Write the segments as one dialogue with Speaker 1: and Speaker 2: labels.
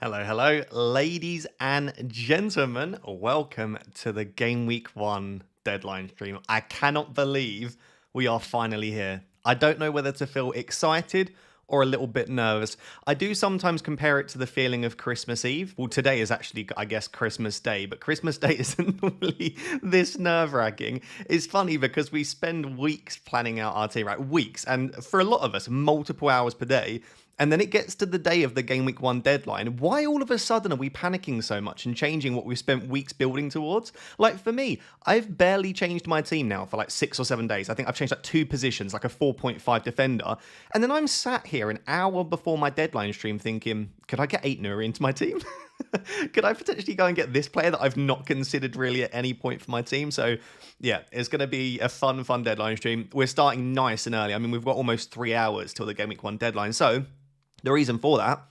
Speaker 1: Hello, ladies and gentlemen. Welcome to the Game Week 1 deadline stream. I cannot believe we are finally here. I don't know whether to feel excited or a little bit nervous. I do sometimes compare it to the feeling of Christmas Eve. Well, today is actually, I guess, Christmas Day, but Christmas Day isn't normally this nerve-wracking. It's funny because we spend weeks planning out our team, right? Weeks, and for a lot of us, multiple hours per day. And then it gets to the day of the Game Week 1 deadline. Why all of a sudden are we panicking so much and changing what we've spent weeks building towards? Like for me, I've barely changed my team now for like 6 or 7 days. I think I've changed like 2 positions, like a 4.5 defender. And then I'm sat here an hour before my deadline stream thinking, could I get 8 Nuri into my team? Could I potentially go and get this player that I've not considered really at any point for my team? So yeah, it's going to be a fun deadline stream. We're starting nice and early. I mean, we've got almost 3 hours till the Game Week 1 deadline. So the reason for that,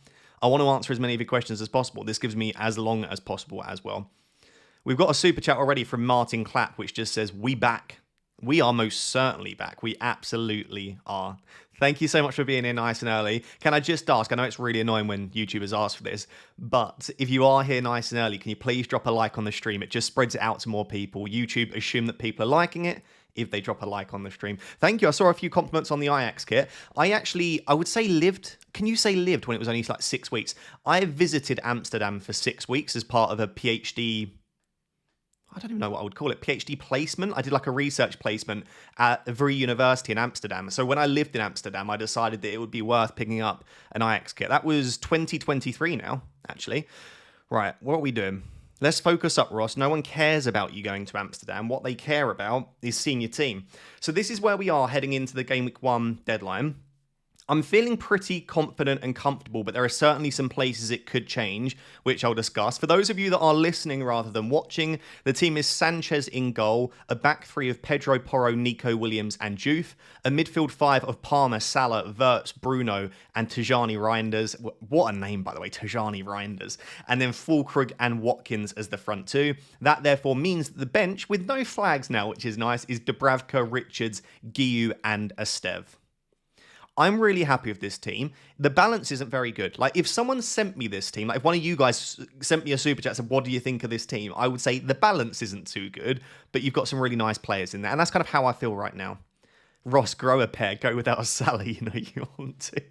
Speaker 1: I want to answer as many of your questions as possible. This gives me as long as possible as well. We've got a super chat already from Martin Clapp, which just says, we back. We are most certainly back. We absolutely are. Thank you so much for being here nice and early. Can I just ask, I know it's really annoying when YouTubers ask for this, but if you are here nice and early, can you please drop a like on the stream? It just spreads it out to more people. YouTube assume that people are liking it if they drop a like on the stream. Thank you. I saw a few compliments on the Ajax kit. I would say lived. Can you say lived when it was only like 6 weeks? I visited Amsterdam for 6 weeks as part of a PhD. I don't even know what I would call it. PhD placement. I did like a research placement at the Vrije University in Amsterdam. So when I lived in Amsterdam, I decided that it would be worth picking up an Ajax kit. That was 2023 now, actually. Right, what are we doing? Let's focus up, Ross. No one cares about you going to Amsterdam. What they care about is seeing your team. So this is where we are heading into the Game Week 1 deadline. I'm feeling pretty confident and comfortable, but there are certainly some places it could change, which I'll discuss. For those of you that are listening rather than watching, the team is Sanchez in goal, a back three of Pedro Porro, Nico Williams and Juve, a midfield five of Palmer, Salah, Wirtz, Bruno and Tijani Reinders. What a name, by the way, Tijani Reinders. And then Fulkrug and Watkins as the front two. That therefore means that the bench, with no flags now, which is nice, is Dubravka, Richards, Guiu and Estev. I'm really happy with this team. The balance isn't very good. Like, if someone sent me this team, like if one of you guys sent me a super chat and said, what do you think of this team? I would say the balance isn't too good, but you've got some really nice players in there. And that's kind of how I feel right now. Ross, grow a pair, go without a Salah, you know you want to.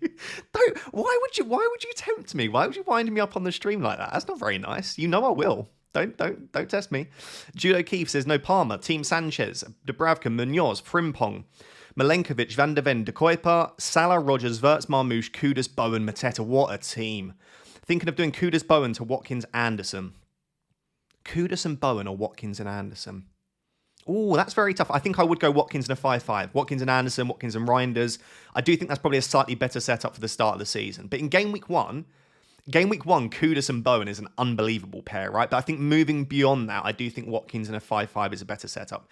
Speaker 1: Why would you tempt me? Why would you wind me up on the stream like that? That's not very nice. You know I will. Don't test me. Judo Keefe says, no Palmer, Team Sanchez, Dubravka, Munoz, Frimpong, Milenkovic, Van der Ven, De Kuyper, Salah, Rogers, Wirtz, Marmoush, Kudus, Bowen, Mateta. What a team. Thinking of doing Kudus, Bowen to Watkins, Anderson. Kudus and Bowen or Watkins and Anderson? Oh, that's very tough. I think I would go Watkins and a 5-5. Watkins and Anderson, Watkins and Reinders. I do think that's probably a slightly better setup for the start of the season. But in Game Week 1, Kudus and Bowen is an unbelievable pair, right? But I think moving beyond that, I do think Watkins and a 5-5 is a better setup.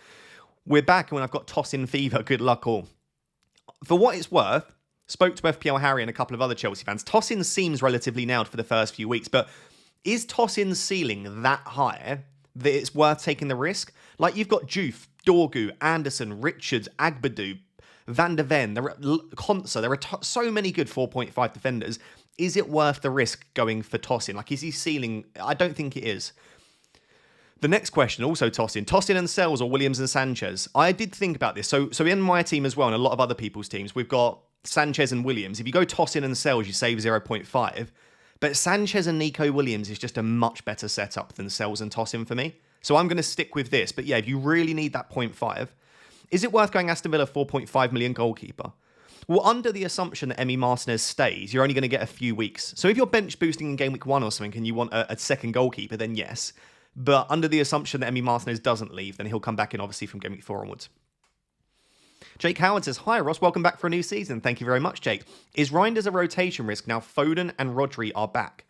Speaker 1: We're back, and when I've got Tosin fever, good luck all. For what it's worth, spoke to FPL Harry and a couple of other Chelsea fans. Tosin seems relatively nailed for the first few weeks, but is Tosin's ceiling that high that it's worth taking the risk? Like, you've got Juve, Dorgu, Anderson, Richards, Agbadou, Van der Ven, Konsa. There are so many good 4.5 defenders. Is it worth the risk going for Tosin? Like, is he ceiling? I don't think it is. The next question, also Tosin and Sells or Williams and Sanchez. I did think about this. So in my team as well, and a lot of other people's teams, we've got Sanchez and Williams. If you go Tosin and Sells, you save 0.5. But Sanchez and Nico Williams is just a much better setup than Sells and Tosin for me. So I'm going to stick with this. But yeah, if you really need that 0.5, is it worth going Aston Villa 4.5 million goalkeeper? Well, under the assumption that Emi Martinez stays, you're only going to get a few weeks. So if you're bench boosting in Game Week 1 or something and you want a second goalkeeper, then yes. But under the assumption that Emi Martinez doesn't leave, then he'll come back in, obviously, from Game Week 4 onwards. Jake Howard says, hi, Ross. Welcome back for a new season. Thank you very much, Jake. Is Reinders a rotation risk now Foden and Rodri are back?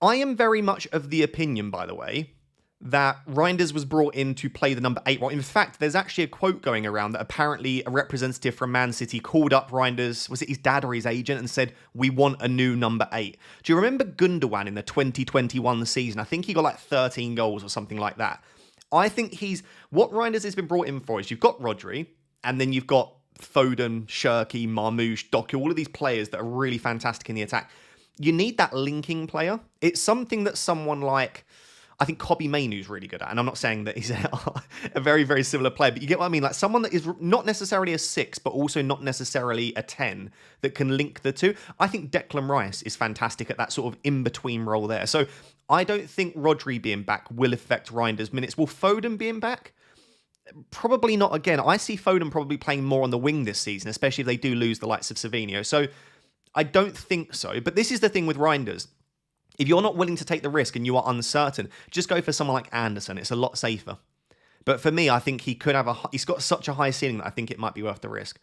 Speaker 1: I am very much of the opinion, by the way, that Reinders was brought in to play the number 8 role. In fact, there's actually a quote going around that apparently a representative from Man City called up Reinders, was it his dad or his agent, and said, we want a new number 8. Do you remember Gundogan in the 2021 season? I think he got like 13 goals or something like that. I think what Reinders has been brought in for is you've got Rodri, and then you've got Foden, Shirky, Marmoush, Doku, all of these players that are really fantastic in the attack. you need that linking player. It's something that someone like, I think Kobbie Mainoo's really good at. And I'm not saying that he's a very, very similar player, but you get what I mean? Like someone that is not necessarily a 6, but also not necessarily a 10 that can link the two. I think Declan Rice is fantastic at that sort of in-between role there. So I don't think Rodri being back will affect Reinders' minutes. Will Foden being back? Probably not again. I see Foden probably playing more on the wing this season, especially if they do lose the likes of Savinho. So I don't think so. But this is the thing with Reinders. If you're not willing to take the risk and you are uncertain, just go for someone like Anderson. It's a lot safer. But for me, I think he could have he's got such a high ceiling that I think it might be worth the risk.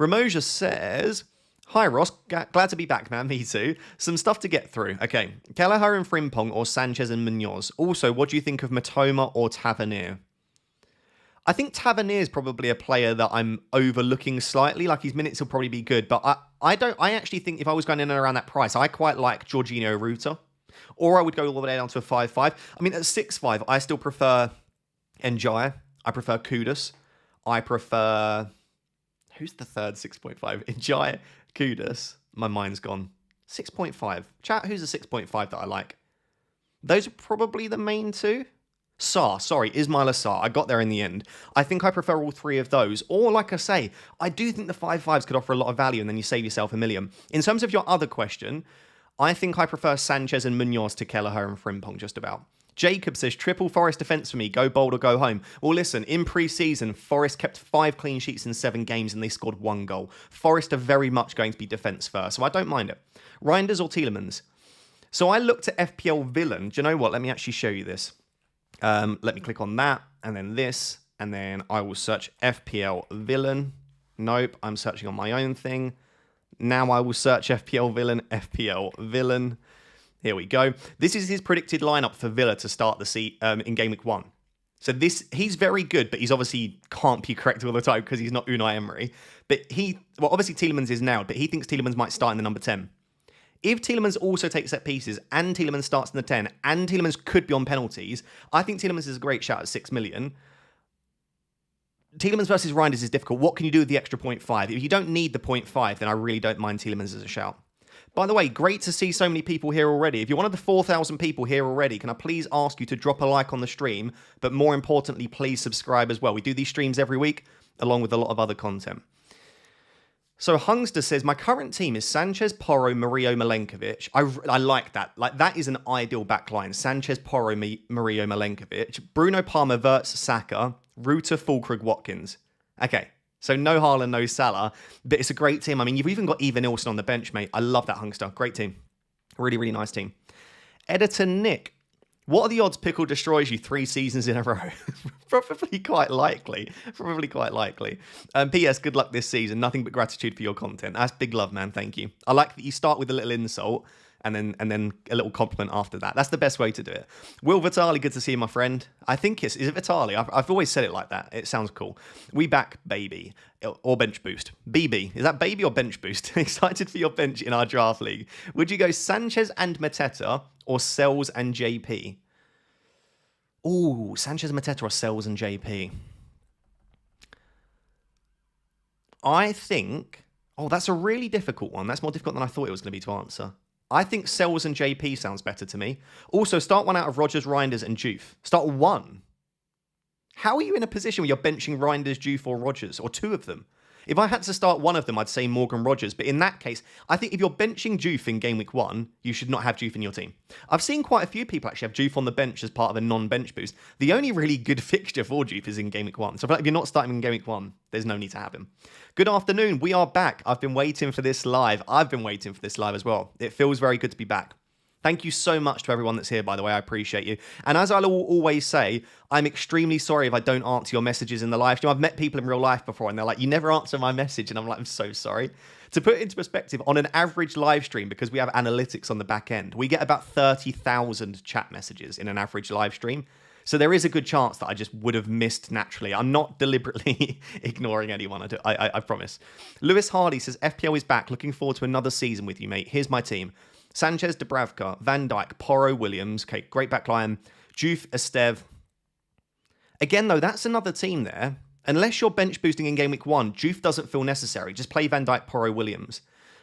Speaker 1: Ramoja says, hi Ross, glad to be back, man. Me too. Some stuff to get through. Okay, Kelleher and Frimpong or Sanchez and Munoz. Also, what do you think of Matoma or Tavernier? I think Tavernier is probably a player that I'm overlooking slightly. Like his minutes will probably be good, but I actually think if I was going in and around that price, I quite like Jorginho Ruta. Or I would go all the way down to a 5-5. I mean, at 6-5, I still prefer Njaya. I prefer Kudus. I prefer... Who's the third 6.5? Njaya, Kudus. My mind's gone. 6.5. Chat, who's the 6.5 that I like? Those are probably the main two. Ismaila Sarr. I got there in the end. I think I prefer all three of those. Or, like I say, I do think the 5-5s could offer a lot of value and then you save yourself $1 million. In terms of your other question... I think I prefer Sanchez and Munoz to Kelleher and Frimpong, just about. Jacob says, triple Forest defence for me, go bold or go home. Well, listen, in pre-season, Forest kept 5 clean sheets in 7 games and they scored 1 goal. Forest are very much going to be defence first, so I don't mind it. Reinders or Tielemans? So I looked at FPL Villain. Do you know what? Let me actually show you this. Let me click on that, and then this, and then I will search FPL Villain. Nope, I'm searching on my own thing. Now I will search FPL Villain. Here we go. This is his predicted lineup for Villa to start the in game week 1. So he's very good, but he's obviously can't be correct all the time because he's not Unai Emery. But obviously Tielemans is now, but he thinks Tielemans might start in the number 10. If Tielemans also takes set pieces and Tielemans starts in the 10 and Tielemans could be on penalties, I think Tielemans is a great shout at 6 million. Tielemans versus Reinders is difficult. What can you do with the extra 0.5? If you don't need the 0.5, then I really don't mind Tielemans as a shout. By the way, great to see so many people here already. If you're one of the 4,000 people here already, can I please ask you to drop a like on the stream, but more importantly, please subscribe as well. We do these streams every week, along with a lot of other content. So Hungster says, my current team is Sanchez, Porro, Murillo, Milenkovic. I like that. Like, that is an ideal backline. Sanchez, Porro, Murillo, Milenkovic. Bruno Palmer, Wirtz, Saka. Ruta, Fulkrug, Watkins. Okay, so no Haaland, no Salah, but it's a great team. I mean, you've even got Eva Nilsson on the bench, mate. I love that Hungster. Great team. Really, really nice team. Editor Nick, what are the odds Pickle destroys you 3 seasons in a row? Probably quite likely. P.S. Good luck this season. Nothing but gratitude for your content. That's big love, man. Thank you. I like that you start with a little insult and then a little compliment after that. That's the best way to do it. Will Vitali, good to see you, my friend. I think is it Vitali? I've always said it like that. It sounds cool. We back baby or bench boost. BB. Is that baby or bench boost? Excited for your bench in our draft league. Would you go Sanchez and Mateta or Sells and JP? Ooh, Sanchez and Mateta or Sells and JP? I think... Oh, that's a really difficult one. That's more difficult than I thought it was going to be to answer. I think Sells and JP sounds better to me. Also, start one out of Rodgers, Reinders, and Juve. Start one. How are you in a position where you're benching Reinders, Juve, or Rodgers, or 2 of them? If I had to start one of them, I'd say Morgan Rodgers. But in that case, I think if you're benching Juve in game week 1, you should not have Juve in your team. I've seen quite a few people actually have Juve on the bench as part of a non-bench boost. The only really good fixture for Juve is in game week 1. So I feel like if you're not starting in game week 1, there's no need to have him. Good afternoon. We are back. I've been waiting for this live. I've been waiting for this live as well. It feels very good to be back. Thank you so much to everyone that's here, by the way. I appreciate you. And as I'll always say, I'm extremely sorry if I don't answer your messages in the live stream. I've met people in real life before and they're like, you never answer my message. And I'm like, I'm so sorry. To put it into perspective, on an average live stream, because we have analytics on the back end, we get about 30,000 chat messages in an average live stream. So there is a good chance that I just would have missed naturally. I'm not deliberately ignoring anyone, I promise. Lewis Hardy says, FPL is back. Looking forward to another season with you, mate. Here's my team. Sanchez, Dubravka, Van Dijk, Porro, Williams. Okay, great backline. Juve, Esteve. Again, though, that's another team there. Unless you're bench boosting in game week 1, Juve doesn't feel necessary. Just play Van Dijk, Porro, Williams.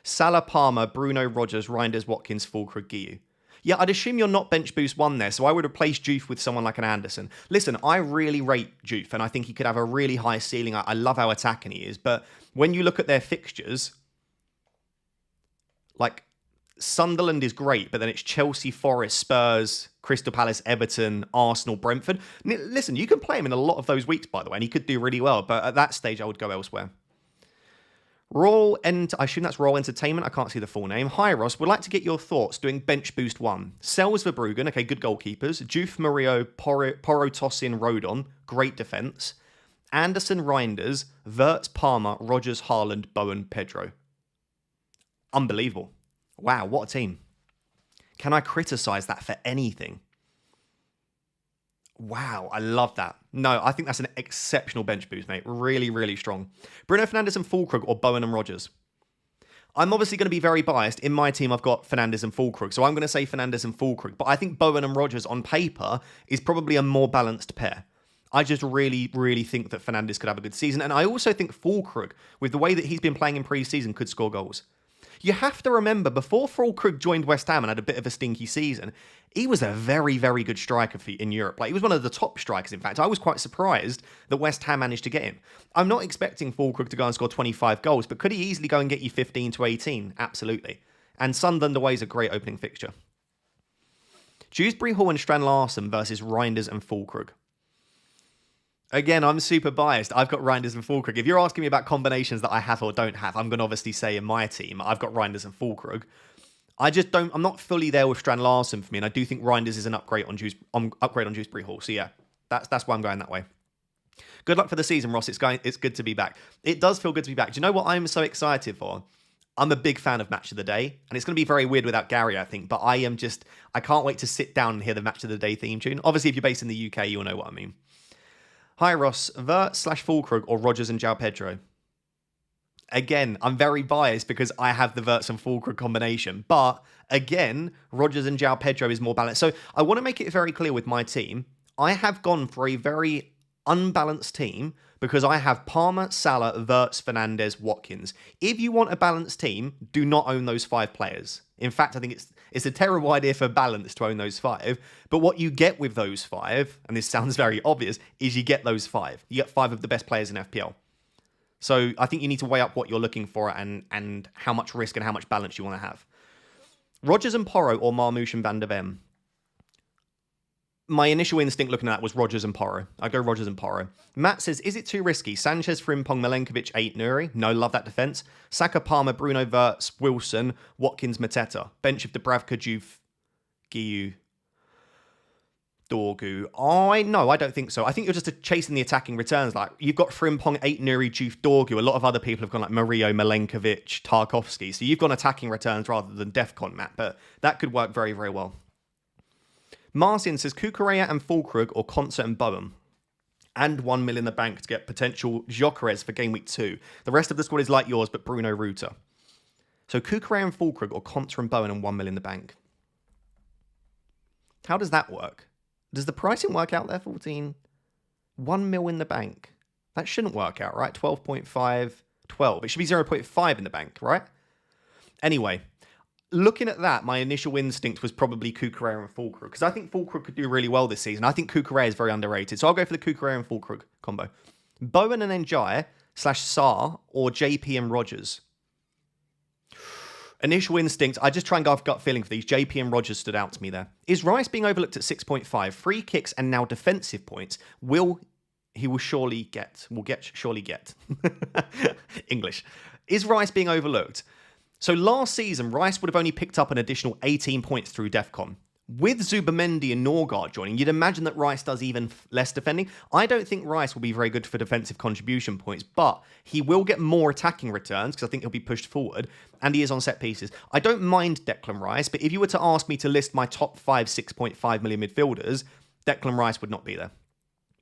Speaker 1: Salah, Palmer, Bruno, Rodgers, Reinders, Watkins, Fulkrug, Guiu. Yeah, I'd assume you're not bench boost 1 there, so I would replace Juve with someone like an Anderson. Listen, I really rate Juve, and I think he could have a really high ceiling. I love how attacking he is, but when you look at their fixtures, like, Sunderland is great, but then it's Chelsea, Forest, Spurs, Crystal Palace, Everton, Arsenal, Brentford. Listen, you can play him in a lot of those weeks, by the way, and he could do really well, but at that stage, I would go elsewhere. I assume that's Royal Entertainment. I can't see the full name. Hi, Ross. Would like to get your thoughts doing Bench Boost 1. Sells Verbruggen. Okay, good goalkeepers. Juve, Murillo, Porro, Tosin, Rodon. Great defence. Anderson, Reinders, Wirtz, Palmer, Rodgers, Haaland, Bowen, Pedro. Unbelievable. Wow, what a team. Can I criticise that for anything? Wow, I love that. No, I think that's an exceptional bench boost, mate. Really, really strong. Bruno Fernandes and Fulkrug or Bowen and Rodgers? I'm obviously going to be very biased. In my team, I've got Fernandes and Fulkrug, so I'm going to say Fernandes and Fulkrug. But I think Bowen and Rodgers on paper is probably a more balanced pair. I just really, really think that Fernandes could have a good season. And I also think Fulkrug, with the way that he's been playing in pre-season, could score goals. You have to remember, before Fulkrug joined West Ham and had a bit of a stinky season, he was a very, very good striker in Europe. Like, he was one of the top strikers, in fact. I was quite surprised that West Ham managed to get him. I'm not expecting Fulkrug to go and score 25 goals, but could he easily go and get you 15 to 18? Absolutely. And Sunderland away is a great opening fixture. Dewsbury Hall and Strand Larsen versus Reinders and Fulkrug. Again, I'm super biased. I've got Reinders and Fulkrug. If you're asking me about combinations that I have or don't have, I'm going to obviously say in my team, I've got Reinders and Fulkrug. I'm not fully there with Strand Larsen for me, and I do think Reinders is an upgrade on Dewsbury Hall. So yeah, that's why I'm going that way. Good luck for the season, Ross. It's good to be back. It does feel good to be back. Do you know what I'm so excited for? I'm a big fan of Match of the Day, and it's going to be very weird without Gary, I think, but I can't wait to sit down and hear the Match of the Day theme tune. Obviously, if you're based in the UK, you'll know what I mean. Hi, Ross. Wirtz/Fulkrug or Rodgers and João Pedro? Again, I'm very biased because I have the Wirtz and Fulkrug combination. But again, Rodgers and João Pedro is more balanced. So I want to make it very clear with my team. I have gone for a very unbalanced team because I have Palmer, Salah, Wirtz, Fernandes, Watkins. If you want a balanced team, do not own those 5 players. In fact, I think it's a terrible idea for balance to own those 5. But what you get with those 5, and this sounds very obvious, is you get those 5. You get 5 of the best players in FPL. So I think you need to weigh up what you're looking for and how much risk and how much balance you want to have. Rodgers and Porro or Marmoush and Van der Ven? My initial instinct looking at that was Rodgers and Porro. I go Rodgers and Porro. Matt says, is it too risky? Sanchez, Frimpong, Milenkovic, 8 Nuri. No, love that defence. Saka, Palmer, Bruno, Wirtz, Wilson, Watkins, Mateta. Bench of Dubravka, Juve, Guiu, Dorgu. No, I don't think so. I think you're just chasing the attacking returns. Like, you've got Frimpong, 8 Nuri, Juve, Dorgu. A lot of other people have gone like Murillo, Milenkovic, Tarkovsky. So you've gone attacking returns rather than DEFCON, Matt. But that could work very, very well. Marcian says Cucurella and Fulkrug or Concert and Bowen. And 1 mil in the bank to get potential Gyökeres for game week 2. The rest of the squad is like yours, but Bruno Ruta. So Cucurella and Fulkrug or Concert and Bowen and 1 mil in the bank. How does that work? Does the pricing work out there, 14? 1 mil in the bank. That shouldn't work out, right? 12.5, 12. It should be 0.5 in the bank, right? Anyway, looking at that, my initial instinct was probably Cucurella and Fulkrug, because I think Fulkrug could do really well this season. I think Cucurella is very underrated, so I'll go for the Cucurella and Fulkrug combo. Bowen and Njai /Sarr or JP and Rodgers. Initial instinct, I just try and go off gut feeling for these. JP and Rodgers stood out to me there. Is Rice being overlooked at 6.5? Free kicks and now defensive points. Surely get. English. Is Rice being overlooked? So last season, Rice would have only picked up an additional 18 points through DEFCON. With Zubamendi and Norgard joining, you'd imagine that Rice does even less defending. I don't think Rice will be very good for defensive contribution points, but he will get more attacking returns because I think he'll be pushed forward, and he is on set pieces. I don't mind Declan Rice, but if you were to ask me to list my top 5 6.5 million midfielders, Declan Rice would not be there.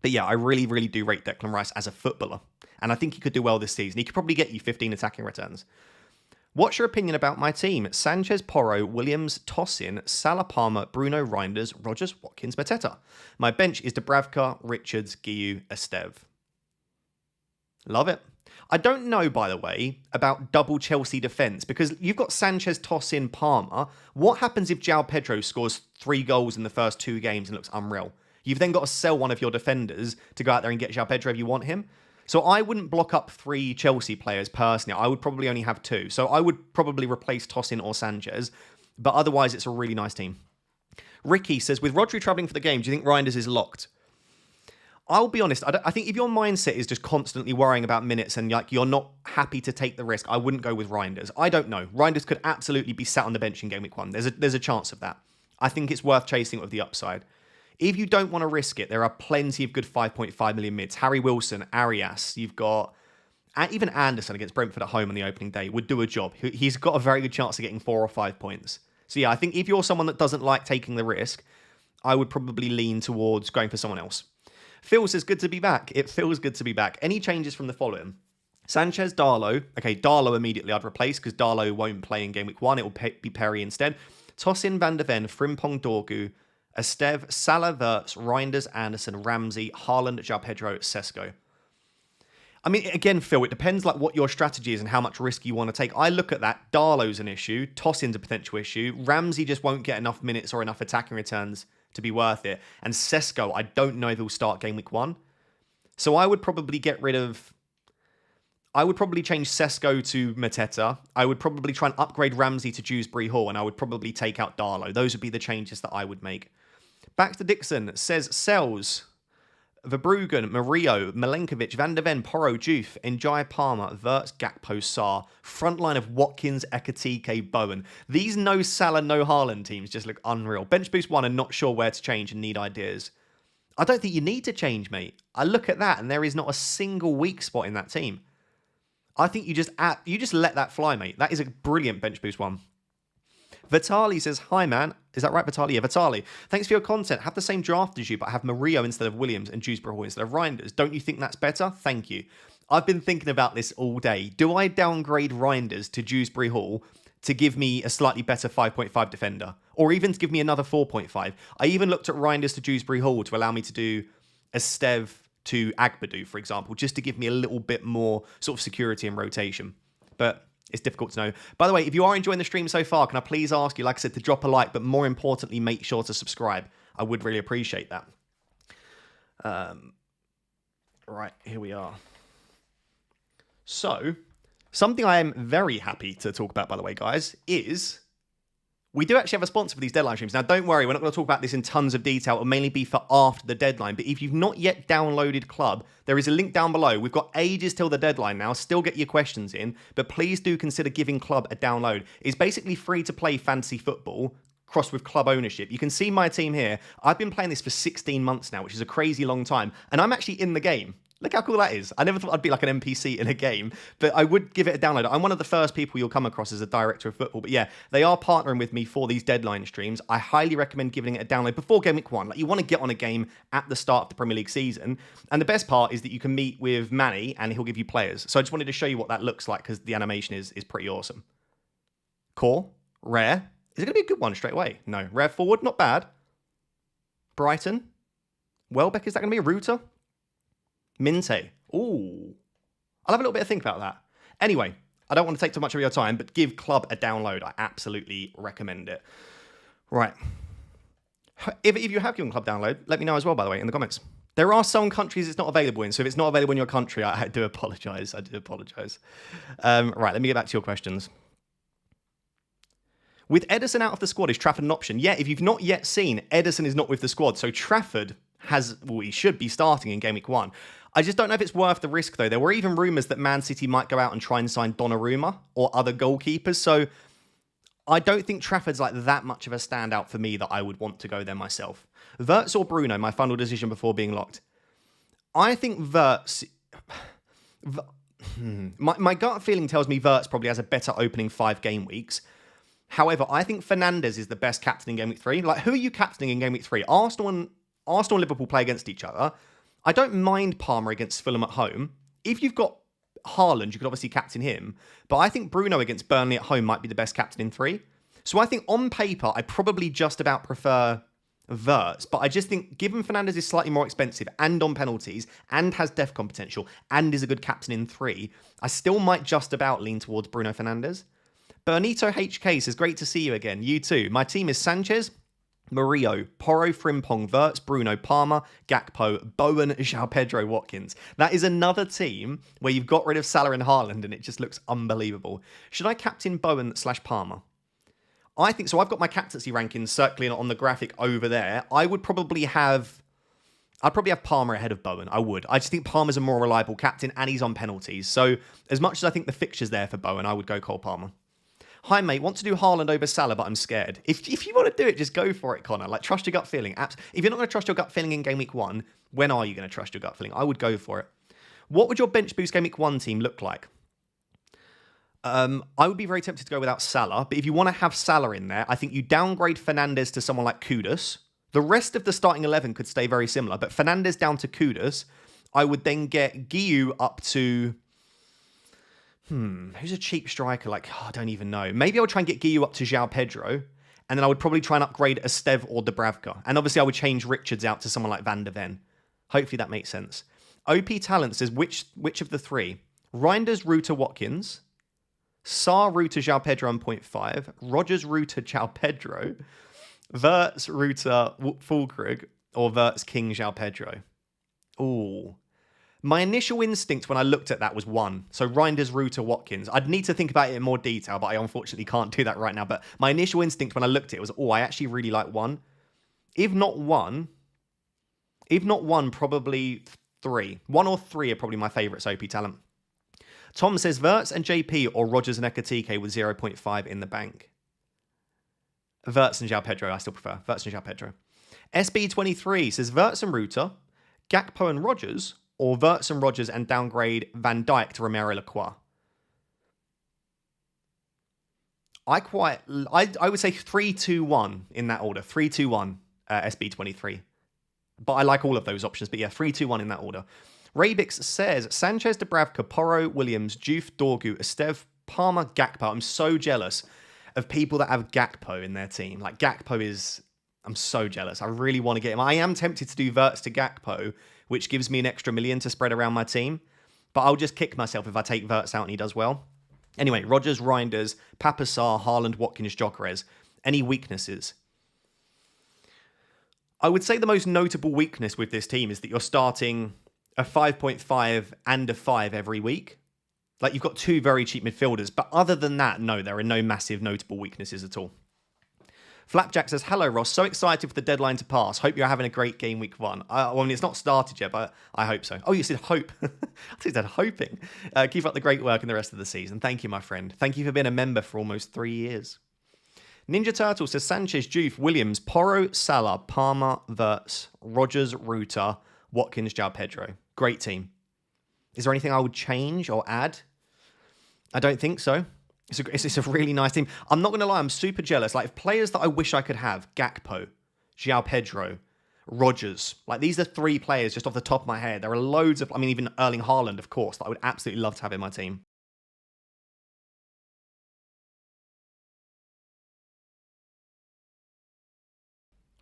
Speaker 1: But yeah, I really, really do rate Declan Rice as a footballer, and I think he could do well this season. He could probably get you 15 attacking returns. What's your opinion about my team? Sanchez, Porro, Williams, Tosin, Salah, Palmer, Bruno, Reinders, Rodgers, Watkins, Mateta. My bench is Dubravka, Richards, Guiu, Esteve. Love it. I don't know, by the way, about double Chelsea defence, because you've got Sanchez, Tosin, Palmer. What happens if João Pedro scores 3 goals in the first 2 games and looks unreal? You've then got to sell one of your defenders to go out there and get João Pedro if you want him. So I wouldn't block up 3 Chelsea players personally. I would probably only have 2. So I would probably replace Tosin or Sanchez. But otherwise, it's a really nice team. Ricky says, with Rodri travelling for the game, do you think Reinders is locked? I'll be honest, I think if your mindset is just constantly worrying about minutes and like you're not happy to take the risk, I wouldn't go with Reinders. I don't know. Reinders could absolutely be sat on the bench in game week 1. There's a chance of that. I think it's worth chasing it with the upside. If you don't want to risk it, there are plenty of good 5.5 million mids. Harry Wilson, Arias, you've got even Anderson against Brentford at home on the opening day would do a job. He's got a very good chance of getting 4 or 5 points. So yeah, I think if you're someone that doesn't like taking the risk, I would probably lean towards going for someone else. Phil says, good to be back. It feels good to be back. Any changes from the following? Sanchez, Darlow. Okay, Darlow immediately I'd replace because Darlow won't play in game week 1. It will be Perry instead. Tosin, Van de Ven, Frimpong, Dorgu, Esteve, Salah, Wirtz, Reinders, Anderson, Ramsey, Haaland, João Pedro, Sesko. I mean, again, Phil, it depends like what your strategy is and how much risk you want to take. I look at that. Darlow's an issue. Tosin's a potential issue. Ramsey just won't get enough minutes or enough attacking returns to be worth it. And Sesko, I don't know if he'll start game week 1. So I would probably change Sesko to Mateta. I would probably try and upgrade Ramsey to Dewsbury Hall, and I would probably take out Darlow. Those would be the changes that I would make. Back to Dixon says, Sells, Verbruggen, Murillo, Milenkovic, Van de Ven, Porro, Juve, Njai, Palmer, Wirtz, Gakpo, Sarr. Front line of Watkins, Ekatike, Bowen. These no Salah, no Haaland teams just look unreal. Bench boost 1 and not sure where to change and need ideas. I don't think you need to change, mate. I look at that and there is not a single weak spot in that team. I think you just let that fly, mate. That is a brilliant bench boost 1. Vitali says, hi, man. Is that right, Vitali? Yeah, Vitali. Thanks for your content. Have the same draft as you, but have Murillo instead of Williams and Dewsbury Hall instead of Reinders. Don't you think that's better? Thank you. I've been thinking about this all day. Do I downgrade Reinders to Dewsbury Hall to give me a slightly better 5.5 defender? Or even to give me another 4.5? I even looked at Reinders to Dewsbury Hall to allow me to do Esteve to Agbadou, for example, just to give me a little bit more sort of security and rotation. But it's difficult to know. By the way, if you are enjoying the stream so far, can I please ask you, like I said, to drop a like, but more importantly, make sure to subscribe. I would really appreciate that. Right, here we are. So, something I am very happy to talk about, by the way, guys, is we do actually have a sponsor for these deadline streams. Now, don't worry, we're not going to talk about this in tons of detail. It'll mainly be for after the deadline. But if you've not yet downloaded Club, there is a link down below. We've got ages till the deadline now. Still get your questions in. But please do consider giving Club a download. It's basically free to play fantasy football crossed with club ownership. You can see my team here. I've been playing this for 16 months now, which is a crazy long time. And I'm actually in the game. Look how cool that is. I never thought I'd be like an NPC in a game, but I would give it a download. I'm one of the first people you'll come across as a director of football. But yeah, they are partnering with me for these deadline streams. I highly recommend giving it a download before game week 1. Like, you want to get on a game at the start of the Premier League season. And the best part is that you can meet with Manny and he'll give you players. So I just wanted to show you what that looks like because the animation is pretty awesome. Core, rare. Is it going to be a good one straight away? No. Rare forward, not bad. Brighton. Welbeck, is that going to be a router? Minte. Ooh. I'll have a little bit of think about that. Anyway, I don't want to take too much of your time, but give Club a download. I absolutely recommend it. Right. If you have given Club download, let me know as well, by the way, in the comments. There are some countries it's not available in, so if it's not available in your country, I do apologise. Right, let me get back to your questions. With Ederson out of the squad, is Trafford an option? Yeah, if you've not yet seen, Ederson is not with the squad, so Trafford he should be starting in game week 1. I just don't know if it's worth the risk, though. There were even rumours that Man City might go out and try and sign Donnarumma or other goalkeepers, so I don't think Trafford's like that much of a standout for me that I would want to go there myself. Wirtz or Bruno, my final decision before being locked. I think Wirtz... My gut feeling tells me Wirtz probably has a better opening 5 game weeks. However, I think Fernandes is the best captain in game week 3. Like, who are you captaining in game week 3? Arsenal and Liverpool play against each other. I don't mind Palmer against Fulham at home. If you've got Haaland, you could obviously captain him. But I think Bruno against Burnley at home might be the best captain in 3. So I think on paper, I probably just about prefer Verts, but I just think given Fernandes is slightly more expensive and on penalties and has DEFCON potential and is a good captain in 3, I still might just about lean towards Bruno Fernandes. Bernito HK says, great to see you again. You too. My team is Sanchez, Murillo, Porro, Frimpong, Verts, Bruno, Palmer, Gakpo, Bowen, João Pedro, Watkins. That is another team where you've got rid of Salah and Haaland and it just looks unbelievable. Should I captain Bowen/Palmer? I think so. I've got my captaincy rankings circling on the graphic over there. I'd probably have Palmer ahead of Bowen. I would. I just think Palmer's a more reliable captain and he's on penalties. So as much as I think the fixture's there for Bowen, I would go Cole Palmer. Hi, mate. Want to do Haaland over Salah, but I'm scared. If you want to do it, just go for it, Connor. Like, trust your gut feeling. If you're not going to trust your gut feeling in Game Week 1, when are you going to trust your gut feeling? I would go for it. What would your bench boost Game Week 1 team look like? I would be very tempted to go without Salah, but if you want to have Salah in there, I think you downgrade Fernandes to someone like Kudus. The rest of the starting 11 could stay very similar, but Fernandes down to Kudus. I would then get Guiu up to... who's a cheap striker? I don't even know. Maybe I would try and get Guiu up to João Pedro, and then I would probably try and upgrade Esteve or Dubravka. And obviously I would change Richards out to someone like Van der Ven. Hopefully that makes sense. OP Talent says, which of the 3? Reinders, Ruta, Watkins... Sar, Ruta, João Pedro on 0.5. Rogers, Ruta, João Pedro. Verts, Ruta, Fulkrug. Or Verts, King, João Pedro. Ooh. My initial instinct when I looked at that was 1. So Reinders, Ruta, Watkins. I'd need to think about it in more detail, but I unfortunately can't do that right now. But my initial instinct when I looked at it was, I actually really like 1. If not 1, probably 3. 1 or 3 are probably my favourites, OP Talent. Tom says Verts and JP or Rogers and Ekatike with 0.5 in the bank. Verts and João Pedro, I still prefer. Verts and João Pedro. SB23 says Verts and Ruta, Gakpo and Rogers, or Verts and Rogers and downgrade Van Dijk to Romero Lacroix. I would say 3-2-1 in that order. 3-2-1, SB23. But I like all of those options. But yeah, 3-2-1 in that order. Rabix says, Sanchez, Dubravka, Porro, Williams, Juve, Dorgu, Esteve, Palmer, Gakpo. I'm so jealous of people that have Gakpo in their team. Like, Gakpo is... I'm so jealous. I really want to get him. I am tempted to do Verts to Gakpo, which gives me an extra million to spread around my team. But I'll just kick myself if I take Verts out and he does well. Anyway, Rogers, Reinders, Papasar, Haaland, Watkins, Gyökeres. Any weaknesses? I would say the most notable weakness with this team is that you're starting... a 5.5 and a 5 every week. Like, you've got 2 very cheap midfielders. But other than that, no, there are no massive notable weaknesses at all. Flapjack says, hello, Ross. So excited for the deadline to pass. Hope you're having a great game week 1. It's not started yet, but I hope so. Oh, you said hope. I thought you said hoping. Keep up the great work in the rest of the season. Thank you, my friend. Thank you for being a member for almost 3 years. Ninja Turtle says, Sanchez, Juve, Williams, Porro, Salah, Palmer, Verts, Rogers, Ruta, Watkins, João Pedro. Great team. Is there anything I would change or add? I don't think so. It's a really nice team. I'm not going to lie, I'm super jealous. Like, players that I wish I could have. Gakpo, João Pedro, Rogers. Like, these are 3 players just off the top of my head. There are loads of... even Erling Haaland, of course, that I would absolutely love to have in my team.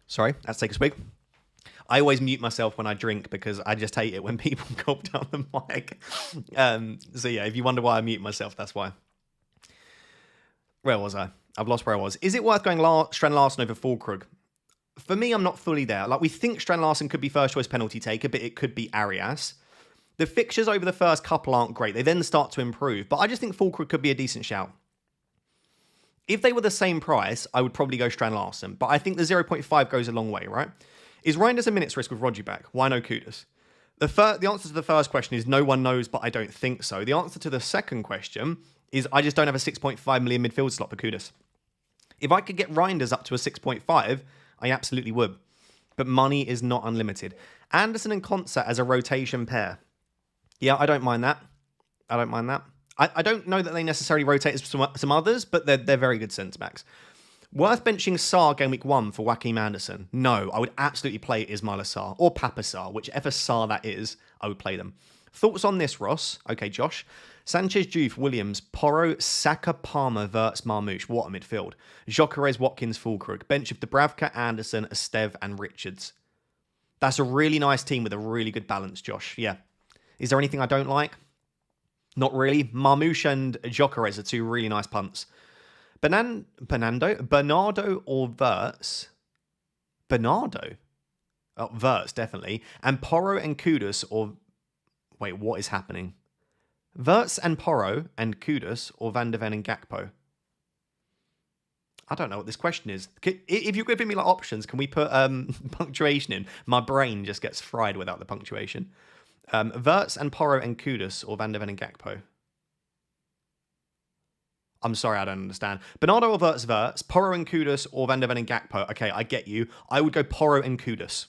Speaker 1: Sorry, let's take a swig. I always mute myself when I drink because I just hate it when people gulp down the mic. So yeah, if you wonder why I mute myself, that's why. Where was I? I've lost where I was. Is it worth going Strand Larsen over Fulkrug? For me, I'm not fully there. Like, we think Strand Larsen could be first choice penalty taker, but it could be Arias. The fixtures over the first couple aren't great. They then start to improve, but I just think Fulkrug could be a decent shout. If they were the same price, I would probably go Strand Larsen, but I think the 0.5 goes a long way, right? Is Reinders a minutes risk with Rodri back? Why no Kudus? The answer to the first question is no one knows, but I don't think so. The answer to the second question is I just don't have a 6.5 million midfield slot for Kudus. If I could get Reinders up to a 6.5, I absolutely would. But money is not unlimited. Anderson and Concert as a rotation pair. Yeah, I don't mind that. I don't know that they necessarily rotate as some others, but they're very good centre-backs. Worth benching Sarr game week 1 for Joachim Anderson? No, I would absolutely play Ismaila Sarr or Papa Sarr, whichever Sarr that is, I would play them. Thoughts on this, Ross? Okay, Josh. Sanchez, Juve, Williams, Porro, Saka, Palmer, Wirtz, Marmoush. What a midfield. Gyökeres, Watkins, Fulkrug. Bench of Dubravka, Anderson, Esteve, and Richards. That's a really nice team with a really good balance, Josh. Yeah. Is there anything I don't like? Not really. Marmoush and Gyökeres are two really nice punts. Bernardo or Wirtz? Bernardo? Oh, Wirtz, definitely. And Porro and Kudus or... Wait, what is happening? Wirtz and Porro and Kudus or Van de Ven and Gakpo? I don't know what this question is. If you're giving me like options, can we put punctuation in? My brain just gets fried without the punctuation. Wirtz and Porro and Kudus or Van de Ven and Gakpo? I'm sorry, I don't understand. Bernardo or Wirtz, Porro and Kudus or Van de Ven and Gakpo? Okay, I get you. I would go Porro and Kudus.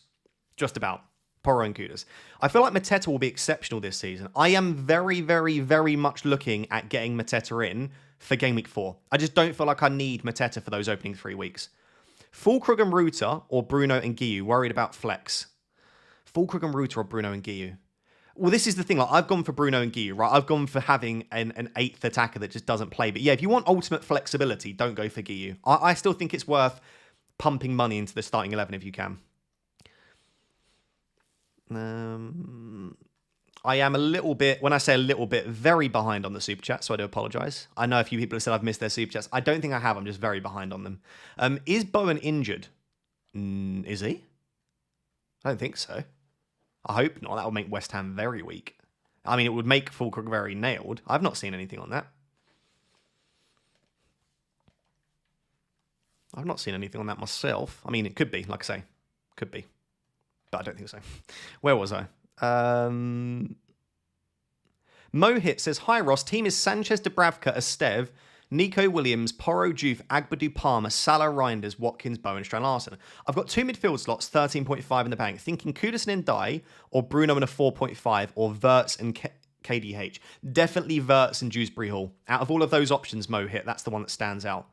Speaker 1: Just about. Porro and Kudus. I feel like Mateta will be exceptional this season. I am very, very, very much looking at getting Mateta in for Game Week 4. I just don't feel like I need Mateta for those opening 3 weeks. Fulkrug and Ruta or Bruno and Guiu? Worried about flex. Fulkrug and Ruta or Bruno and Guiu? Well, this is the thing. Like, I've gone for Bruno and Guiu, right? I've gone for having an 8th attacker that just doesn't play. But yeah, if you want ultimate flexibility, don't go for Guiu. I still think it's worth pumping money into the starting 11 if you can. I am a little bit, when I say a little bit, very behind on the super chat, so I do apologise. I know a few people have said I've missed their super chats. I don't think I have. I'm just very behind on them. Is Bowen injured? Is he? I don't think so. I hope not. That would make West Ham very weak. I mean, it would make Fulkrug very nailed. I've not seen anything on that. I've not seen anything on that myself. I mean, it could be, like I say. Could be. But I don't think so. Where was I? Mohit says, hi Ross, team is Sanchez, Dubravka, Esteve, Nico Williams, Porro, Juve, Agbadu, Palmer, Salah, Reinders, Watkins, Bowen, Strand Larson. I've got 2 midfield slots, 13.5 in the bank. Thinking Kudus and Ndai, or Bruno in a 4.5, or Wirtz and KDH. Definitely Wirtz and Dewsbury Hall. Out of all of those options, Mohit, that's the one that stands out.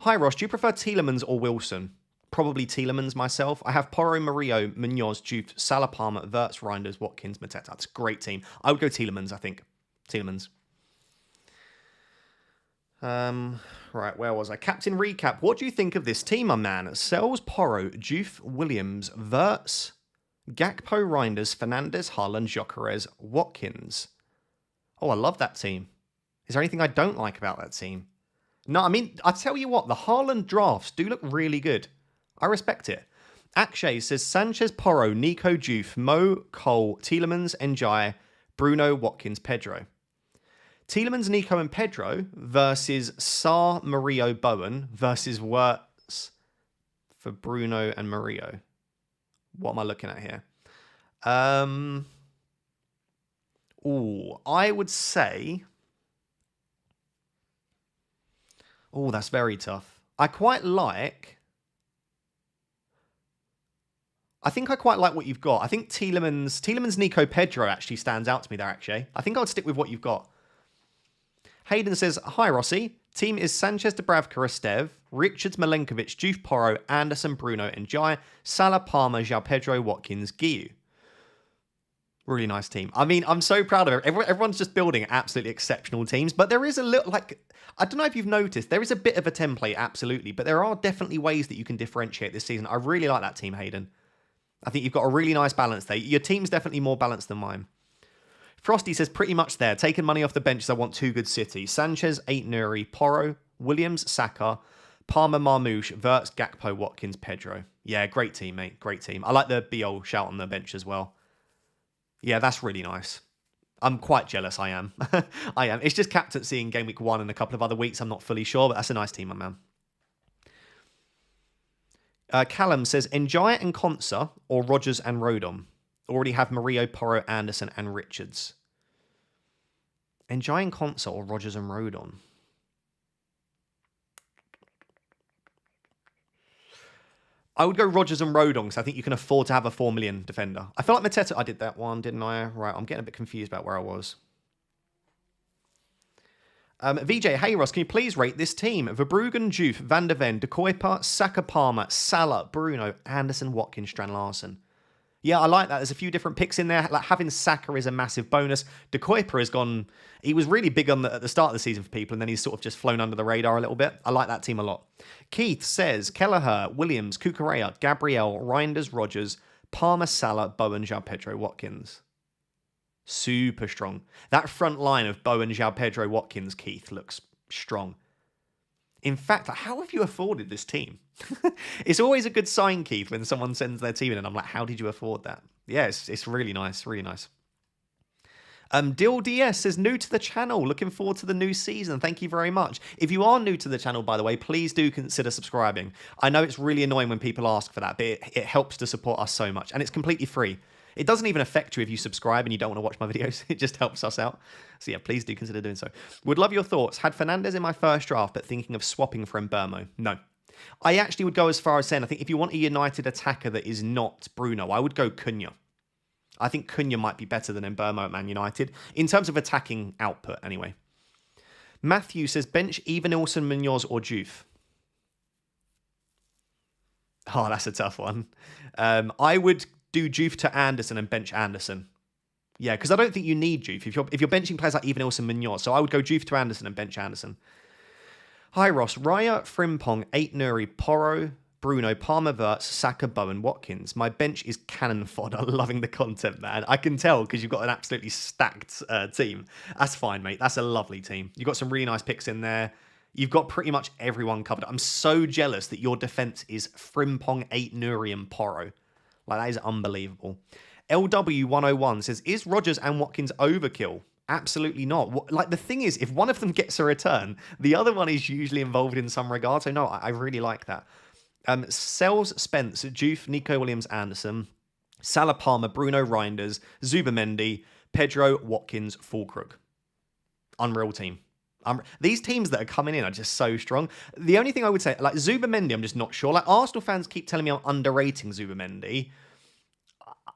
Speaker 1: Hi Ross, do you prefer Tielemans or Wilson? Probably Tielemans myself. I have Porro, Murillo, Munoz, Juve, Salah, Palmer, Wirtz, Reinders, Watkins, Mateta. That's a great team. I would go Tielemans, I think. Tielemans. Right, where was I? Captain recap. What do you think of this team, my man? Sells, Porro, Juve, Williams, Wirtz, Gakpo, Reinders, Fernandes, Haaland, Gyökeres, Watkins. Oh, I love that team. Is there anything I don't like about that team? No, I mean, I tell you what, the Haaland drafts do look really good. I respect it. Akshay says Sanchez, Porro, Nico, Juve, Mo, Cole, Tielemans, Njai, Bruno, Watkins, Pedro. Tielemans, Nico, and Pedro versus Sarr, Murillo, Bowen versus Wirtz for Bruno and Murillo. What am I looking at here? I would say... Oh, that's very tough. I think I quite like what you've got. I think Tielemans, Nico, Pedro actually stands out to me there, actually. I think I would stick with what you've got. Hayden says, hi, Rossi. Team is Sanchez, Dubravka, Esteve, Richards, Milenkovic, Juve, Porro, Anderson, Bruno, Njai, Salah, Palmer, João Pedro, Watkins, Guiu. Really nice team. I mean, I'm so proud of it. Everyone's just building absolutely exceptional teams, but there is a little, I don't know if you've noticed, there is a bit of a template, absolutely, but there are definitely ways that you can differentiate this season. I really like that team, Hayden. I think you've got a really nice balance there. Your team's definitely more balanced than mine. Frosty says, pretty much there. Taking money off the bench, I want 2 good Cities. Sanchez, 8 Nuri, Porro, Williams, Saka, Palmer, Marmoush, Wirtz, Gakpo, Watkins, Pedro. Yeah, great team, mate. Great team. I like the Biol shout on the bench as well. Yeah, that's really nice. I'm quite jealous, I am. I am. It's just captaincy in Game Week 1 and a couple of other weeks. I'm not fully sure, but that's a nice team, my man. Callum says, Njai and Konsa or Rogers and Rodon? Already have Murillo, Porro, Anderson and Richards. Njai and Konsa or Rogers and Rodon? I would go Rogers and Rodon because I think you can afford to have a 4 million defender. I feel like Mateta, I did that one, didn't I? Right, I'm getting a bit confused about where I was. VJ, hey Ross, can you please rate this team? Verbruggen, Juve, Van de Ven, De Kuyper, Saka, Palmer, Salah, Bruno, Anderson, Watkins, Strand Larson. Yeah, I like that. There's a few different picks in there. Like having Saka is a massive bonus. De Kuyper has gone. He was really big at the start of the season for people, and then he's sort of just flown under the radar a little bit. I like that team a lot. Keith says Kelleher, Williams, Cucurella, Gabriel, Reinders, Rogers, Palmer, Salah, Bowen, João Pedro, Watkins. Super strong. That front line of Bowen, João Pedro, Watkins, Keith looks strong. In fact, how have you afforded this team? It's always a good sign, Keith, when someone sends their team in and I'm like, how did you afford that? Yeah, it's really nice, really nice. Dill DS says, new to the channel, looking forward to the new season. Thank you very much. If you are new to the channel, by the way, please do consider subscribing. I know it's really annoying when people ask for that, but it helps to support us so much. And it's completely free. It doesn't even affect you if you subscribe and you don't want to watch my videos. It just helps us out. So yeah, please do consider doing so. Would love your thoughts. Had Fernandes in my first draft, but thinking of swapping for Mbeumo. No. I actually would go as far as saying, I think if you want a United attacker that is not Bruno, I would go Cunha. I think Cunha might be better than Mbeumo at Man United, in terms of attacking output anyway. Matthew says, bench Evanilson, Munoz or Juve. Oh, that's a tough one. I would do Juve to Anderson and bench Anderson. Yeah, because I don't think you need Juve if you're benching players like Evanilson, Munoz. So I would go Juve to Anderson and bench Anderson. Hi Ross, Raya, Frimpong, 8 Nuri, Porro, Bruno, Palmer, Wirtz, Saka, Bowen, Watkins. My bench is cannon fodder. Loving the content, man. I can tell because you've got an absolutely stacked team. That's fine, mate. That's a lovely team. You've got some really nice picks in there. You've got pretty much everyone covered. I'm so jealous that your defense is Frimpong, 8 Nuri, and Porro. Like, that is unbelievable. LW101 says, is Rogers and Watkins overkill? Absolutely not. Like, the thing is, if one of them gets a return, the other one is usually involved in some regard. So, no, I really like that. Sells Spence, Juve, Nico Williams, Anderson, Salah, Palmer, Bruno, Reinders, Zubamendi, Pedro, Watkins, Fulkrug. Unreal team. These teams that are coming in are just so strong. The only thing I would say, like Zubamendi, I'm just not sure. Like Arsenal fans keep telling me I'm underrating Zubamendi.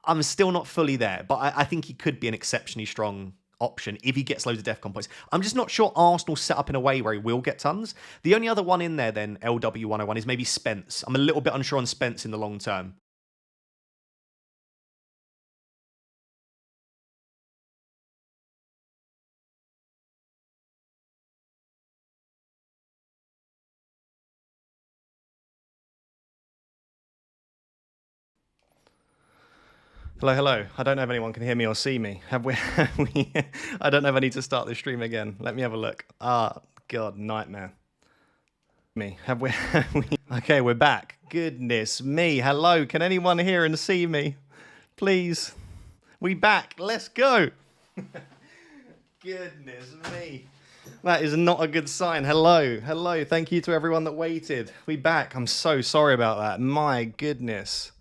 Speaker 1: I'm still not fully there, but I think he could be an exceptionally strong option if he gets loads of DEFCON points. I'm just not sure Arsenal set up in a way where he will get tons. The only other one in there then, LW101, is maybe Spence. I'm a little bit unsure on Spence in the long term. Hello, hello. I don't know if anyone can hear me or see me. Have we? I don't know if I need to start the stream again. Let me have a look. Ah, God, nightmare. Have we? Okay, we're back. Goodness me. Hello. Can anyone hear and see me? Please. We back. Let's go. Goodness me. That is not a good sign. Hello. Hello. Thank you to everyone that waited. We back. I'm so sorry about that. My goodness.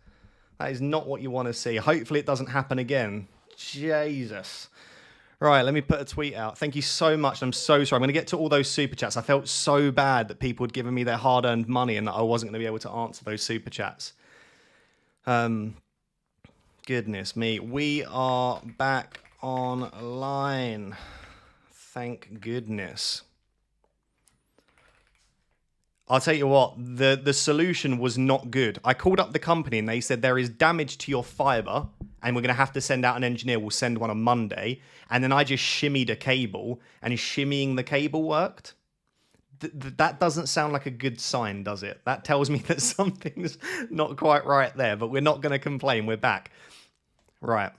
Speaker 1: That is not what you want to see. Hopefully it doesn't happen again. Jesus. Right, let me put a tweet out. Thank you so much. I'm so sorry. I'm going to get to all those super chats. I felt so bad that people had given me their hard-earned money and that I wasn't going to be able to answer those super chats. Goodness me. We are back online. Thank goodness. I'll tell you what, the solution was not good. I called up the company and they said there is damage to your fiber and we're going to have to send out an engineer. We'll send one on Monday. And then I just shimmied a cable and shimmying the cable worked. That doesn't sound like a good sign, does it? That tells me that something's not quite right there, but we're not going to complain. We're back. Right.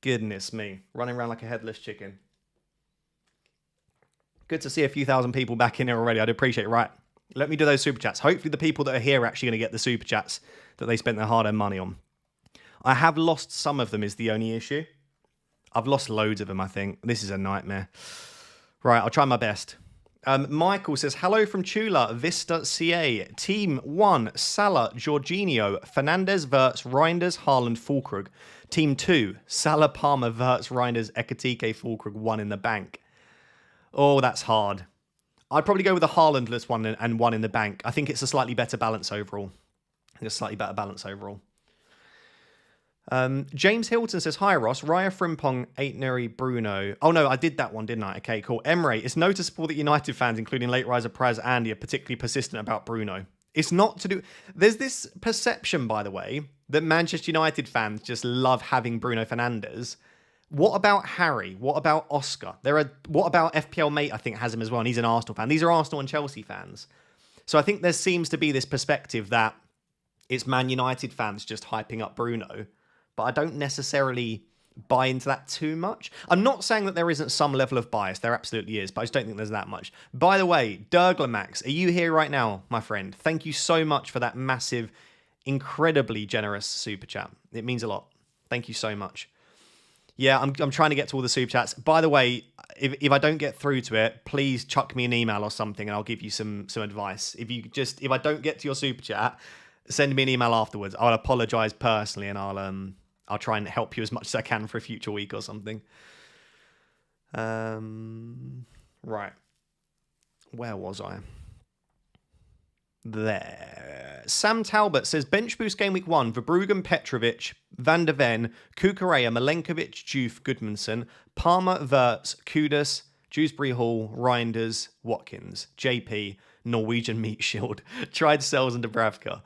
Speaker 1: Goodness me. Running around like a headless chicken. Good to see a few thousand people back in here already. I'd appreciate it. Right. Let me do those super chats. Hopefully the people that are here are actually going to get the super chats that they spent their hard-earned money on. I have lost some of them is the only issue. I've lost loads of them, I think. This is a nightmare. Right, I'll try my best. Michael says, hello from Chula, Vista CA. Team 1, Salah, Jorginho, Fernandes, Wirtz, Reinders, Haaland, Fulkrug. Team 2, Salah, Palmer, Wirtz, Reinders, Ekatike, Fulkrug, 1 in the bank. Oh, that's hard. I'd probably go with a Haalandless one and 1 in the bank. I think it's a slightly better balance overall. James Hilton says, hi Ross, Raya, Frimpong, 8 Neri, Bruno. Oh no, I did that one, didn't I? Okay, cool. Emre, it's noticeable that United fans, including late riser Praz Andy, are particularly persistent about Bruno. It's not to do... There's this perception, by the way, that Manchester United fans just love having Bruno Fernandes. What about Harry? What about Oscar? What about FPL Mate, I think, has him as well, and he's an Arsenal fan. These are Arsenal and Chelsea fans. So I think there seems to be this perspective that it's Man United fans just hyping up Bruno, but I don't necessarily buy into that too much. I'm not saying that there isn't some level of bias. There absolutely is, but I just don't think there's that much. By the way, Durglamax, are you here right now, my friend? Thank you so much for that massive, incredibly generous super chat. It means a lot. Thank you so much. Yeah, I'm trying to get to all the super chats. By the way, if I don't get through to it, please chuck me an email or something, and I'll give you some advice. If I don't get to your super chat, send me an email afterwards. I'll apologize personally, and I'll try and help you as much as I can for a future week or something. Right. Where was I? There. Sam Talbot says, bench boost game week 1, Verbruggen, Petrovic, Van der Ven, Kukureya, Milenkovic, Juve, Goodmanson, Palmer, Wirtz, Kudus, Dewsbury Hall, Reinders, Watkins, JP, Norwegian Meat Shield, tried Sells and Dubravka.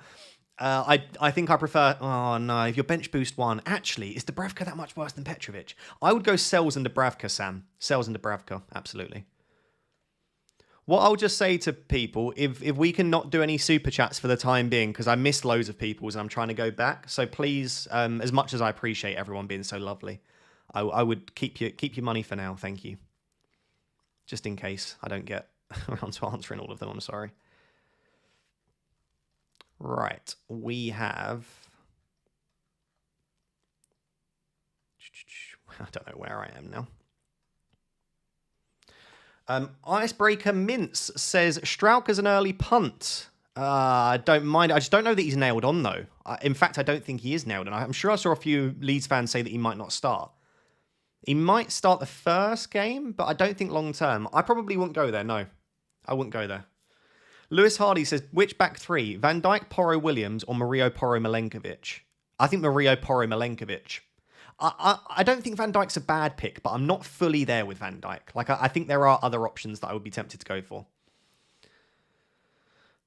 Speaker 1: I think I prefer... Oh, no. If you're bench boost 1... Actually, is Dubravka that much worse than Petrovic? I would go Sells and Dubravka, Sam. Sells and Dubravka. Absolutely. What I'll just say to people, if we can not do any super chats for the time being, because I missed loads of people's and I'm trying to go back. So please, as much as I appreciate everyone being so lovely, I would keep your money for now. Thank you. Just in case I don't get around to answering all of them. I'm sorry. Right, we have... I don't know where I am now. Icebreaker Mince says, Straucher's an early punt. I don't mind. I just don't know that he's nailed on, though. In fact, I don't think he is nailed on. I'm sure I saw a few Leeds fans say that he might not start. He might start the first game, but I don't think long term. I probably wouldn't go there, no. I wouldn't go there. Lewis Hardy says, which back three? Van Dijk, Porro, Williams, or Mario, Porro, Milenkovic? I think Mario, Porro, Milenkovic. I don't think Van Dijk's a bad pick, but I'm not fully there with Van Dijk. Like, I think there are other options that I would be tempted to go for.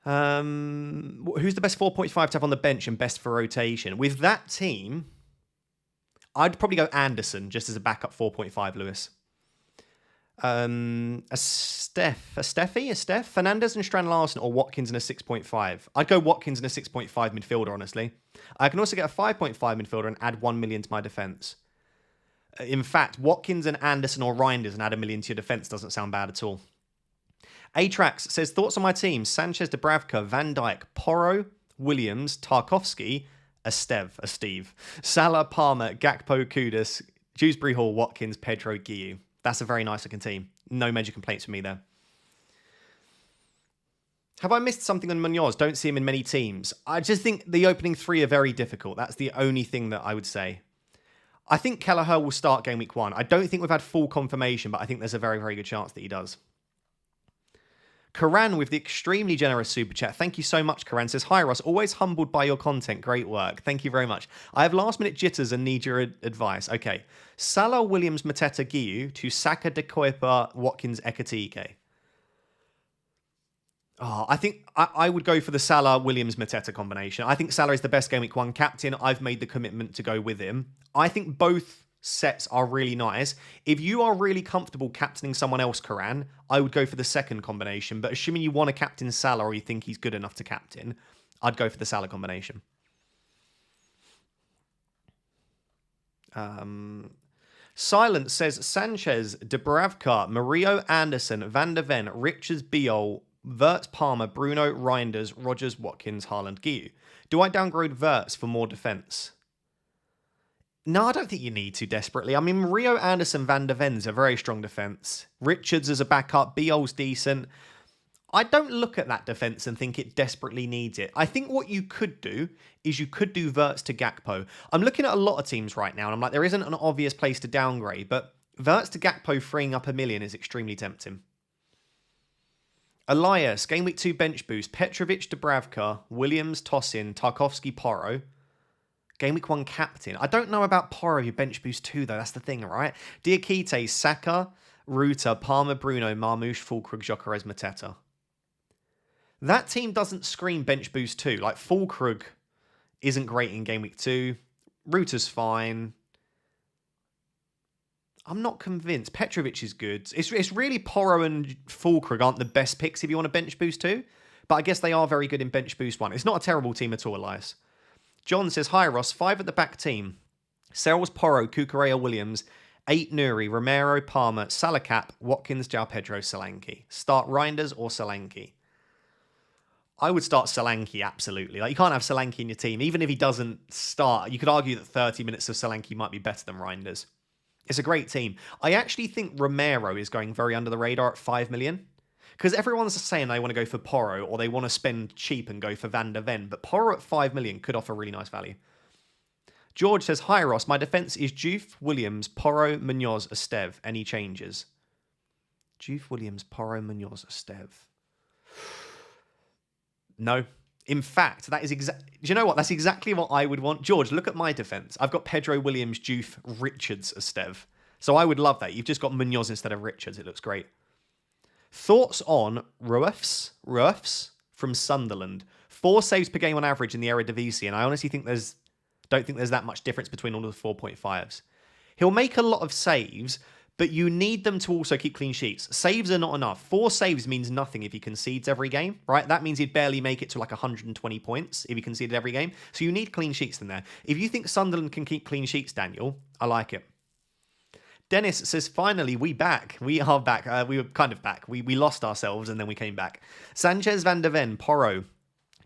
Speaker 1: Who's the best 4.5 to have on the bench and best for rotation? With that team, I'd probably go Anderson just as a backup 4.5, Lewis. A Steph, Fernandes and Strand Larsen, or Watkins in a 6.5. I'd go Watkins in a 6.5 midfielder, honestly. I can also get a 5.5 midfielder and add 1 million to my defence. In fact, Watkins and Anderson or Reinders and add 1 million to your defence doesn't sound bad at all. Atrax says, thoughts on my team? Sanchez, Dubravka, Van Dijk, Porro, Williams, Tarkovsky, a Steve, Salah, Palmer, Gakpo, Kudus, Dewsbury Hall, Watkins, Pedro, Guiu. That's a very nice looking team. No major complaints from me there. Have I missed something on Munoz? Don't see him in many teams. I just think the opening three are very difficult. That's the only thing that I would say. I think Kelleher will start game week 1. I don't think we've had full confirmation, but I think there's a very, very good chance that he does. Karan with the extremely generous super chat. Thank you so much, Karan. Says, hi, Ross. Always humbled by your content. Great work. Thank you very much. I have last minute jitters and need your advice. Okay. Salah, Williams, Mateta, Guiu to Saka, De Kuyper, Watkins, Ekatike. Oh, I think I would go for the Salah, Williams, Mateta combination. I think Salah is the best game week 1 captain. I've made the commitment to go with him. I think both sets are really nice. If you are really comfortable captaining someone else, Karan, I would go for the second combination. But assuming you want to captain Salah or you think he's good enough to captain, I'd go for the Salah combination. Silence says Sanchez, Dubravka, Murillo, Anderson, Van der Ven, Richards, Biol, Wirtz, Palmer, Bruno, Reinders, Rogers, Watkins, Haaland, Guiu. Do I downgrade Wirtz for more defence? No, I don't think you need to desperately. I mean, Rio, Anderson, Van der Ven's a very strong defence. Richards as a backup, Biol's decent. I don't look at that defence and think it desperately needs it. I think what you could do is you could do Wirtz to Gakpo. I'm looking at a lot of teams right now, and I'm like, there isn't an obvious place to downgrade, but Wirtz to Gakpo freeing up 1 million is extremely tempting. Elias, game week 2 bench boost, Petrovic, Dubravka, Williams, Tosin, Tarkovsky, Porro. Game week 1 captain. I don't know about Porro, your bench boost 2, though. That's the thing, right? Diakite, Saka, Ruta, Palmer, Bruno, Marmoush, Fulkrug, Gyökeres, Mateta. That team doesn't scream bench boost 2. Like, Fulkrug isn't great in game week 2. Router's fine. I'm not convinced. Petrovic is good. It's really Porro and Fulkrug aren't the best picks if you want to bench boost 2. But I guess they are very good in bench boost 1. It's not a terrible team at all, Elias. John says, hi Ross, 5 at the back team. Sells, Porro, Cucurella, Williams, 8 Nuri, Romero, Palmer, Salacap, Watkins, João Pedro, Solanke. Start Reinders or Solanke? I would start Solanke, absolutely. Like, you can't have Solanke in your team. Even if he doesn't start, you could argue that 30 minutes of Solanke might be better than Reinders. It's a great team. I actually think Romero is going very under the radar at 5 million. Because everyone's saying they want to go for Porro or they want to spend cheap and go for Van der Ven. But Porro at 5 million could offer really nice value. George says, hi Ross, my defence is Juve, Williams, Porro, Munoz, Esteve. Any changes? Juve, Williams, Porro, Munoz, Esteve. No. In fact, that is exactly... Do you know what? That's exactly what I would want. George, look at my defence. I've got Pedro, Williams, Juve, Richards, Esteve. So I would love that. You've just got Munoz instead of Richards. It looks great. Thoughts on Ruffs from Sunderland. 4 saves per game on average in the Eredivisie, and I honestly don't think there's that much difference between all of the 4.5s. He'll make a lot of saves, but you need them to also keep clean sheets. Saves are not enough. 4 saves means nothing if he concedes every game, right? That means he'd barely make it to like 120 points if he conceded every game. So you need clean sheets in there. If you think Sunderland can keep clean sheets, Daniel, I like it. Dennis says, finally, we back. We are back. We were kind of back. We lost ourselves and then we came back. Sanchez, Van der Ven, Porro,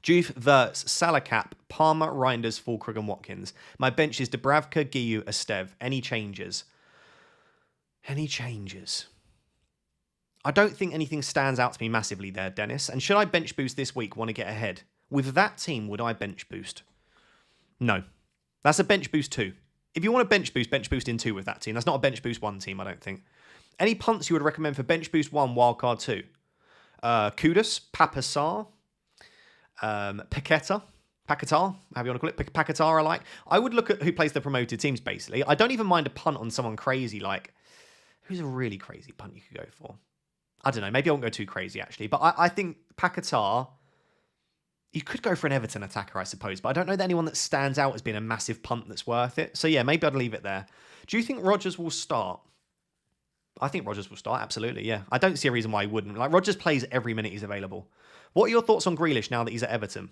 Speaker 1: Juve, Wirtz, Salacap, Palmer, Reinders, Fulkrug and Watkins. My bench is Dubravka, Guiu, Esteve. Any changes? Any changes? I don't think anything stands out to me massively there, Dennis. And should I bench boost this week, want to get ahead? With that team, would I bench boost? No. That's a bench boost 2. If you want to bench boost in 2 with that team. That's not a bench boost 1 team, I don't think. Any punts you would recommend for bench boost 1, wildcard 2? Kudus, Papassar, Paquetá, however you want to call it. Paquetá I like. I would look at who plays the promoted teams, basically. I don't even mind a punt on someone crazy, like... Who's a really crazy punt you could go for? I don't know. Maybe I won't go too crazy, actually. But I think Paquetá... You could go for an Everton attacker, I suppose, but I don't know that anyone that stands out as being a massive punt that's worth it. So yeah, maybe I'd leave it there. Do you think Rodgers will start? I think Rodgers will start, absolutely, yeah. I don't see a reason why he wouldn't. Like, Rodgers plays every minute he's available. What are your thoughts on Grealish now that he's at Everton?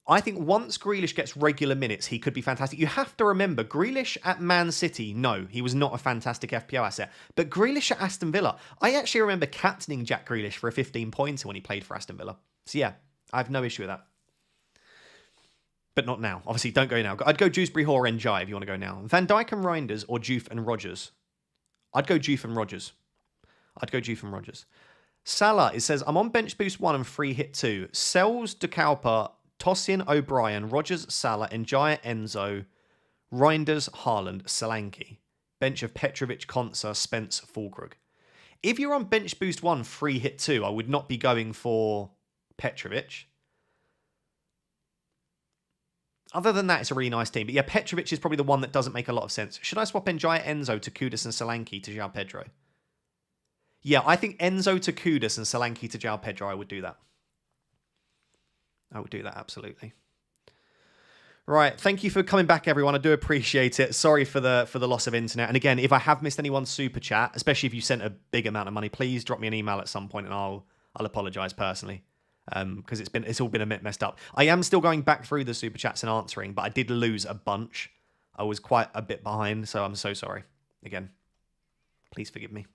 Speaker 1: I think once Grealish gets regular minutes, he could be fantastic. You have to remember, Grealish at Man City, no, he was not a fantastic FPL asset. But Grealish at Aston Villa, I actually remember captaining Jack Grealish for a 15-pointer when he played for Aston Villa. So yeah, I have no issue with that. But not now. Obviously, don't go now. I'd go Dewsbury Hall or Njai if you want to go now. Van Dijk and Reinders or Juve and Rodgers? I'd go Juve and Rodgers. Salah, it says, I'm on bench boost 1 and free hit 2. Sells, De Cowper, Tosin, O'Brien, Rodgers, Salah, Njai, Enzo, Reinders, Haaland, Solanke. Bench of Petrovic, Konsa, Spence, Fulkrug. If you're on bench boost 1, free hit 2, I would not be going for Petrovic. Other than that, it's a really nice team. But yeah, Petrovic is probably the one that doesn't make a lot of sense. Should I swap Njai, Enzo to Kudus and Solanke to João Pedro? Yeah, I think Enzo to Kudus and Solanke to João Pedro, I would do that. I would do that, absolutely. Right, thank you for coming back, everyone. I do appreciate it. Sorry for the loss of internet. And again, if I have missed anyone's super chat, especially if you sent a big amount of money, please drop me an email at some point and I'll apologise personally. Because it's all been a bit messed up. I am still going back through the super chats and answering, but I did lose a bunch. I was quite a bit behind, so I'm so sorry. Again, please forgive me.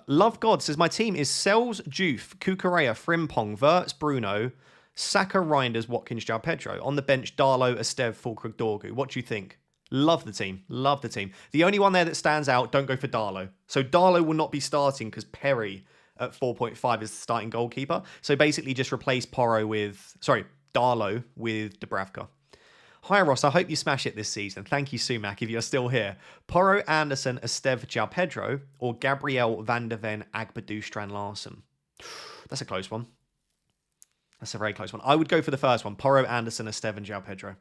Speaker 1: Love God says, my team is Sells, Juve, Cucurella, Frimpong, Wirtz, Bruno, Saka, Reinders, Watkins, João Pedro. On the bench, Darlow, Esteve, Fulkrug, Dorgu. What do you think? Love the team. Love the team. The only one there that stands out, don't go for Darlow. So Darlow will not be starting because Perry at 4.5 is the starting goalkeeper. So basically just replace Darlow with Dubravka. Hi Ross, I hope you smash it this season. Thank you, Sumac, if you're still here. Porro, Anderson, Esteve, João Pedro, or Gabriel, Van der Ven, Agbadou, Strand Larsen. That's a close one. That's a very close one. I would go for the first one. Porro, Anderson, Esteve, and João Pedro.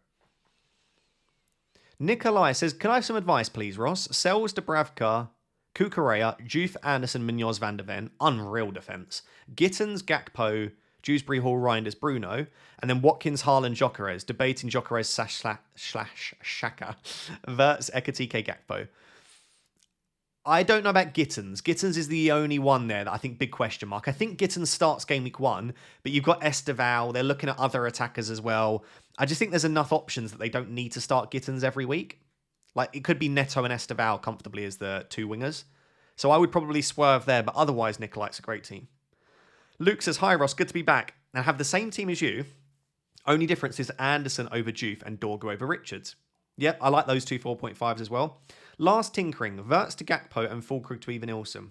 Speaker 1: Nikolai says, can I have some advice, please, Ross? Sells Dubravka, Kukurea, Juve, Anderson, Munoz, Van der Ven. Unreal defence. Gittins, Gakpo, Dewsbury Hall, Reinders, Bruno. And then Watkins, Haaland, Jokeres. Debating Jokeres slash Shaka. Verts, Ekatike, Gakpo. I don't know about Gittins. Gittins is the only one there that I think big question mark. I think Gittins starts game week 1, but you've got Esteval. They're looking at other attackers as well. I just think there's enough options that they don't need to start Gittins every week. Like, it could be Neto and Esteval comfortably as the 2 wingers. So I would probably swerve there, but otherwise Nikolite's a great team. Luke says, hi Ross, good to be back. And have the same team as you. Only difference is Anderson over Juve and Dorgu over Richards. Yep, I like those two 4.5s as well. Last tinkering, Verts to Gakpo and Fulkrug to Evan-Ilson.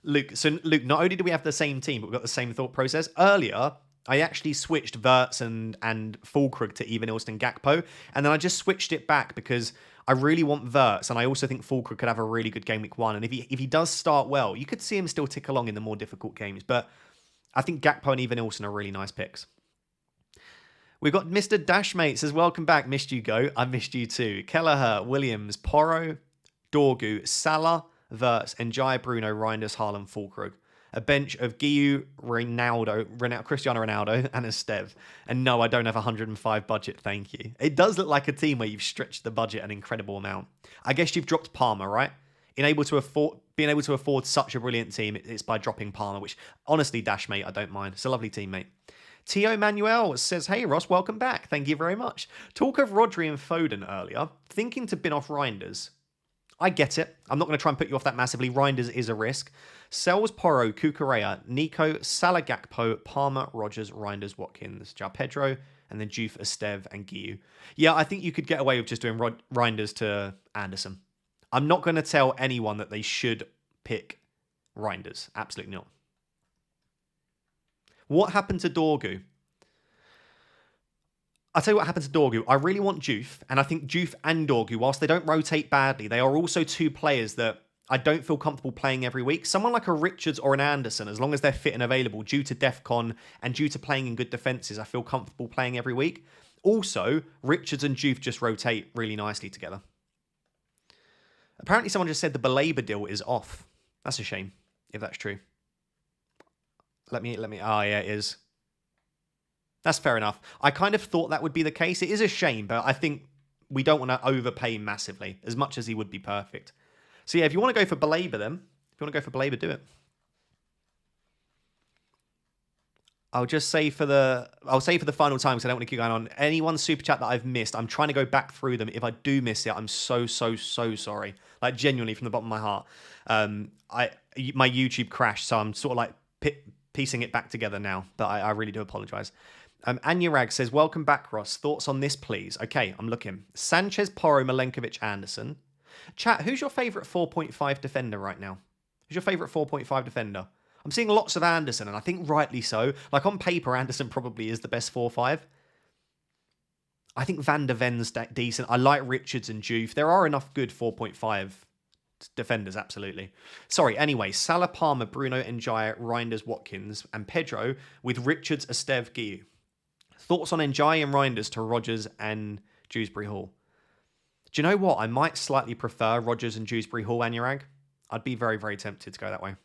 Speaker 1: Luke, not only do we have the same team, but we've got the same thought process. Earlier, I actually switched Verts and Fulkrug to Evan-Ilson and Gakpo, and then I just switched it back because I really want Verts, and I also think Fulkrug could have a really good game week 1, and if he does start well, you could see him still tick along in the more difficult games, but I think Gakpo and Evan-Ilson are really nice picks. We've got Mr. Dashmate says, welcome back. Missed you, Go. I missed you too. Kelleher, Williams, Porro, Dorgu, Salah, Verts, and Jai, Bruno, Reinders, Haaland, Fulkrug. A bench of Guiu, Cristiano Ronaldo, and Estev. And no, I don't have 105 budget, thank you. It does look like a team where you've stretched the budget an incredible amount. I guess you've dropped Palmer, right? Being able to afford such a brilliant team, it's by dropping Palmer, which, honestly, Dashmate, I don't mind. It's a lovely team, mate. Tio Manuel says, hey Ross, welcome back. Thank you very much. Talk of Rodri and Foden earlier. Thinking to bin off Reinders. I get it. I'm not going to try and put you off that massively. Reinders is a risk. Sells, Porro, Kukurea, Nico, Salah, Gakpo, Palmer, Rogers, Reinders, Watkins, João Pedro, and then Juve, Estev, and Guiu. Yeah, I think you could get away with just doing Reinders to Anderson. I'm not going to tell anyone that they should pick Reinders. Absolutely not. What happened to Dorgu? I'll tell you what happened to Dorgu. I really want Juve, and I think Juve and Dorgu, whilst they don't rotate badly, they are also 2 players that I don't feel comfortable playing every week. Someone like a Richards or an Anderson, as long as they're fit and available, due to DEFCON and due to playing in good defences, I feel comfortable playing every week. Also, Richards and Juve just rotate really nicely together. Apparently someone just said the Belabor deal is off. That's a shame, if that's true. Let me. Oh, yeah, it is. That's fair enough. I kind of thought that would be the case. It is a shame, but I think we don't want to overpay massively, as much as he would be perfect. So yeah, if you want to go for Belabor then, if you want to go for Belabor, do it. I'll say for the final time, because I don't want to keep going on. Anyone super chat that I've missed, I'm trying to go back through them. If I do miss it, I'm so sorry. Like, genuinely, from the bottom of my heart. My YouTube crashed, so I'm sort of like piecing it back together now, but I really do apologise. Anyarag says, welcome back, Ross. Thoughts on this, please? Okay, I'm looking. Sanchez, Porro, Milenkovic, Anderson. Chat, who's your favourite 4.5 defender right now? Who's your favourite 4.5 defender? I'm seeing lots of Anderson, and I think rightly so. Like, on paper, Anderson probably is the best 4.5. I think Van der Ven's decent. I like Richards and Juve. There are enough good 4.5 defenders, absolutely. Sorry, anyway, Salah, Palmer, Bruno, Ndiaye, Reinders, Watkins, and Pedro with Richards, Estev, Guiu. Thoughts on Ndiaye and Reinders to Rogers and Dewsbury Hall? Do you know what? I might slightly prefer Rogers and Dewsbury Hall, Anyarag. I'd be very, very tempted to go that way.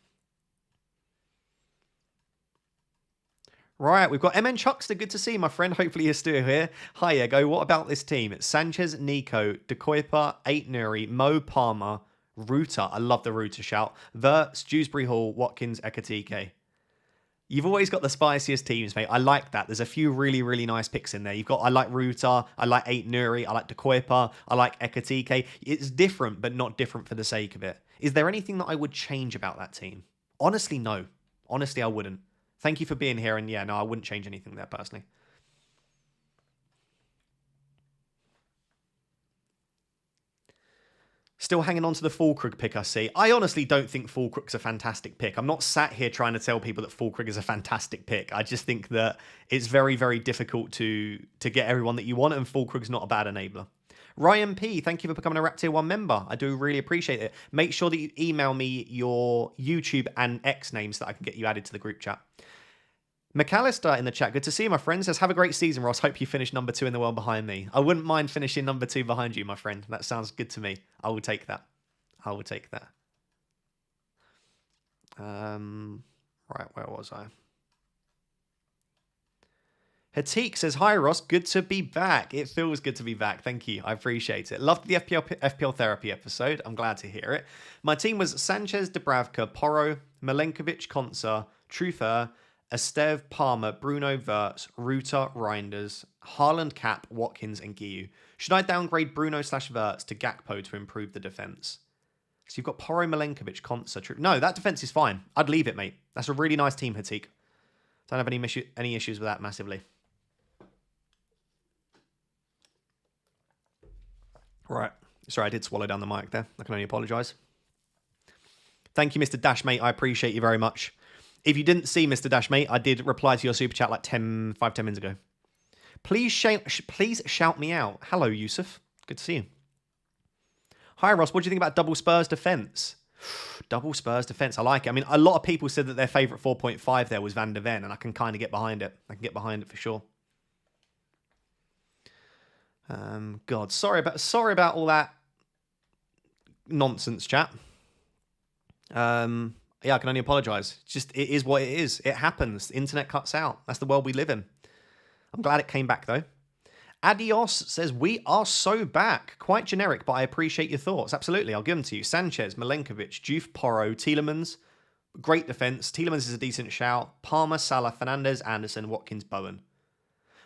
Speaker 1: Right, we've got MN Chuckster. Good to see you, my friend. Hopefully you're still here. Hi, Ego. What about this team? It's Sanchez, Nico, De Kuyper, Ait Nuri, Mo Palmer, Ruta. I love the Ruta shout. Verts, Dewsbury Hall, Watkins, Ekatike. You've always got the spiciest teams, mate. I like that. There's a few really, really nice picks in there. I like Ruta, I like Ait Nuri, I like De Kuyper, I like Ekatike. It's different, but not different for the sake of it. Is there anything that I would change about that team? Honestly, no. Honestly, I wouldn't. Thank you for being here, and yeah, no, I wouldn't change anything there personally. Still hanging on to the Fulkrug pick, I see. I honestly don't think Fulkrug's a fantastic pick. I'm not sat here trying to tell people that Fulkrug is a fantastic pick. I just think that it's very, very difficult to get everyone that you want, and Fulkrug's not a bad enabler. Ryan P, thank you for becoming a Rap Tier 1 member. I do really appreciate it. Make sure that you email me your YouTube and X names so that I can get you added to the group chat. McAllister in the chat. Good to see you, my friend. Says, have a great season, Ross. Hope you finish number 2 in the world behind me. I wouldn't mind finishing number 2 behind you, my friend. That sounds good to me. I will take that. I will take that. Right, where was I? Hatik says, hi Ross, good to be back. It feels good to be back. Thank you. I appreciate it. Loved the FPL therapy episode. I'm glad to hear it. My team was Sanchez, Dubravka, Porro, Milenkovic, Konsa, Truther, Esteve, Palmer, Bruno, Wirtz, Ruta, Reinders, Haaland, Cap, Watkins, and Guiu. Should I downgrade Bruno/Wirtz to Gakpo to improve the defence? So you've got Porro, Milenkovic, Konsa, No, that defence is fine. I'd leave it, mate. That's a really nice team, Hatik. Don't have any issues with that massively. Right. Sorry, I did swallow down the mic there. I can only apologise. Thank you, Mr. Dashmate. I appreciate you very much. If you didn't see Mr. Dashmate, I did reply to your super chat like 5-10 minutes ago. Please shout me out. Hello, Yusuf. Good to see you. Hi, Ross. What do you think about double Spurs defence? Double Spurs defence. I like it. I mean, a lot of people said that their favourite 4.5 there was Van der Ven, and I can kind of get behind it. I can get behind it for sure. God, sorry about all that nonsense, chat. Yeah, I can only apologise. Just it is what it is. It happens. The internet cuts out. That's the world we live in. I'm glad it came back though. Adios says, we are so back. Quite generic, but I appreciate your thoughts. Absolutely, I'll give them to you. Sanchez, Milenkovic, Juve, Porro, Tielemans. Great defence. Tielemans is a decent shout. Palmer, Salah, Fernandes, Anderson, Watkins, Bowen.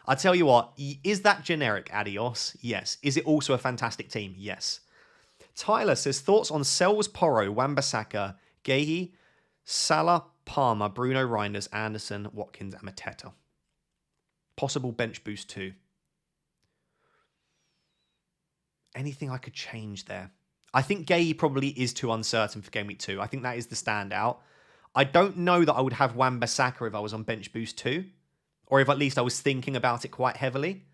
Speaker 1: I tell you what, is that generic, Adios? Yes. Is it also a fantastic team? Yes. Tyler says, thoughts on Sells, Porro, Wan-Bissaka, Guehi, Salah, Palmer, Bruno, Reinders, Anderson, Watkins, and Mateta. Possible bench boost too. Anything I could change there? I think Guehi probably is too uncertain for Game Week 2. I think that is the standout. I don't know that I would have Wan-Bissaka if I was on bench boost 2. Or if at least I was thinking about it quite heavily.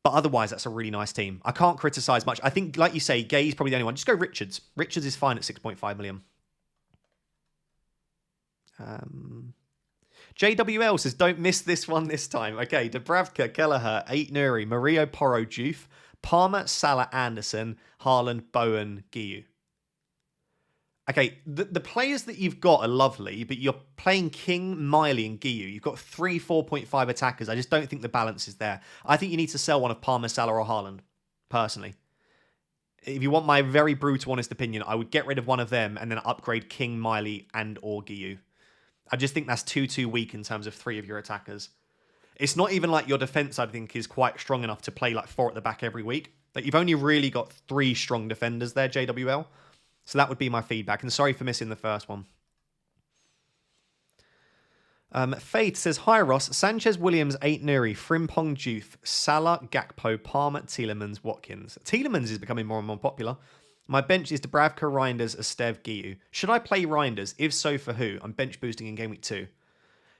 Speaker 1: But otherwise, that's a really nice team. I can't criticise much. I think, like you say, Gay's probably the only one. Just go Richards. Richards is fine at 6.5 million. JWL says, don't miss this one this time. Okay, Dubravka, Kelleher, 8 Nuri, Mario, Porro, Juve, Palmer, Salah, Anderson, Haaland, Bowen, Guiu. Okay, the players that you've got are lovely, but you're playing King, Miley, and Guiu. You've got 3 4.5 attackers. I just don't think the balance is there. I think you need to sell one of Palmer, Salah, or Haaland, personally. If you want my very brutal, honest opinion, I would get rid of one of them and then upgrade King, Miley, and or Guiu. I just think that's too weak in terms of 3 of your attackers. It's not even like your defence, I think, is quite strong enough to play like 4 at the back every week. Like, you've only really got 3 strong defenders there, JWL. So that would be my feedback. And sorry for missing the first one. Faith says, hi Ross, Sanchez, Williams, 8 Nuri, Frimpong, Juve, Salah, Gakpo, Palmer, Tielemans, Watkins. Tielemans is becoming more and more popular. My bench is Dubravka, Reinders, Esteve, Guiu. Should I play Reinders? If so, for who? I'm bench boosting in Game Week 2.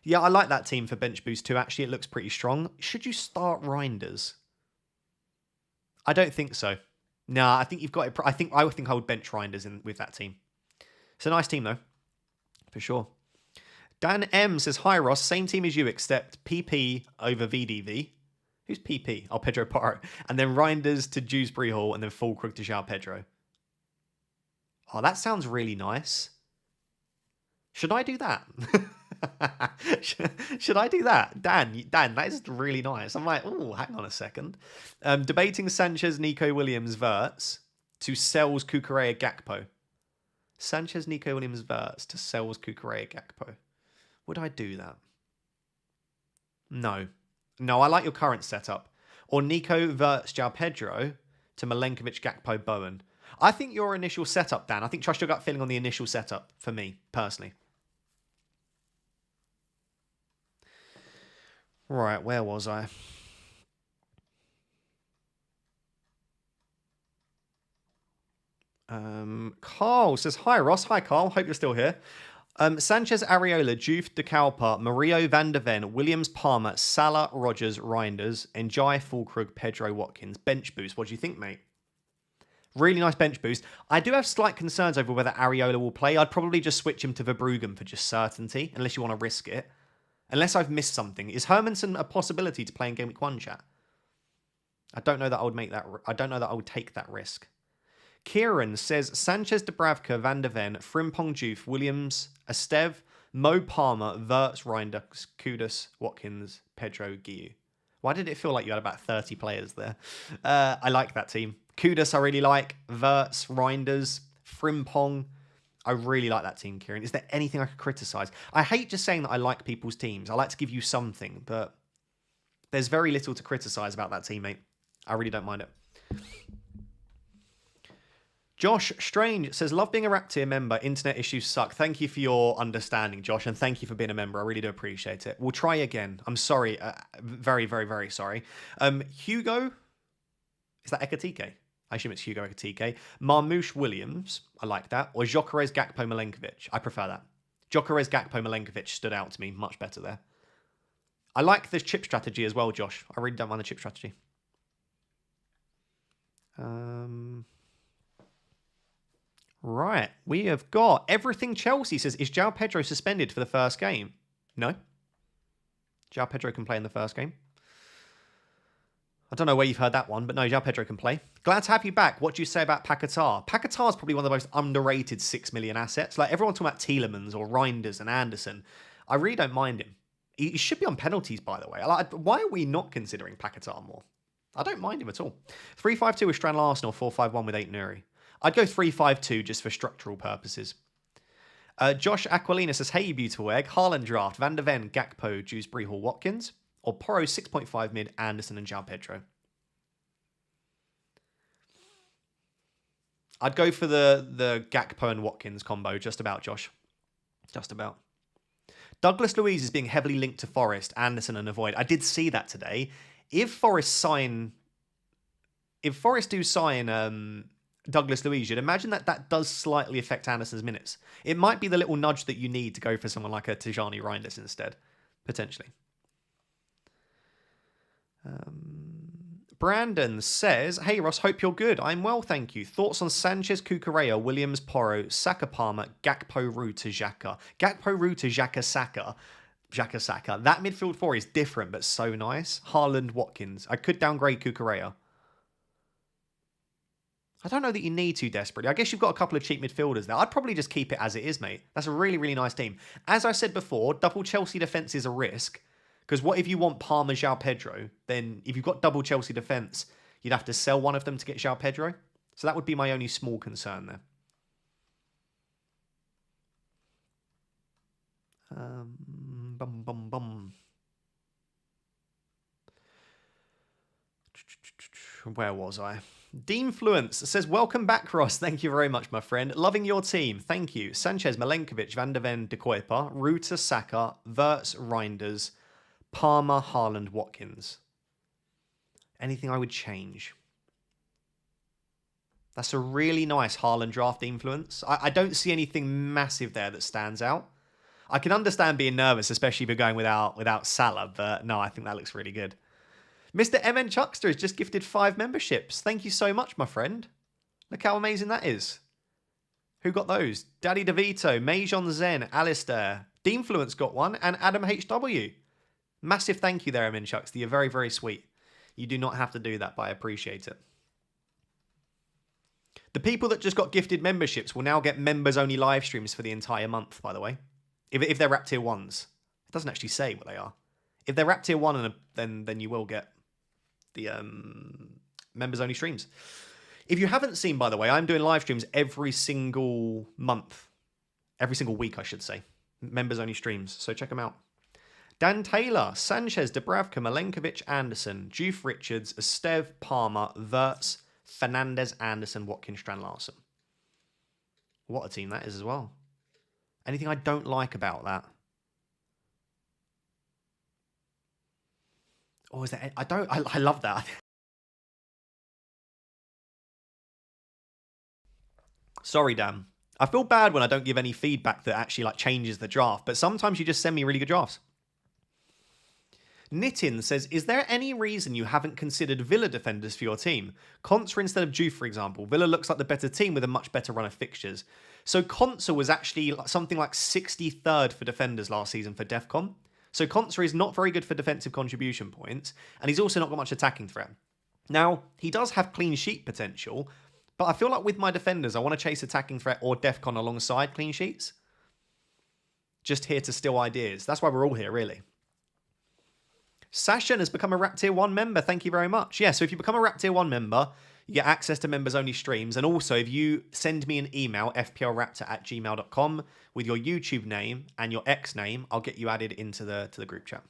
Speaker 1: Yeah, I like that team for bench boost 2. Actually, it looks pretty strong. Should you start Reinders? I don't think so. Nah, I think you've got it. I think I would bench Reinders in with that team. It's a nice team though, for sure. Dan M says, hi Ross, same team as you except PP over VDV. Who's PP? Oh, Pedro Porro. And then Reinders to Dewsbury Hall and then Fulkrug to João Pedro. Oh, that sounds really nice. Should I do that? Should I do that? Dan, that is really nice. I'm like, oh, hang on a second. Debating Sanchez, Nico Williams, Wirtz to Sells, Cucurella, Gakpo. Sanchez, Nico Williams, Wirtz to Sells, Cucurella, Gakpo. Would I do that? No. No, I like your current setup. Or Nico, Wirtz, João Pedro to Milenkovic, Gakpo, Bowen. I think your initial setup, Dan, I think trust your gut feeling on the initial setup for me, personally. Right, where was I? Carl says, hi Ross. Hi Carl, hope you're still here. Sanchez, Areola, Juve, De Calpa, Mario, Van der Ven, Williams, Palmer, Salah, Rogers, Reinders, Njai, Fulkrug, Pedro, Watkins. Bench boost. What do you think, mate? Really nice bench boost. I do have slight concerns over whether Areola will play. I'd probably just switch him to Verbruggen for just certainty, unless you want to risk it. Unless I've missed something. Is Hermanson a possibility to play in Game Week 1, chat? I don't know that I would make that. I don't know that I would take that risk. Kieran says Sanchez, Dubravka, Van der Ven, Frimpong, Juve, Williams, Estev, Mo Palmer, Wirtz, Reinders, Kudus, Watkins, Pedro, Guiu. Why did it feel like you had about 30 players there? I like that team. Kudus I really like. Wirtz, Reinders, Frimpong. I really like that team, Kieran. Is there anything I could criticise? I hate just saying that I like people's teams. I like to give you something, but there's very little to criticise about that team, mate. I really don't mind it. Josh Strange says, love being a Rap Tier member. Internet issues suck. Thank you for your understanding, Josh, and thank you for being a member. I really do appreciate it. We'll try again. I'm sorry. Very, very, very sorry. Hugo, is that Ekatike? I assume it's Hugo Ekatike. Marmouche Williams, I like that. Or Gyökeres Gakpo Milenkovic. I prefer that. Gyökeres Gakpo Milenkovic stood out to me much better there. I like the chip strategy as well, Josh. I really don't mind the chip strategy. Right, we have got Everything Chelsea says, is João Pedro suspended for the first game? No. João Pedro can play in the first game. I don't know where you've heard that one, but no, João Pedro can play. Glad to have you back. What do you say about Paquetá? Paquetá is probably one of the most underrated 6 million assets. Like, everyone's talking about Tielemans or Reinders and Anderson. I really don't mind him. He should be on penalties, by the way. Like, why are we not considering Paquetá more? I don't mind him at all. 3-5-2 with Strand Arsenal, 4-5-1 with 8 Nuri. I'd go 3-5-2 just for structural purposes. Josh Aquilina says, hey, you beautiful egg. Haaland draft, Van der Ven, Gakpo, Dewsbury Hall, Watkins. Or Porro 6.5 mid, Anderson and João Pedro. I'd go for the Gakpo and Watkins combo, just about, Josh. Just about. Douglas Luiz is being heavily linked to Forest, Anderson and Avoid. I did see that today. If Forest do sign Douglas Luiz, you'd imagine that does slightly affect Anderson's minutes. It might be the little nudge that you need to go for someone like a Tijani Reinders instead, potentially. Brandon says, hey Ross, hope you're good. I'm well, thank you. Thoughts on Sanchez, Cucurella, Williams, Porro, Saka, Palmer, Gakpo, Ru to Xhaka. Gakpo, Ru to Xhaka, Saka. Xhaka, Saka. That midfield four is different, but so nice. Haaland, Watkins. I could downgrade Cucurella. I don't know that you need to desperately. I guess you've got a couple of cheap midfielders there. I'd probably just keep it as it is, mate. That's a really, really nice team. As I said before, double Chelsea defence is a risk. Because what if you want Palmer, João Pedro? Then if you've got double Chelsea defence, you'd have to sell one of them to get João Pedro. So that would be my only small concern there. Where was I? Deanfluence says, welcome back, Ross. Thank you very much, my friend. Loving your team. Thank you. Sanchez, Milenkovic, Van der Ven, De Kuyper, Ruta, Saka, Wirtz, Reinders, Palmer, Haaland, Watkins. Anything I would change? That's a really nice Haaland draft influence. I don't see anything massive there that stands out. I can understand being nervous, especially if you're going without Salah, but no, I think that looks really good. Mr. MN Chuckster has just gifted 5 memberships. Thank you so much, my friend. Look how amazing that is. Who got those? Daddy DeVito, Majon Zen, Alistair, Deanfluence got one, and Adam HW. Massive thank you there, MN Chuckster. You're very, very sweet. You do not have to do that, but I appreciate it. The people that just got gifted memberships will now get members-only live streams for the entire month, by the way. If they're Rap Tier 1s. It doesn't actually say what they are. If they're Rap Tier 1, then you will get the members-only streams. If you haven't seen, by the way, I'm doing live streams every single month. Every single week, I should say. Members-only streams, so check them out. Dan Taylor, Sanchez, Dubravka, Milenkovic, Anderson, Juve Richards, Estev, Palmer, Wirtz, Fernandez, Anderson, Watkins, Strand Larsen. What a team that is as well. Anything I don't like about that? Or is that... I love that. Sorry, Dan. I feel bad when I don't give any feedback that actually changes the draft, but sometimes you just send me really good drafts. Nitin says, is there any reason you haven't considered Villa defenders for your team? Konsa instead of Juve, for example. Villa looks like the better team with a much better run of fixtures. So Konsa was actually something like 63rd for defenders last season for DEFCON. So Konsa is not very good for defensive contribution points, and he's also not got much attacking threat. Now, he does have clean sheet potential, But I feel like with my defenders, I want to chase attacking threat or defcon alongside clean sheets. Just here to steal ideas. That's why we're all here, really. Sashan has become a Rap Tier 1 member. Thank you very much. Yeah, so if you become a Rap Tier 1 member, you get access to members-only streams. And also, if you send me an email, fplraptor@gmail.com, with your YouTube name and your X name, I'll get you added into the group chat.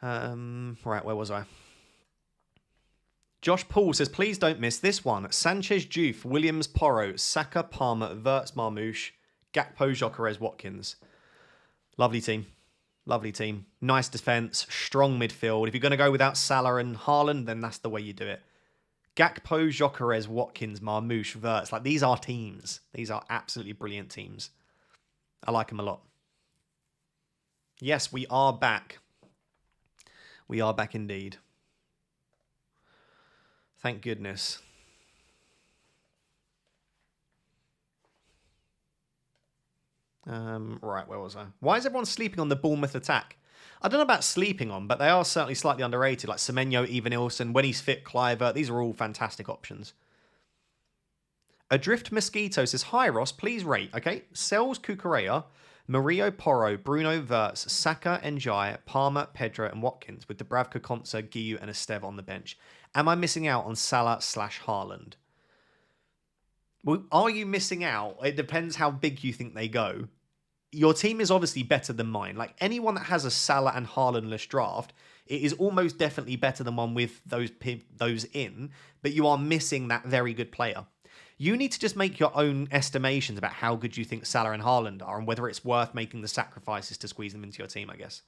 Speaker 1: Right, where was I? Josh Paul says, please don't miss this one. Sanchez, Juve, Williams, Porro, Saka, Palmer, Verts, Marmouche, Gakpo, Jokeres, Watkins. Lovely team. Lovely team. Nice defence, strong midfield. If you're going to go without Salah and Haaland, then that's the way you do it. Gakpo, Jokeres, Watkins, Marmouche, Verts. Like, these are teams. These are absolutely brilliant teams. I like them a lot. Yes, we are back. We are back indeed. Thank goodness. Right, where was I? Why is everyone sleeping on the Bournemouth attack? I don't know about sleeping on, but they are certainly slightly underrated. Like Semenyo, Evanilson, when he's fit, Cliver. These are all fantastic options. Adrift Mosquito says, hi Ross, please rate. Okay, Sells Cucurella, Mario Porro, Bruno Verts, Saka, Njai, Palmer, Pedro, and Watkins, with Dubravka, Konsa, Guiu, and Esteve on the bench. Am I missing out on Salah/Haaland? Well, are you missing out? It depends how big you think they go. Your team is obviously better than mine. Like, anyone that has a Salah and Haaland-less draft, it is almost definitely better than one with those in, but you are missing that very good player. You need to just make your own estimations about how good you think Salah and Haaland are and whether it's worth making the sacrifices to squeeze them into your team, I guess.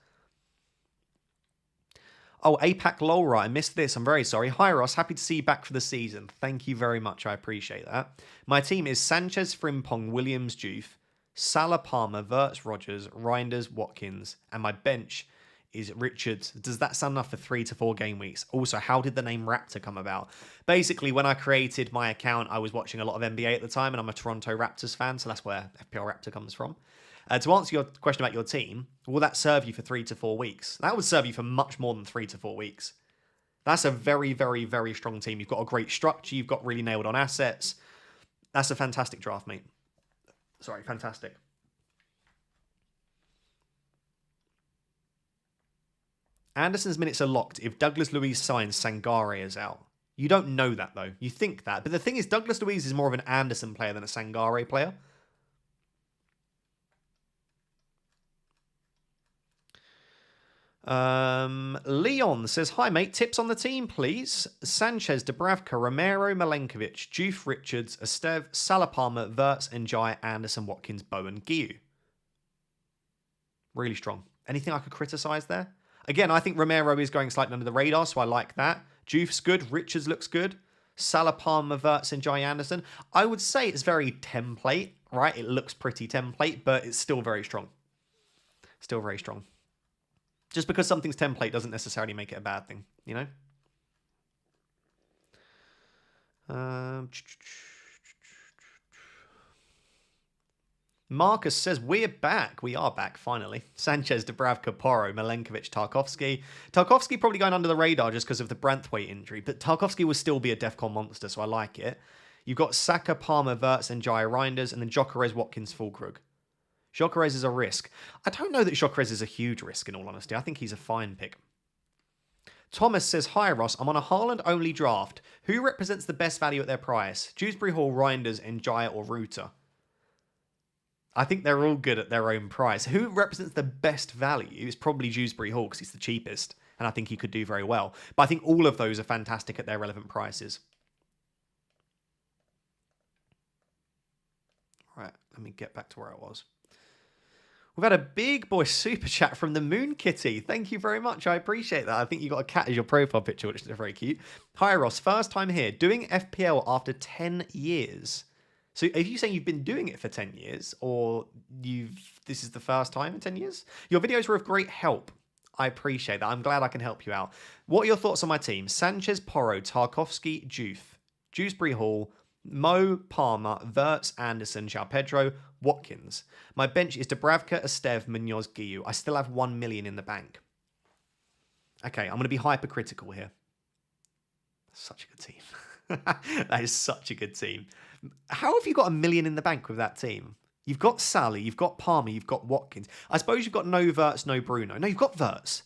Speaker 1: Oh, APAC Lolra, I missed this. I'm very sorry. Hi, Ross. Happy to see you back for the season. Thank you very much. I appreciate that. My team is Sanchez, Frimpong, Williams, Juve, Salah, Palmer, Verts, Rogers, Reinders, Watkins, and my bench is Richards. Does that sound enough for 3 to 4 game weeks? Also, how did the name Raptor come about? Basically, when I created my account, I was watching a lot of NBA at the time, and I'm a Toronto Raptors fan, so that's where FPL Raptor comes from. To answer your question about your team, will that serve you for 3 to 4 weeks? That would serve you for much more than 3 to 4 weeks. That's a very, very, very strong team. You've got a great structure. You've got really nailed on assets. That's a fantastic draft, mate. Sorry, fantastic. Anderson's minutes are locked if Douglas Luiz signs Sangare is out. You don't know that, though. You think that. But the thing is, Douglas Luiz is more of an Anderson player than a Sangare player. Leon says, hi, mate. Tips on the team, please. Sanchez, Dubravka, Romero, Milenkovic, Juve, Richards, Esteve, Salah, Palmer, Verts, Njai, Anderson, Watkins, Bowen, Guiu. Really strong. Anything I could criticise there? Again, I think Romero is going slightly under the radar, so I like that. Juve's good. Richards looks good. Salah, Palmer, Verts, Njai, Anderson. I would say it's very template, right? It looks pretty template, but it's still very strong. Still very strong. Just because something's template doesn't necessarily make it a bad thing, you know? Marcus says, we're back. We are back, finally. Sanchez, Dubravka, Porro, Milenkovic, Tarkovsky. Tarkovsky probably going under the radar just because of the Branthwaite injury, but Tarkovsky will still be a DEFCON monster, so I like it. You've got Saka, Palmer, Verts, and Jaya Reinders, and then Jokeres, Watkins, Fulkrug. Jokeres is a risk. I don't know that Jokeres is a huge risk, in all honesty. I think he's a fine pick. Thomas says, hi, Ross. I'm on a Haaland-only draft. Who represents the best value at their price? Dewsbury Hall, Reinders, Njaya, or Ruta? I think they're all good at their own price. Who represents the best value is probably Dewsbury Hall because he's the cheapest, and I think he could do very well. But I think all of those are fantastic at their relevant prices. Right, let me get back to where I was. We've had a big boy super chat from the Moon Kitty. Thank you very much. I appreciate that. I think you got a cat as your profile picture, which is very cute. Hi, Ross. First time here. Doing FPL after 10 years. So are you saying you've been doing it for 10 years or this is the first time in 10 years? Your videos were of great help. I appreciate that. I'm glad I can help you out. What are your thoughts on my team? Sanchez, Porro, Tarkovsky, Juve, Dewsbury Hall, Mo, Palmer, Verts, Anderson, João Pedro, Watkins. My bench is Dubravka, Esteve, Munoz, Guiu. I still have 1 million in the bank. Okay, I'm going to be hypercritical here. Such a good team. That is such a good team. How have you got 1 million in the bank with that team? You've got Sally, you've got Palmer, you've got Watkins. I suppose you've got no Verts, no Bruno. No, you've got Verts.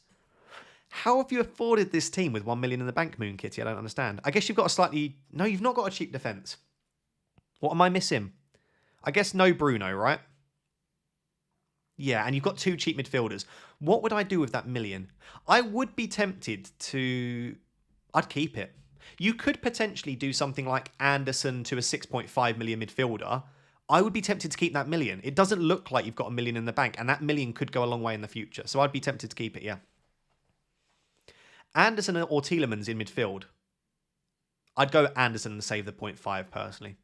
Speaker 1: How have you afforded this team with 1 million in the bank, Moon Kitty? I don't understand. I guess you've got a slightly... No, you've not got a cheap defence. What am I missing? I guess no Bruno, right? Yeah, and you've got 2 cheap midfielders. What would I do with that 1 million? I would be tempted to... I'd keep it. You could potentially do something like Anderson to a 6.5 million midfielder. I would be tempted to keep that 1 million. It doesn't look like you've got 1 million in the bank, and that 1 million could go a long way in the future. So I'd be tempted to keep it, yeah. Anderson or Tielemans in midfield. I'd go Anderson and save the 0.5 personally.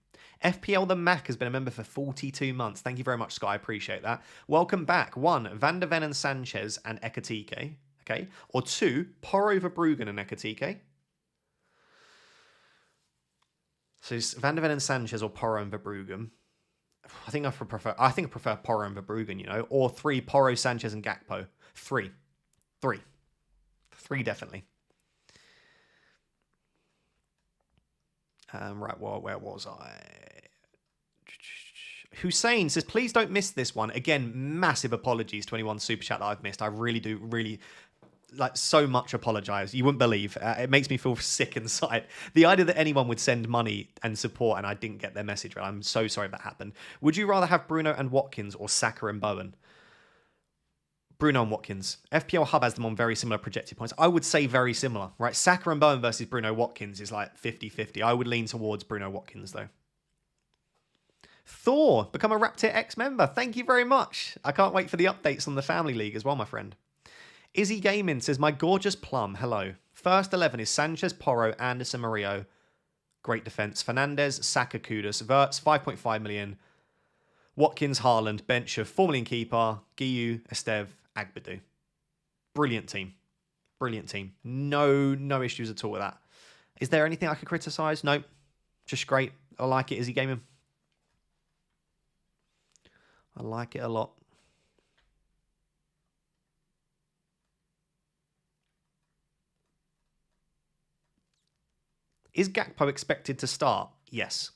Speaker 1: FPL the Mac has been a member for 42 months. Thank you very much, Sky. I appreciate that. Welcome back. 1, Van der Ven and Sanchez and Ekatike. Okay. Or 2, Porro, Verbruggen and Ekatike. So it's Van der Ven and Sanchez or Porro and Verbruggen. I think I prefer Porro and Verbruggen, you know. Or 3, Porro, Sanchez and Gakpo. 3 definitely. Right, well, where was I? Hussein says, please don't miss this one. Again, massive apologies to anyone super chat that I've missed. I really do, like, so much apologise. You wouldn't believe. It makes me feel sick inside. The idea that anyone would send money and support and I didn't get their message right. I'm so sorry that happened. Would you rather have Bruno and Watkins or Saka and Bowen? Bruno and Watkins. FPL Hub has them on very similar projected points. I would say very similar, right? Saka and Bowen versus Bruno Watkins is like 50-50. I would lean towards Bruno Watkins, though. Thor, become a Raptor X member. Thank you very much. I can't wait for the updates on the Family League as well, my friend. Izzy Gaming says, my gorgeous plum, hello. First 11 is Sanchez, Porro, Anderson, Murillo. Great defence. Fernandez, Saka, Kudus. Verts, 5.5 million. Watkins, Haaland, bench of 4 million keeper. Guiu, Esteve, Agbadou. Brilliant team. Brilliant team. No issues at all with that. Is there anything I could criticise? No. Just great. I like it, Izzy Gaming. I like it a lot. Is Gakpo expected to start? Yes.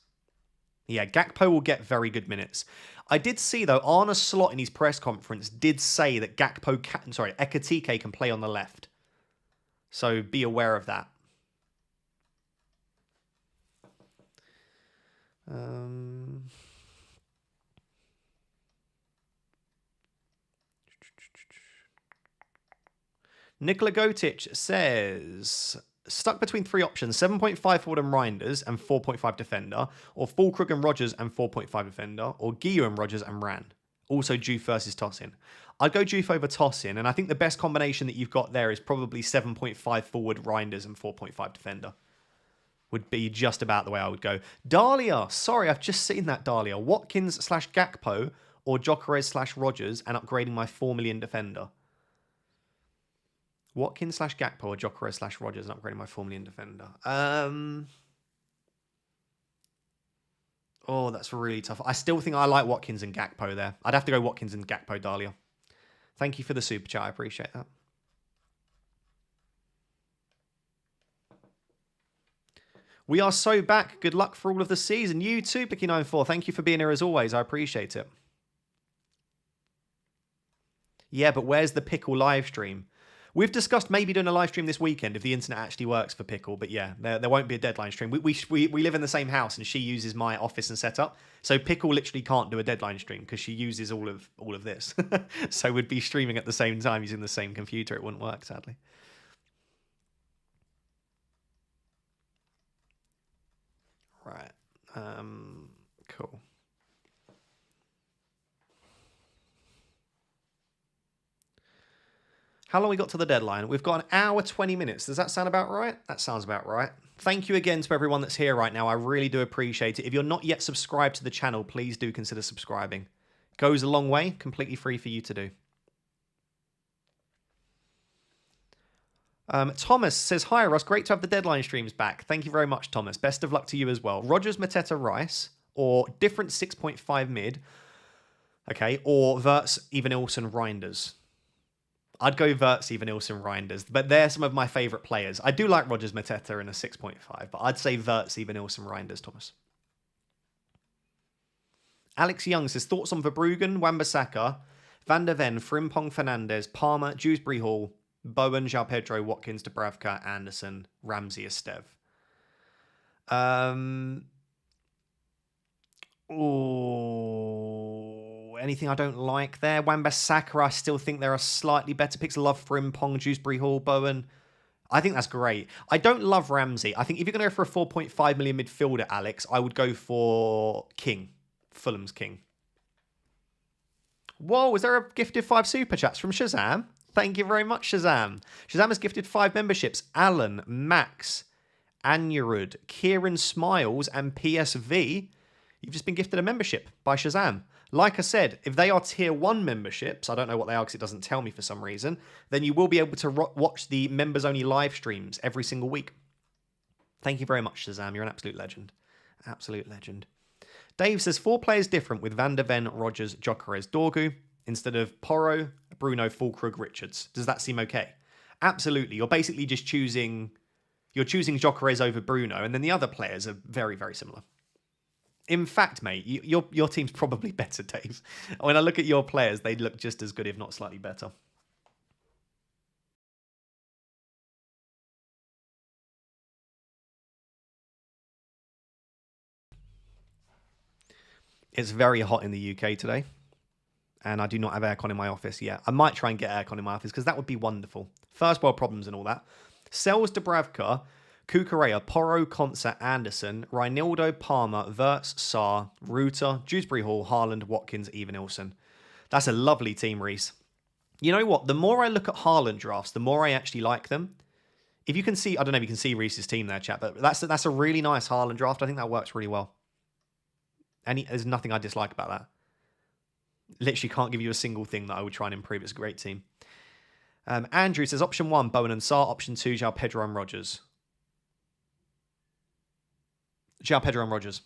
Speaker 1: Yeah, Gakpo will get very good minutes. I did see, though, Arne Slot in his press conference did say that Ekatike can play on the left. So be aware of that. Nikola Gotic says, stuck between 3 options, 7.5 forward and Reinders and 4.5 defender, or Fulkrug and Rogers and 4.5 defender, or Guillaume and Rogers and Ran. Also Juve versus Tossin. I'd go Juve over Tossin, and I think the best combination that you've got there is probably 7.5 forward Reinders and 4.5 defender. Would be just about the way I would go. Dahlia, sorry, I've just seen that, Dahlia. Watkins/Gakpo or Gyökeres/Rogers and upgrading my 4 million defender. Watkins/Gakpo or Gyökeres/Rogers and upgrading my 4 million defender. Oh, that's really tough. I still think I like Watkins and Gakpo there. I'd have to go Watkins and Gakpo, Dahlia. Thank you for the super chat. I appreciate that. We are so back. Good luck for all of the season. You too, Picky94. Thank you for being here as always. I appreciate it. Yeah, but where's the Pickle live stream? We've discussed maybe doing a live stream this weekend if the internet actually works for Pickle. But yeah, there won't be a deadline stream. We live in the same house and she uses my office and setup. So Pickle literally can't do a deadline stream because she uses all of this. So we'd be streaming at the same time using the same computer. It wouldn't work, sadly. Right. Cool. How long we got to the deadline? We've got 1 hour, 20 minutes. Does that sound about right? That sounds about right. Thank you again to everyone that's here right now. I really do appreciate it. If you're not yet subscribed to the channel, please do consider subscribing. Goes a long way, completely free for you to do. Thomas says, hi, Ross. Great to have the deadline streams back. Thank you very much, Thomas. Best of luck to you as well. Rogers, Mateta, Rice, or different 6.5 mid. Okay, or Verts, Evanilson, Reinders. I'd go Wirtz, even Ilson, Reinders, but they're some of my favourite players. I do like Rogers Mateta in a 6.5, but I'd say Wirtz, even Ilson, Reinders, Thomas. Alex Young says, thoughts on Verbruggen, Wan-Bissaka, Van der Ven, Frimpong, Fernandes, Palmer, Dewsbury Hall, Bowen, João Pedro, Watkins, Dubravka, Anderson, Ramsey, Estev. Anything I don't like there? Wan-Bissaka, I still think there are slightly better picks. Love Frimpong, Dewsbury Hall, Bowen. I think that's great. I don't love Ramsey. I think if you're going to go for a 4.5 million midfielder, Alex, I would go for King. Fulham's King. Whoa, is there a gifted 5 super chats from Shazam? Thank you very much, Shazam. Shazam has gifted 5 memberships. Alan, Max, Anyarud, Kieran Smiles, and PSV. You've just been gifted a membership by Shazam. Like I said, if they are tier 1 memberships, I don't know what they are because it doesn't tell me for some reason, then you will be able to watch the members-only live streams every single week. Thank you very much, Shazam. You're an absolute legend. Absolute legend. Dave says, 4 players different with Van der Ven, Rogers, Gyökeres, Dorgu, instead of Porro, Bruno, Fulkrug, Richards. Does that seem okay? Absolutely. You're basically just choosing Gyökeres over Bruno, and then the other players are very, very similar. In fact, mate, your team's probably better, Dave. When I look at your players, they look just as good, if not slightly better. It's very hot in the UK today, and I do not have aircon in my office yet. I might try and get aircon in my office because that would be wonderful. First world problems and all that. Sells Dubravka, Cucurella, Porro, Konsa, Anderson, Reinildo, Palmer, Wirtz, Sarr, Ruta, Dewsbury Hall, Haaland, Watkins, even Ilson. That's a lovely team, Reese. You know what? The more I look at Haaland drafts, the more I actually like them. If you can see, I don't know if you can see Reese's team there, chat, but that's a really nice Haaland draft. I think that works really well. There's nothing I dislike about that. Literally can't give you a single thing that I would try and improve. It's a great team. Andrew says, option 1, Bowen and Sarr. Option 2, João Pedro and Rogers. João Pedro and Rogers.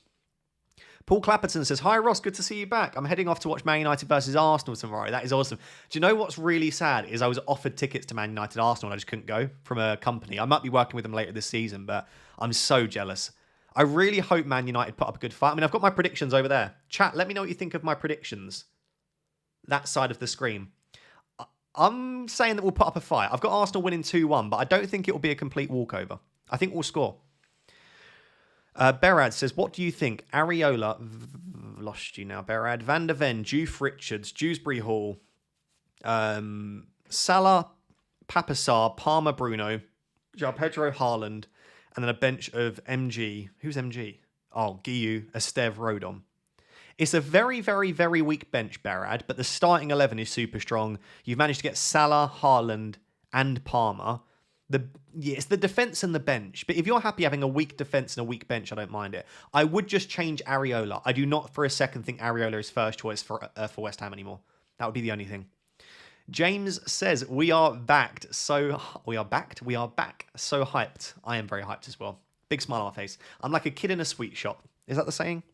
Speaker 1: Paul Clapperton says, hi Ross, good to see you back. I'm heading off to watch Man United versus Arsenal tomorrow. That is awesome. Do you know what's really sad is I was offered tickets to Man United Arsenal and I just couldn't go from a company. I might be working with them later this season, but I'm so jealous. I really hope Man United put up a good fight. I mean, I've got my predictions over there. Chat, let me know what you think of my predictions. That side of the screen. I'm saying that we'll put up a fight. I've got Arsenal winning 2-1, but I don't think it will be a complete walkover. I think we'll score. Berad says, what do you think? Areola, lost you now, Berad. Van der Ven, Juve Richards, Dewsbury Hall, Salah, Papasar, Palmer, Bruno, João Pedro, Haaland, and then a bench of MG. Who's MG? Oh, Guiu, Estev, Rodon. It's a very, very, very weak bench, Berad, but the starting 11 is super strong. You've managed to get Salah, Haaland, and Palmer. It's the defence and the bench. But if you're happy having a weak defence and a weak bench, I don't mind it. I would just change Areola. I do not for a second think Areola is first choice for West Ham anymore. That would be the only thing. James says, we are back. So hyped. I am very hyped as well. Big smile on my face. I'm like a kid in a sweet shop. Is that the saying?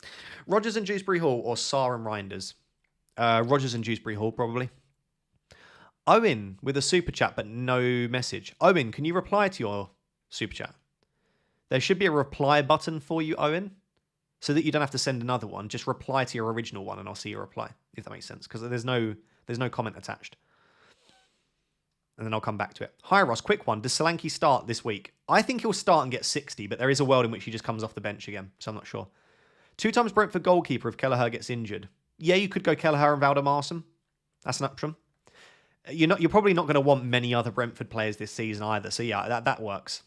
Speaker 1: Rogers and Dewsbury Hall or Sarr and Reinders? Rogers and Dewsbury Hall, probably. Owen with a super chat, but no message. Owen, can you reply to your super chat? There should be a reply button for you, Owen, so that you don't have to send another one. Just reply to your original one and I'll see your reply, if that makes sense, because there's no comment attached. And then I'll come back to it. Hi, Ross. Quick one. Does Solanke start this week? I think he'll start and get 60, but there is a world in which he just comes off the bench again, so I'm not sure. 2 times Brentford goalkeeper if Kelleher gets injured. Yeah, you could go Kelleher and Valdemarsson. That's an option. You're probably not going to want many other Brentford players this season either, so yeah, that works.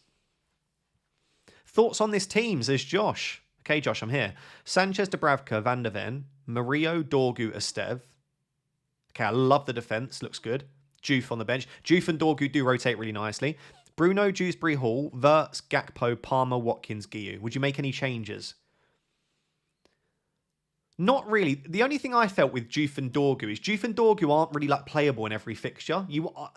Speaker 1: Thoughts on this team, says Josh. Okay, Josh, I'm here. Sanchez, Dubravka, Van der Ven, Murillo, Dorgu, Estev. Okay, I love the defence. Looks good. Juve on the bench. Juve and Dorgu do rotate really nicely. Bruno, Dewsbury Hall, Wirtz, Gakpo, Palmer, Watkins, Guiu. Would you make any changes? Not really. The only thing I felt with Juve and Dorgu is Juve and Dorgu aren't really like playable in every fixture.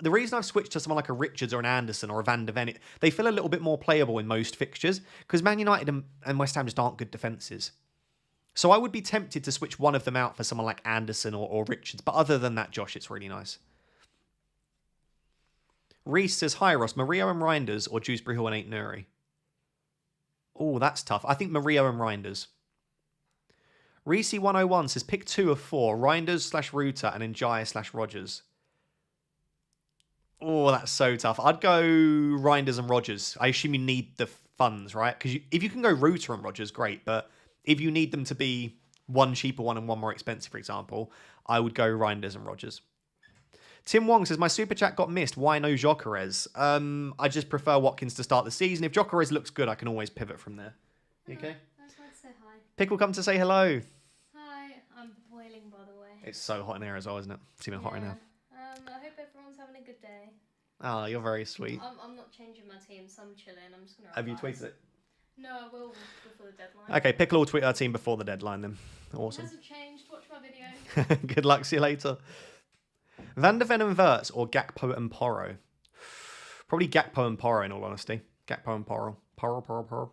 Speaker 1: The reason I've switched to someone like a Richards or an Anderson or a Van der Ven, they feel a little bit more playable in most fixtures because Man United and West Ham just aren't good defences. So I would be tempted to switch one of them out for someone like Anderson or Richards. But other than that, Josh, it's really nice. Reese says, hi Ross, Mario and Reinders or Dewsbury Hall and 8 Nuri? Oh, that's tough. I think Mario and Reinders. Reese101 says, pick 2 of 4, Reinders/Ruta and Njaya/Rogers. Oh, that's so tough. I'd go Reinders and Rogers. I assume you need the funds, right? Because if you can go Ruta and Rogers, great. But if you need them to be one cheaper one and one more expensive, for example, I would go Reinders and Rogers. Tim Wong says, my super chat got missed. Why no Gyökeres? I just prefer Watkins to start the season. If Gyökeres looks good, I can always pivot from there. You okay?
Speaker 2: I just wanted to say hi.
Speaker 1: Pickle come to say hello.
Speaker 2: Hi, I'm boiling by the way.
Speaker 1: It's so hot in here as well, isn't it? It's even hotter now.
Speaker 2: I hope everyone's having a good day.
Speaker 1: Oh, you're very sweet.
Speaker 2: I'm not changing my team, so I'm chilling. I'm just gonna.
Speaker 1: Have you tweeted it?
Speaker 2: No, I will before the deadline.
Speaker 1: Okay, Pickle will tweet our team before the deadline then. Awesome.
Speaker 2: It hasn't changed. Watch my video.
Speaker 1: Good luck. See you later. Van de Ven and Wirtz or Gakpo and Porro? Probably Gakpo and Porro in all honesty. Gakpo and Porro. Porro.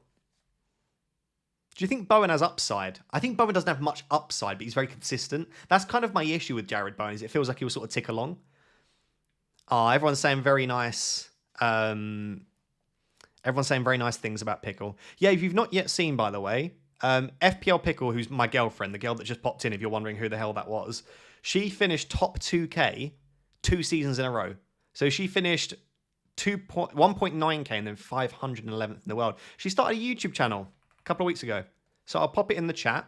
Speaker 1: Do you think Bowen has upside? I think Bowen doesn't have much upside, but he's very consistent. That's kind of my issue with Jared Bowen, is it feels like he will sort of tick along. Everyone's saying very nice. Everyone's saying very nice things about Pickle. Yeah, if you've not yet seen, by the way, FPL Pickle, who's my girlfriend, the girl that just popped in, if you're wondering who the hell that was, she finished top 2K 2 seasons in a row. So she finished 1.9K and then 511th in the world. She started a YouTube channel a couple of weeks ago. So I'll pop it in the chat.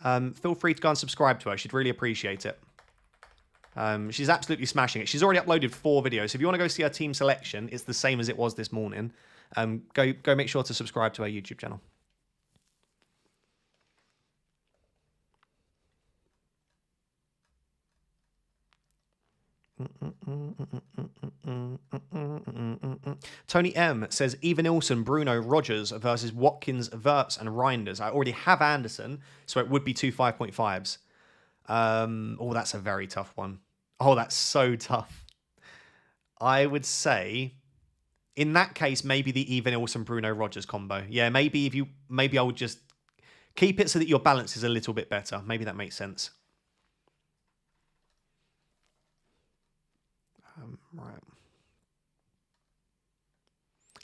Speaker 1: Feel free to go and subscribe to her. She'd really appreciate it. She's absolutely smashing it. She's already uploaded 4 videos. So if you want to go see her team selection, it's the same as it was this morning. Go make sure to subscribe to her YouTube channel. Tony M says Evanilson, Bruno, Rogers versus Watkins, Wirtz and Reinders. I already have Anderson, so it would be 2 5.5s. Oh, that's a very tough one. Oh, that's so tough. I would say, in that case, maybe the Evanilson, Bruno, Rogers combo. Yeah, maybe I would just keep it so that your balance is a little bit better. Maybe that makes sense. Right.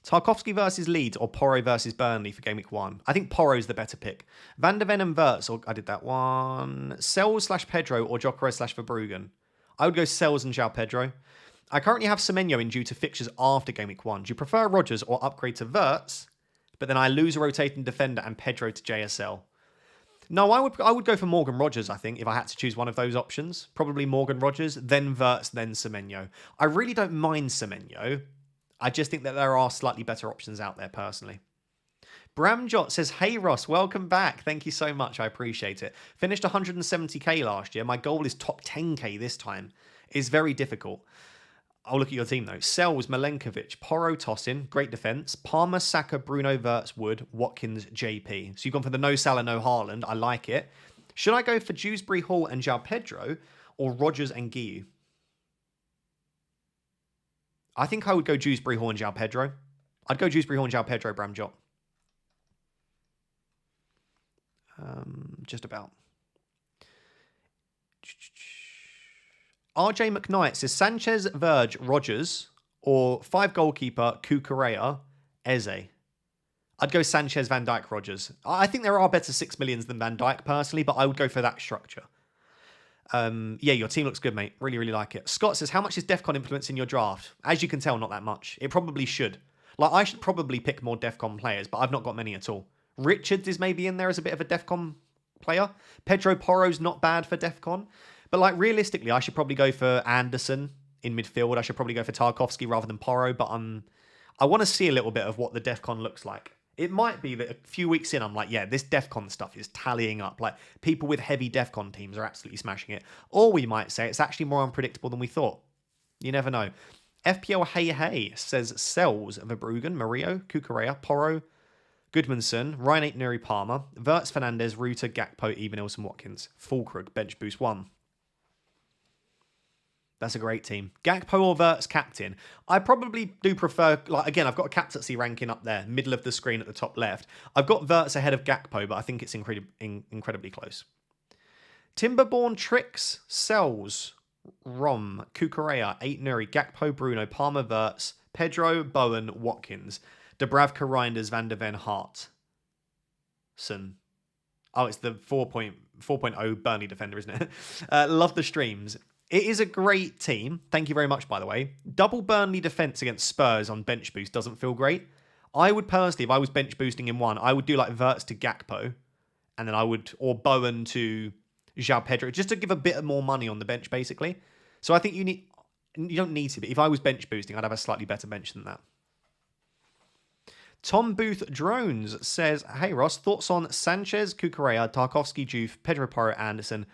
Speaker 1: Tarkowski versus Leeds or Porro versus Burnley for Game Week 1. I think Porro's the better pick. Van de Ven and Wirtz, or I did that one. Sells/Pedro or Gyökeres/Verbruggen. I would go Sells and João Pedro. I currently have Semenyo in due to fixtures after Game Week 1. Do you prefer Rogers or upgrade to Wirtz? But then I lose a rotating defender and Pedro to JSL. No, I would go for Morgan Rogers, I think, if I had to choose one of those options. Probably Morgan Rogers, then Wirtz, then Semenyo. I really don't mind Semenyo. I just think that there are slightly better options out there, personally. Bramjot says, hey Ross, welcome back. Thank you so much. I appreciate it. Finished 170k last year. My goal is top 10k this time. It's very difficult. I'll look at your team though. Sells, Milenkovic, Porro, Tosin, great defence. Palmer, Saka, Bruno, Wirtz, Wood, Watkins, JP. So you've gone for the no Salah, no Haaland. I like it. Should I go for Dewsbury Hall and João Pedro or Rogers and Guiu? I think I would go Dewsbury Hall and João Pedro. I'd go Dewsbury Hall and João Pedro, Bramjot. Just about. RJ McKnight says Sanchez, Verge, Rogers, or 5 goalkeeper, Cucurella, Eze. I'd go Sanchez, Van Dijk, Rogers. I think there are better 6 millions than Van Dijk personally, but I would go for that structure. Yeah, your team looks good, mate. Really, really like it. Scott says, how much is DEFCON influencing your draft? As you can tell, not that much. It probably should. Like, I should probably pick more DEFCON players, but I've not got many at all. Richards is maybe in there as a bit of a DEFCON player. Pedro Porro's not bad for DEFCON. But, like, realistically, I should probably go for Anderson in midfield. I should probably go for Tarkowski rather than Porro, but I want to see a little bit of what the DEFCON looks like. It might be that a few weeks in, I'm like, yeah, this DEFCON stuff is tallying up. Like, people with heavy DEFCON teams are absolutely smashing it. Or we might say it's actually more unpredictable than we thought. You never know. FPL Hey says Sells, Verbruggen, Mario, Cucurella, Porro, Goodmanson, Ryan 8 Nuri Palmer, Wirtz, Fernandez, Ruta, Gakpo, Evanilson, Watkins, Fulkrug, bench boost 1. That's a great team. Gakpo or Wirtz captain. I probably do prefer, like, again, I've got a captaincy ranking up there, middle of the screen at the top left. I've got Wirtz ahead of Gakpo, but I think it's incredibly close. Timberborn Tricks, Sells, Rom, Kukurea, 8 Nuri, Gakpo, Bruno, Palmer, Verts, Pedro, Bowen, Watkins, Dubravka, Reinders, Van der Ven, Hart. Oh, it's the 4.0 Burnley defender, isn't it? Love the streams. It is a great team. Thank you very much, by the way. Double Burnley defense against Spurs on bench boost doesn't feel great. I would personally, if I was bench boosting in one, I would do like Verts to Gakpo, and then or Bowen to João Pedro, just to give a bit more money on the bench, basically. So I think you don't need to, but if I was bench boosting, I'd have a slightly better bench than that. Tom Booth Drones says, hey Ross, thoughts on Sanchez, Kukurea, Tarkovsky, Juve, Pedro Porro, Anderson,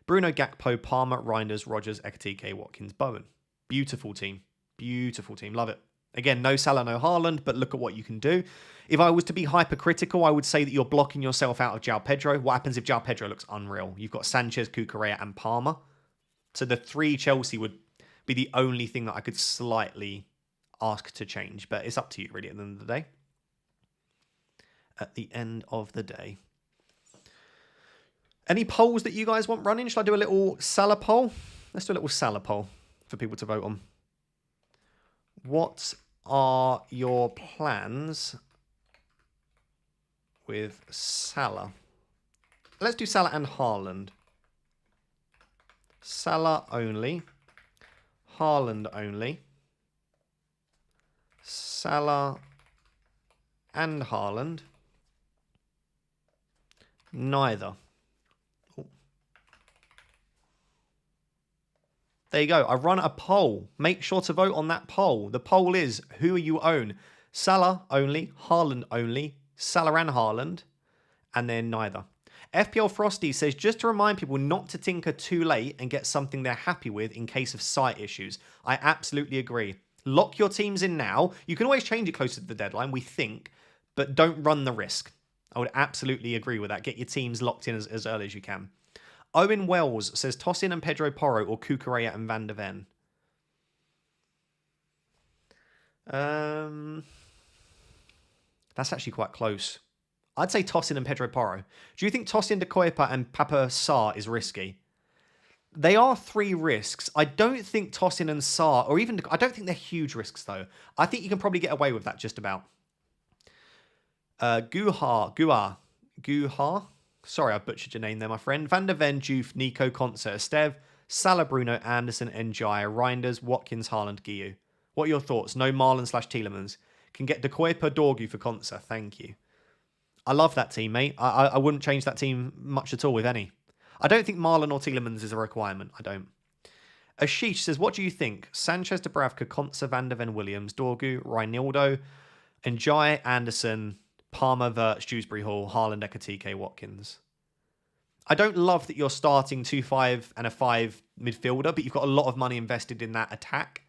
Speaker 1: Bruno, Gakpo, Palmer, Reinders, Rogers, Ekatike, Watkins, Bowen. Beautiful team. Beautiful team. Love it. Again, no Salah, no Haaland, but look at what you can do. If I was to be hypercritical, I would say that you're blocking yourself out of João Pedro. What happens if João Pedro looks unreal? You've got Sanchez, Kukurea, and Palmer. So the 3 Chelsea would be the only thing that I could slightly ask to change, but it's up to you really at the end of the day. At the end of the day. Any polls that you guys want running? Shall I do a little Salah poll? Let's do a little Salah poll for people to vote on. What are your plans with Salah? Let's do Salah and Haaland. Salah only. Haaland only. Salah and Haaland. Neither. There you go. I run a poll. Make sure to vote on that poll. The poll is, who you own? Salah only, Haaland only, Salah and Haaland, and then neither. FPL Frosty says, just to remind people not to tinker too late and get something they're happy with in case of site issues. I absolutely agree. Lock your teams in now. You can always change it closer to the deadline, we think, but don't run the risk. I would absolutely agree with that. Get your teams locked in as early as you can. Owen Wells says, toss in and Pedro Porro or Kukurea and Van der Ven. That's actually quite close. I'd say toss in and Pedro Porro. Do you think toss in De Koipa and Papa Sarr is risky? They are 3 risks. I don't think toss in and Sarr, or even, I don't think they're huge risks though. I think you can probably get away with that just about. Guha. Sorry, I butchered your name there, my friend. Van der Ven, Juve, Nico, Concert, Estev, Salah, Bruno, Anderson, Njaya, Reinders, Watkins, Haaland, Guiu. What are your thoughts? No Marlon / Tielemans. Can get De Koipa, Dorgu for Concert. Thank you. I love that team, mate. I wouldn't change that team much at all, if any. I don't think Marlon or Tielemans is a requirement. I don't. Ashish says, what do you think? Sanchez, Dubravka, Concert, Van der Ven, Williams, Dorgu, Reinildo, Njaya, Anderson, Palmer, Verts, Dewsbury Hall, Haaland, Ekatike, Watkins. I don't love that you're starting 2-5 and a 5 midfielder, but you've got a lot of money invested in that attack.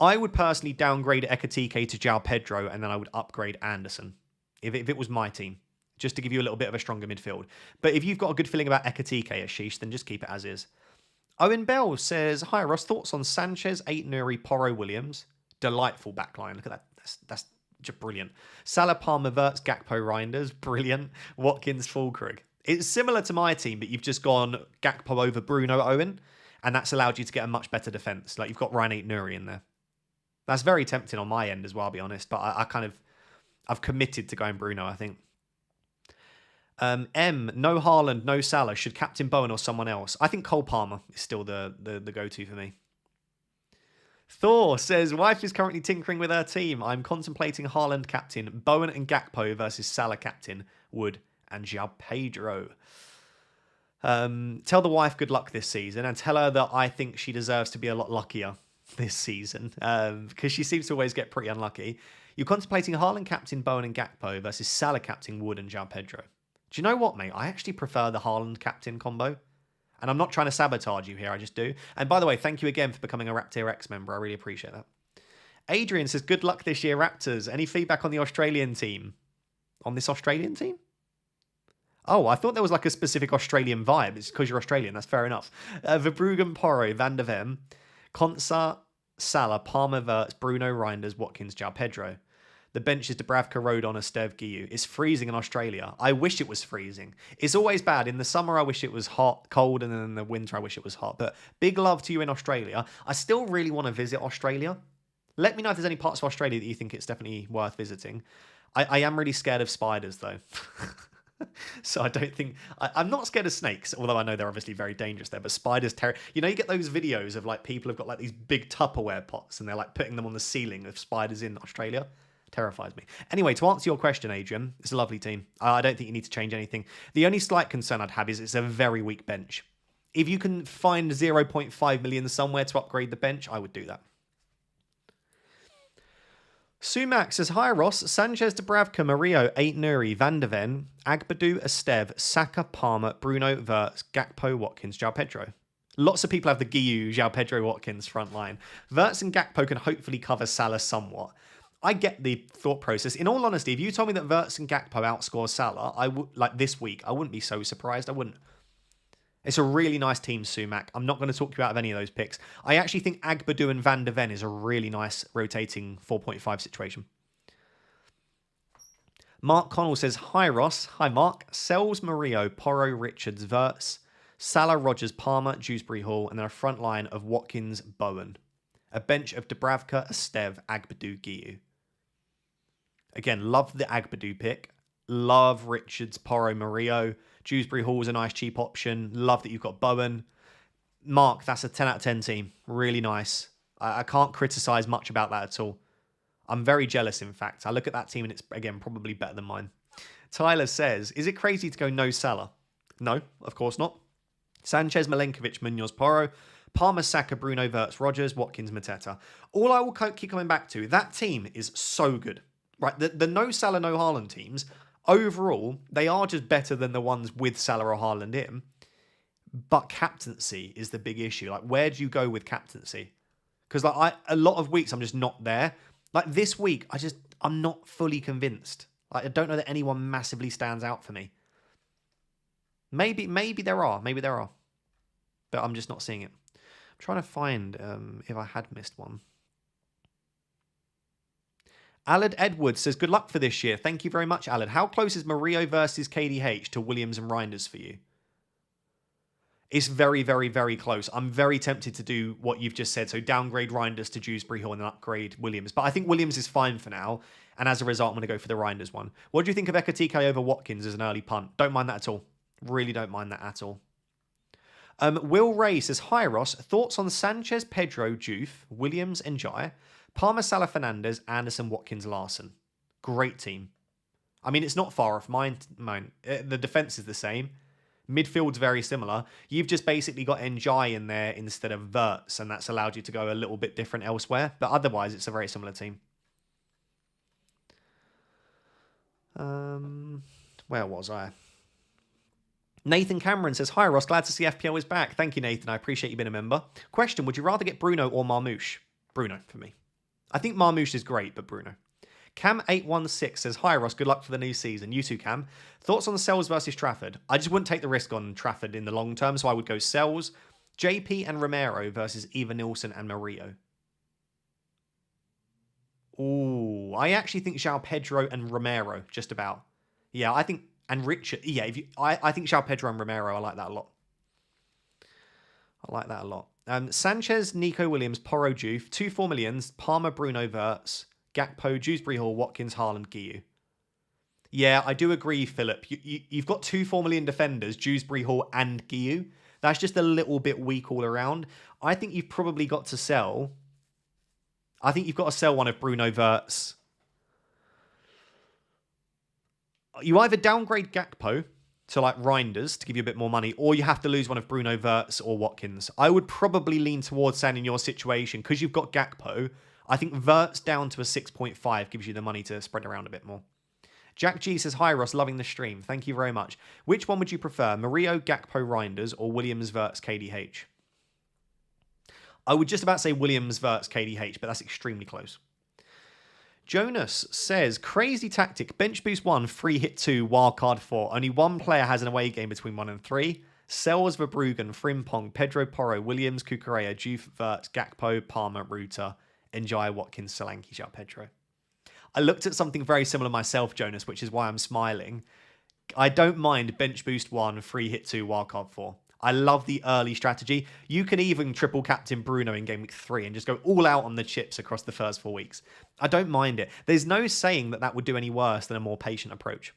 Speaker 1: I would personally downgrade Ekatike to João Pedro, and then I would upgrade Anderson, if it was my team, just to give you a little bit of a stronger midfield. But if you've got a good feeling about Ekatike, Ashish, then just keep it as is. Owen Bell says, hi Ross, thoughts on Sanchez, 8 Nuri, Porro, Williams. Delightful backline. Look at that. That's just brilliant. Salah, Palmer, Verts, Gakpo, Reinders. Brilliant. Watkins, Fulkrug. It's similar to my team, but you've just gone Gakpo over Bruno, Owen, and that's allowed you to get a much better defence. Like, you've got Ryan 8 Nuri in there. That's very tempting on my end as well, I'll be honest, but I've committed to going Bruno, I think. No Haaland, no Salah. Should captain Bowen or someone else? I think Cole Palmer is still the go-to for me. Thor says, wife is currently tinkering with her team. I'm contemplating Haaland captain, Bowen and Gakpo versus Salah captain, Wood and João Pedro. Tell the wife good luck this season and tell her that I think she deserves to be a lot luckier this season because she seems to always get pretty unlucky. You're contemplating Haaland captain, Bowen and Gakpo versus Salah captain, Wood and João Pedro. Do you know what, mate? I actually prefer the Haaland captain combo. And I'm not trying to sabotage you here, I just do. And by the way, thank you again for becoming a Raptor X member. I really appreciate that. Adrian says, good luck this year, Raptors. Any feedback on the Australian team? On this Australian team? Oh, I thought there was like a specific Australian vibe. It's because you're Australian. That's fair enough. Verbruggen, Porro, Van der Ven, Konsa, Salah, Palmer, Verts, Bruno, Reinders, Watkins, João Pedro. The bench is Dubravka, Rodon, Estev, Guiu. It's freezing in Australia. I wish it was freezing. It's always bad. In the summer, I wish it was hot, cold, and then in the winter, I wish it was hot. But big love to you in Australia. I still really want to visit Australia. Let me know if there's any parts of Australia that you think it's definitely worth visiting. I am really scared of spiders, though. So I don't think... I'm not scared of snakes, although I know they're obviously very dangerous there. But spiders... You know, you get those videos of, like, people have got, like, these big Tupperware pots and they're, like, putting them on the ceiling of spiders in Australia. Terrifies me. Anyway, to answer your question, Adrian, it's a lovely team. I don't think you need to change anything. The only slight concern I'd have is it's a very weak bench. If you can find 0.5 million somewhere to upgrade the bench, I would do that. Sumac says, hi Ross, Sanchez, Dubravka, Murillo, 8 Nuri, Van de Ven, Agbadou, Estev, Saka, Palmer, Bruno, Wirtz, Gakpo, Watkins, João Pedro. Lots of people have the Guiu, João Pedro, Watkins front line. Wirtz and Gakpo can hopefully cover Salah somewhat. I get the thought process. In all honesty, if you told me that Wirtz and Gakpo outscore Salah, I would, like this week, I wouldn't be so surprised. I wouldn't. It's a really nice team, Sumac. I'm not going to talk you out of any of those picks. I actually think Agbadou and Van de Ven is a really nice rotating 4.5 situation. Mark Connell says, hi Ross. Hi Mark. Sells, Murillo, Porro, Richards, Wirtz, Salah, Rogers, Palmer, Dewsbury Hall, and then a front line of Watkins, Bowen. A bench of Dubravka, Estev, Agbadou, Guiu. Again, love the Agbadou pick. Love Richards, Porro, Murillo. Dewsbury Hall is a nice cheap option. Love that you've got Bowen. Mark, that's a 10 out of 10 team. Really nice. I can't criticise much about that at all. I'm very jealous, in fact. I look at that team and it's, again, probably better than mine. Tyler says, is it crazy to go no Salah? No, of course not. Sanchez, Milenkovic, Munoz, Porro. Palmer, Saka, Bruno, Wirtz, Rogers, Watkins, Mateta. All I will keep coming back to, that team is so good. Right, the no Salah, no Haaland teams, overall, they are just better than the ones with Salah or Haaland in. But captaincy is the big issue. Like, where do you go with captaincy? Because like a lot of weeks I'm just not there. Like this week, I'm not fully convinced. Like, I don't know that anyone massively stands out for me. Maybe there are, but I'm just not seeing it. I'm trying to find if I had missed one. Alad Edwards says, good luck for this year. Thank you very much, Alad. How close is Murillo versus KDH to Williams and Reinders for you? It's very, very, very close. I'm very tempted to do what you've just said. So downgrade Reinders to Dewsbury Hall and then upgrade Williams. But I think Williams is fine for now. And as a result, I'm going to go for the Reinders one. What do you think of Ekatike over Watkins as an early punt? Don't mind that at all. Really don't mind that at all. Will Ray says, hi Ross. Thoughts on Sanchez, Pedro, Juve, Williams and Jai, Palmer, Salah, Fernandez, Anderson, Watkins, Larson. Great team. I mean, it's not far off mine. The defence is the same. Midfield's very similar. You've just basically got Njai in there instead of Wirtz, and that's allowed you to go a little bit different elsewhere. But otherwise, it's a very similar team. Where was I? Nathan Cameron says, hi Ross, glad to see FPL is back. Thank you, Nathan. I appreciate you being a member. Question, would you rather get Bruno or Marmouche? Bruno, for me. I think Marmouche is great, but Bruno. Cam816 says, hi Ross, good luck for the new season. You too, Cam. Thoughts on the Sells versus Trafford? I just wouldn't take the risk on Trafford in the long term, so I would go Sells, JP and Romero versus Eva Nilsson and Murillo. Ooh, I actually think João Pedro and Romero, just about. Yeah, I think, and Richard, yeah, I think João Pedro and Romero, I like that a lot. Sanchez, Nico Williams, Porro, Juve, 2 millions, Palmer, Bruno, Wirtz, Gakpo, Dewsbury Hall, Watkins, Haaland, Guiu. Yeah, I do agree, Philip. You've got 2 4 million defenders, Dewsbury Hall and Guiu. That's just a little bit weak all around. I think you've probably got to sell. I think you've got to sell one of Bruno, Wirtz. You either downgrade Gakpo to like Reinders to give you a bit more money, or you have to lose one of Bruno, Wirtz or Watkins. I would probably lean towards saying in your situation, because you've got Gakpo, I think Wirtz down to a 6.5 gives you the money to spread around a bit more. Jack G says, hi Ross, loving the stream. Thank you very much. Which one would you prefer, Murillo, Gakpo, Reinders, or Williams, Wirtz, KDH? I would just about say Williams, Wirtz, KDH, but that's extremely close. Jonas says, crazy tactic, bench boost 1, free hit 2, wildcard 4. Only one player has an away game between 1 and 3. Sells, Verbruggen, Frimpong, Pedro Porro, Williams, Cucurella, Juve, Wirtz, Gakpo, Palmer, Ruta, Njai, Watkins, Solanke, João Pedro. I looked at something very similar myself, Jonas, which is why I'm smiling. I don't mind bench boost 1, free hit 2, wildcard 4. I love the early strategy. You can even triple captain Bruno in game week 3 and just go all out on the chips across the first 4 weeks. I don't mind it. There's no saying that that would do any worse than a more patient approach.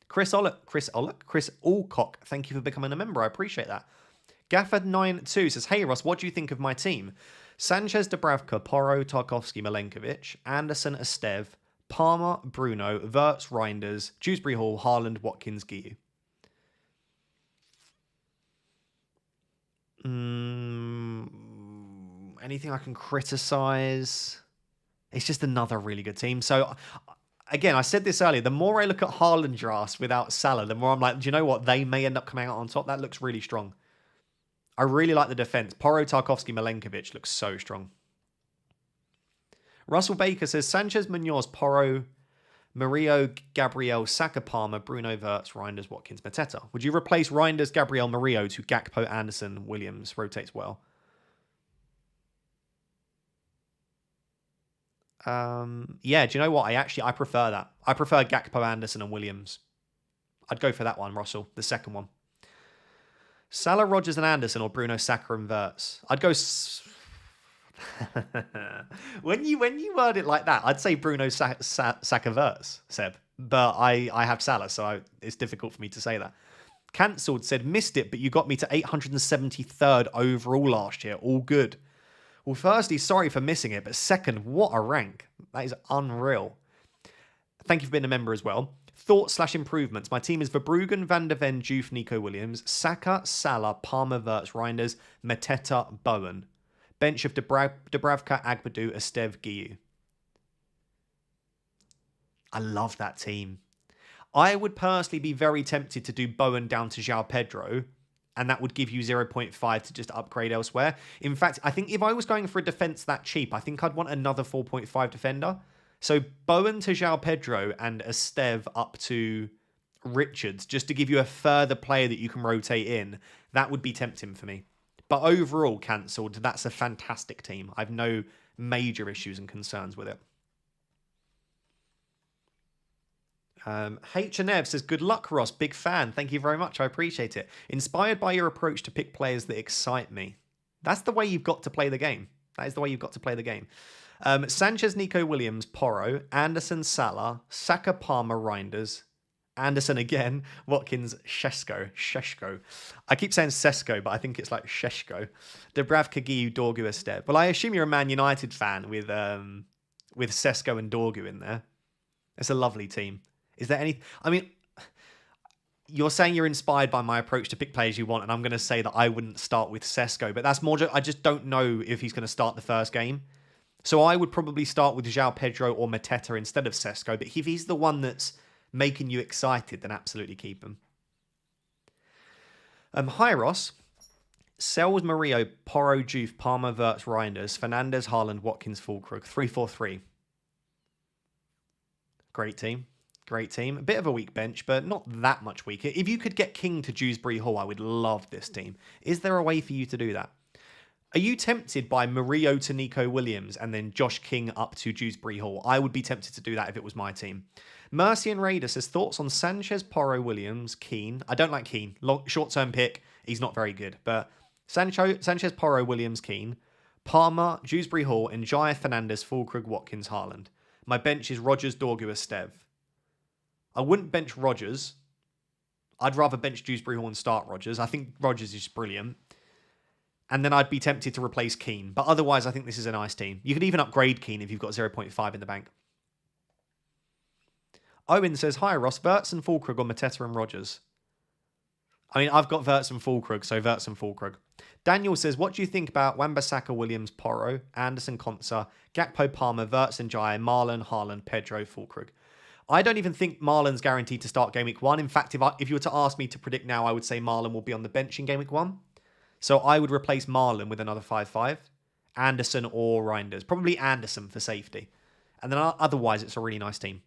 Speaker 1: Chris Alcock, thank you for becoming a member. I appreciate that. Gafford92 says, hey Ross, what do you think of my team? Sanchez, Dubravka, Porro, Tarkovsky, Milenkovic, Anderson, Estev, Palmer, Bruno, Wirtz, Reinders, Dewsbury Hall, Haaland, Watkins, Guiu. Anything I can criticise? It's just another really good team. So, again, I said this earlier. The more I look at Haaland drafts without Salah, the more I'm like, do you know what? They may end up coming out on top. That looks really strong. I really like the defence. Porro, Tarkovsky, Milenkovic looks so strong. Russell Baker says, Sanchez, Munoz, Porro, Murillo, Gabriel, Saka, Palmer, Bruno, Wirtz, Reinders, Watkins, Mateta. Would you replace Reinders, Gabriel, Murillo to Gakpo, Anderson, Williams? Rotates well. Yeah, do you know what? I prefer that. I prefer Gakpo, Anderson, and Williams. I'd go for that one, Russell. The second one. Salah, Rodgers, and Anderson, or Bruno, Saka, and Wirtz. I'd go... when you word it like that, I'd say Bruno, Saka, Wirtz, Seb. But I have Salah, so it's difficult for me to say that. Cancelled said, missed it, but you got me to 873rd overall last year. All good. Well, firstly, sorry for missing it, but second, what a rank. That is unreal. Thank you for being a member as well. Thoughts/improvements. My team is Verbruggen, Van de Ven, Juve, Nico Williams, Saka, Salah, Palmer, Wirtz, Reinders, Mateta, Bowen. Bench of Dubravka, Agbadou, Estev, Guiu. I love that team. I would personally be very tempted to do Bowen down to João Pedro, and that would give you 0.5 to just upgrade elsewhere. In fact, I think if I was going for a defence that cheap, I think I'd want another 4.5 defender. So Bowen to João Pedro and Estev up to Richards, just to give you a further player that you can rotate in, that would be tempting for me. But overall, cancelled, that's a fantastic team. I've no major issues and concerns with it. H&F says, good luck, Ross. Big fan. Thank you very much. I appreciate it. Inspired by your approach to pick players that excite me. That's the way you've got to play the game. That is the way you've got to play the game. Sanchez, Nico Williams, Porro, Anderson, Salah, Saka, Palmer, Reinders, Anderson again, Watkins, Sheshko. I keep saying Sesko, but I think it's like Sheshko. Dubravka, Guiu, Dorgu, Estev. Well, I assume you're a Man United fan with Sesko and Dorgu in there. It's a lovely team. Is there any... I mean, you're saying you're inspired by my approach to pick players you want, and I'm going to say that I wouldn't start with Sesko, but that's more... I just don't know if he's going to start the first game. So I would probably start with João Pedro or Mateta instead of Sesko, but if he's the one that's making you excited, then absolutely keep him. Hi, Ross. Sells, Murillo, Porro, Juve, Palmer, Wirtz, Reinders, Fernandes, Haaland, Watkins, Fulkrug. 3-4-3. Great team. Great team. A bit of a weak bench, but not that much weaker. If you could get King to Dewsbury Hall, I would love this team. Is there a way for you to do that? Are you tempted by Murillo to Nico Williams and then Josh King up to Dewsbury Hall? I would be tempted to do that if it was my team. Mercy and Raider says, thoughts on Sanchez, Porro, Williams, Keane. I don't like Keane. Short-term pick. He's not very good. But Sanchez, Porro, Williams, Keane. Palmer, Dewsbury Hall, and Jaya, Fernandes, Fulkrug, Watkins, Haaland. My bench is Rodgers, Dorgu, Estev. I wouldn't bench Rodgers. I'd rather bench Dewsbury Hall and start Rodgers. I think Rodgers is brilliant. And then I'd be tempted to replace Keane. But otherwise, I think this is a nice team. You could even upgrade Keane if you've got 0.5 in the bank. Owen says, hi, Ross. Wirtz and Fulkrug or Mateta and Rodgers? I mean, I've got Wirtz and Fulkrug, so Wirtz and Fulkrug. Daniel says, what do you think about Wan-Bissaka, Williams, Porro, Anderson, Konsa, Gakpo, Palmer, Wirtz and Jai, Marlon, Haaland, Pedro, Fulkrug? I don't even think Marlon's guaranteed to start Game Week 1. In fact, if you were to ask me to predict now, I would say Marlon will be on the bench in Game Week 1. So I would replace Marlon with another 5-5. Anderson or Reinders. Probably Anderson for safety. And then otherwise, it's a really nice team.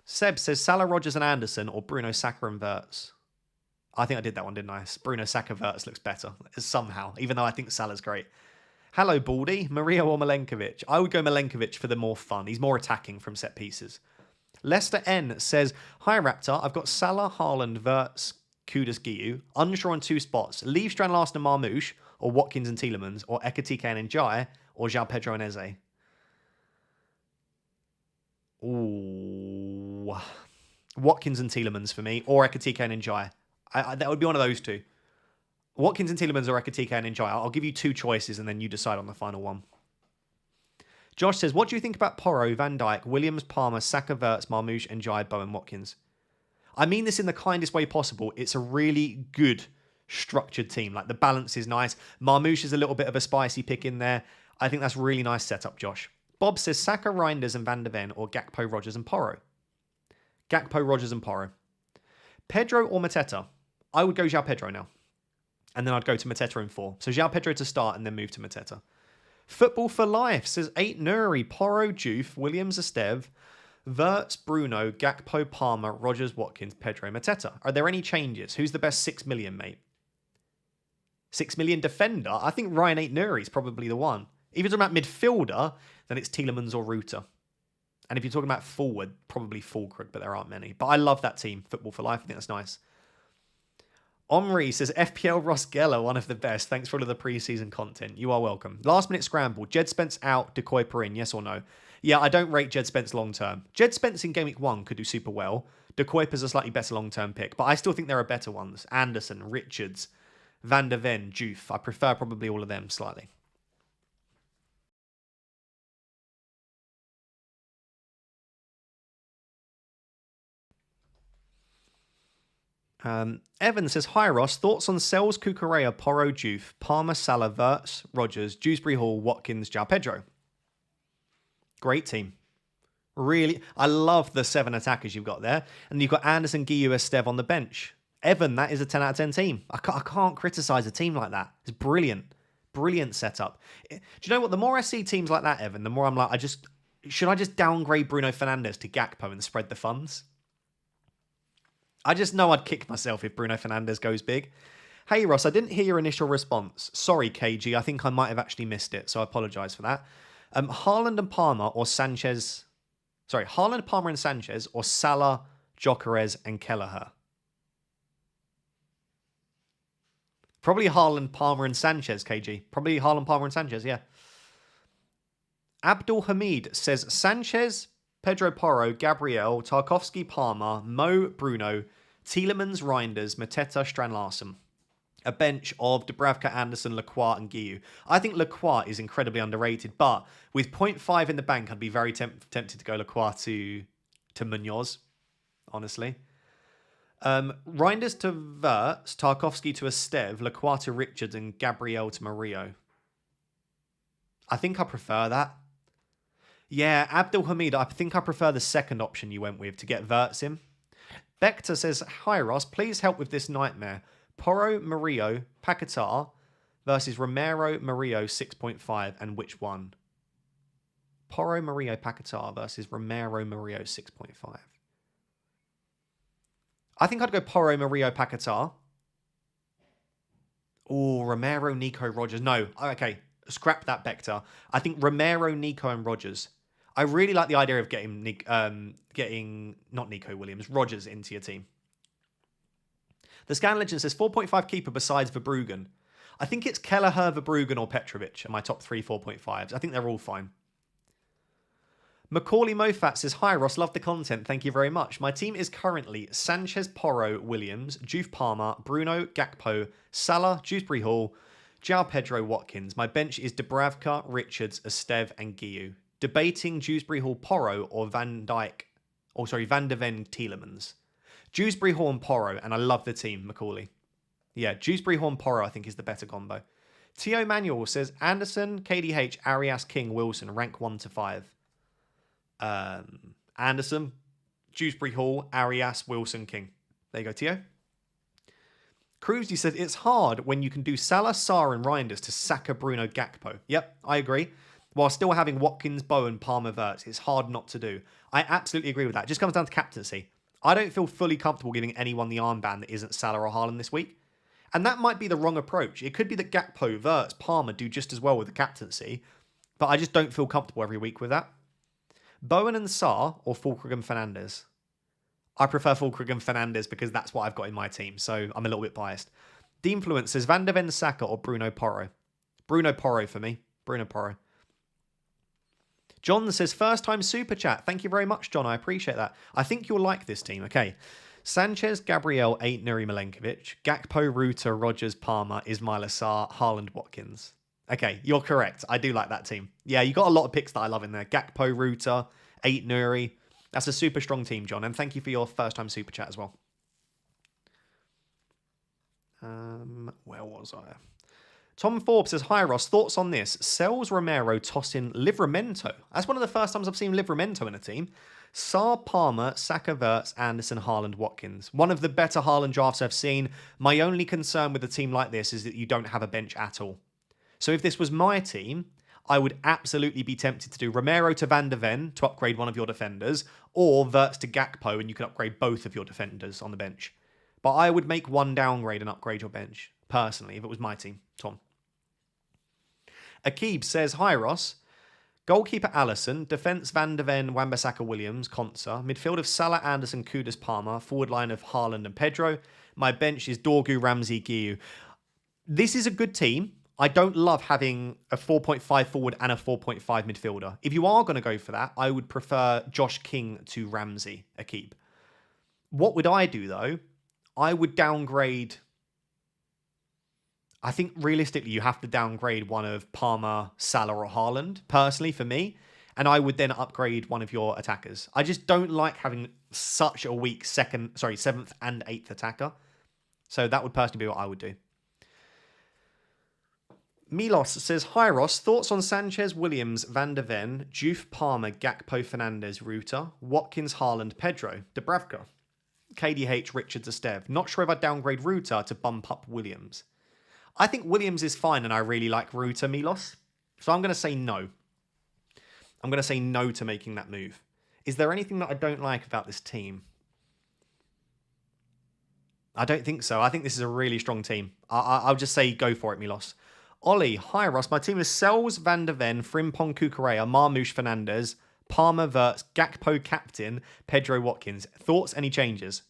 Speaker 1: Seb says Salah, Rodgers and Anderson or Bruno, Saka and Wirtz. I think I did that one, didn't I? Bruno, Saka, Wirtz looks better somehow, even though I think Salah's great. Hello, Baldy. Mario or Milenkovic? I would go Milenkovic for the more fun. He's more attacking from set pieces. Lester N says, Hi, Raptor. I've got Salah, Haaland, Verts, Kudus, Giyu. Unsure on 2 spots. Leave Strand Larsen and Marmoush, or Watkins and Tielemans, or Ekatike and Njai, or João Pedro and Eze. Ooh. Watkins and Tielemans for me, or Ekatike and Njai. That would be one of those two. Watkins and Tielemans or Ekatike and Njai. I'll give you 2 choices and then you decide on the final one. Josh says, what do you think about Porro, Van Dijk, Williams, Palmer, Saka, Verts, Marmoush, Njai, Bowen, Watkins? I mean this in the kindest way possible. It's a really good structured team. Like the balance is nice. Marmoush is a little bit of a spicy pick in there. I think that's really nice setup, Josh. Bob says Saka, Reinders and Van de Ven or Gakpo, Rogers and Porro. Gakpo, Rogers and Porro. Pedro or Mateta? I would go João Pedro now. And then I'd go to Mateta in 4. So João Pedro to start and then move to Mateta. Football for Life says 8 Nuri, Porro, Juve, Williams, Esteve, Verts, Bruno, Gakpo, Palmer, Rogers, Watkins, Pedro, Mateta. Are there any changes? Who's the best 6 million, mate? 6 million defender? I think Ryan 8 Nuri is probably the one. If you're talking about midfielder, then it's Tielemans or Ruta. And if you're talking about forward, probably Fulkrug, but there aren't many. But I love that team, Football for Life. I think that's nice. Omri says, FPL Ross Geller, one of the best. Thanks for all of the preseason content. You are welcome. Last minute scramble. Jed Spence out, Decoy per in, yes or no? Yeah, I don't rate Jed Spence long term. Jed Spence in Game Week 1 could do super well. Decoy is a slightly better long term pick, but I still think there are better ones. Anderson, Richards, Van der Ven, Juve. I prefer probably all of them slightly. Evan says, Hi Ross, thoughts on Sells, Cucurella, Porro, Juve, Palmer, Salah, Verts, Rogers, Dewsbury Hall, Watkins, João Pedro. Great team. Really, I love the 7 attackers you've got there. And you've got Anderson, Giyu, Esteve on the bench. Evan, that is a 10 out of 10 team. I can't criticise a team like that. It's brilliant. Brilliant setup. Do you know what? The more I see teams like that, Evan, the more I'm like, should I just downgrade Bruno Fernandes to Gakpo and spread the funds? I just know I'd kick myself if Bruno Fernandes goes big. Hey, Ross, I didn't hear your initial response. Sorry, KG. I think I might have actually missed it, so I apologise for that. Haaland and Palmer or Sanchez... Sorry, Haaland, Palmer and Sanchez or Salah, Gyökeres and Kelleher? Probably Haaland, Palmer and Sanchez, KG. Probably Haaland, Palmer and Sanchez, yeah. Abdul Hamid says Sanchez... Pedro Porro, Gabriel, Tarkowski, Palmer, Mo, Bruno, Tielemans, Reinders, Mateta, Strand Larsen. A bench of Dubravka, Anderson, Lacroix and Giyu. I think Lacroix is incredibly underrated, but with 0.5 in the bank, I'd be very tempted to go Lacroix to Munoz, honestly. Reinders to Verts, Tarkowski to Esteve, Lacroix to Richards and Gabriel to Murillo. I think I prefer that. Yeah, Abdul Hamid, I think I prefer the second option you went with to get Verts in. Bector says, Hi Ross, please help with this nightmare. Porro, Murillo, Paquetá versus Romero, Murillo 6.5 and which one? Porro, Murillo, Paquetá versus Romero, Murillo 6.5. I think I'd go Porro, Murillo, Paquetá. Oh, Romero, Nico, Rogers. No, okay, scrap that, Bector. I think Romero, Nico and Rogers. I really like the idea of getting not Nico Williams, Rogers into your team. The Scan Legend says 4.5 keeper besides Verbruggen. I think it's Kelleher, Verbruggen or Petrovic are my top 3 4.5s. I think they're all fine. Macaulay Mofat says, Hi Ross, love the content. Thank you very much. My team is currently Sanchez, Porro, Williams, Juve Palmer, Bruno, Gakpo, Salah, Dewsbury Hall, João Pedro, Watkins. My bench is Dubravka, Richards, Esteve and Giyu. Debating Dewsbury Hall, Porro or Van der Ven, Tielemans. Dewsbury Hall and Porro, and I love the team, Macaulay. Yeah, Dewsbury Hall and Porro I think is the better combo. Tio Manuel says, Anderson, KDH, Arias, King, Wilson, rank 1 to 5. Anderson, Dewsbury Hall, Arias, Wilson, King. There you go, Tio. Cruzy said, it's hard when you can do Salah, Sarr and Reinders to Saka, Bruno, Gakpo. Yep, I agree. While still having Watkins, Bowen, Palmer, Verts. It's hard not to do. I absolutely agree with that. It just comes down to captaincy. I don't feel fully comfortable giving anyone the armband that isn't Salah or Haaland this week. And that might be the wrong approach. It could be that Gakpo, Wirtz, Palmer do just as well with the captaincy, but I just don't feel comfortable every week with that. Bowen and Sarr or Fulkrug and Fernandes? I prefer Fulkrug and Fernandes because that's what I've got in my team, so I'm a little bit biased. The influence is Van de Ven, Saka or Bruno Porro? Bruno Porro for me. Bruno Porro. John says, first time super chat. Thank you very much, John. I appreciate that. I think you'll like this team. Okay. Sanchez, Gabriel, Nuri Milenkovic, Gakpo, Ruta, Rogers, Palmer, Ismail Assar, Haaland, Watkins. Okay, you're correct. I do like that team. Yeah, you got a lot of picks that I love in there. Gakpo, Ruta, Nuri. That's a super strong team, John. And thank you for your first time super chat as well. Where was I? Tom Forbes says, hi Ross, thoughts on this? Sells Romero, toss in Livramento. That's one of the first times I've seen Livramento in a team. Sarr, Palmer, Saka, Wirtz, Anderson, Haaland, Watkins. One of the better Haaland drafts I've seen. My only concern with a team like this is that you don't have a bench at all. So if this was my team, I would absolutely be tempted to do Romero to Van de Ven to upgrade one of your defenders, or Wirtz to Gakpo and you can upgrade both of your defenders on the bench. But I would make one downgrade and upgrade your bench, personally, if it was my team. Tom. Akib says, hi Ross. Goalkeeper Alisson, defence Van de Ven, Wan-Bissaka, Williams, Konsa, midfield of Salah, Anderson, Kudus, Palmer, forward line of Haaland and Pedro. My bench is Dorgu, Ramsey, Guiu. This is a good team. I don't love having a 4.5 forward and a 4.5 midfielder. If you are going to go for that, I would prefer Josh King to Ramsey, Akib. What would I do though? I would downgrade. I think realistically, you have to downgrade one of Palmer, Salah, or Haaland, personally, for me. And I would then upgrade one of your attackers. I just don't like having such a weak 7th and 8th attacker. So that would personally be what I would do. Milos says, hi Ross, thoughts on Sanchez, Williams, Van de Ven, Juve, Palmer, Gakpo, Fernandes, Ruta, Watkins, Haaland, Pedro, Dubravka, KDH, Richards, Esteve. Not sure if I'd downgrade Ruta to bump up Williams. I think Williams is fine and I really like Ruta, Milos. So I'm going to say no. I'm going to say no to making that move. Is there anything that I don't like about this team? I don't think so. I think this is a really strong team. I'll just say go for it, Milos. Ollie, hi Ross. My team is Sells, Van de Ven, Frimpong, Cucurella, Marmoush, Fernandes, Palmer, Wirtz, Gakpo, captain, Pedro, Watkins. Thoughts? Any changes?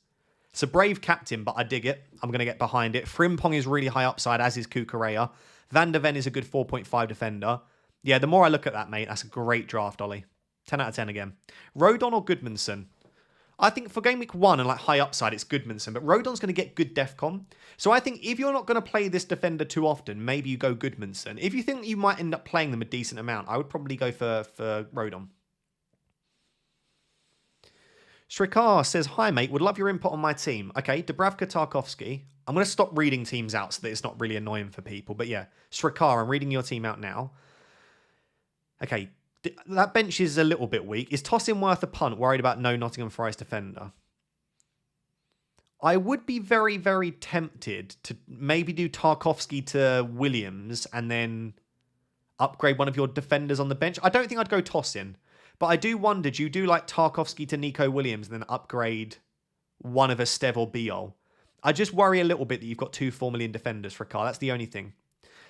Speaker 1: It's a brave captain, but I dig it. I'm going to get behind it. Frimpong is really high upside, as is Cucurella. Van de Ven is a good 4.5 defender. Yeah, the more I look at that, mate, that's a great draft, Ollie. 10 out of 10 again. Rodon or Goodmanson? I think for game week 1 and like high upside, it's Goodmanson, but Rodon's going to get good defcon. So I think if you're not going to play this defender too often, maybe you go Goodmanson. If you think you might end up playing them a decent amount, I would probably go for Rodon. Srikar says, hi mate, would love your input on my team. Okay, Dubravka, Tarkovsky. I'm going to stop reading teams out so that it's not really annoying for people. But yeah, Srikar, I'm reading your team out now. Okay, that bench is a little bit weak. Is Tosin worth a punt, worried about no Nottingham Forest defender? I would be very, very tempted to maybe do Tarkovsky to Williams and then upgrade one of your defenders on the bench. I don't think I'd go Tosin. But I do wonder, do you do like Tarkovsky to Nico Williams and then upgrade one of Esteve or Biol? I just worry a little bit that you've got 2 4 million defenders for a car. That's the only thing.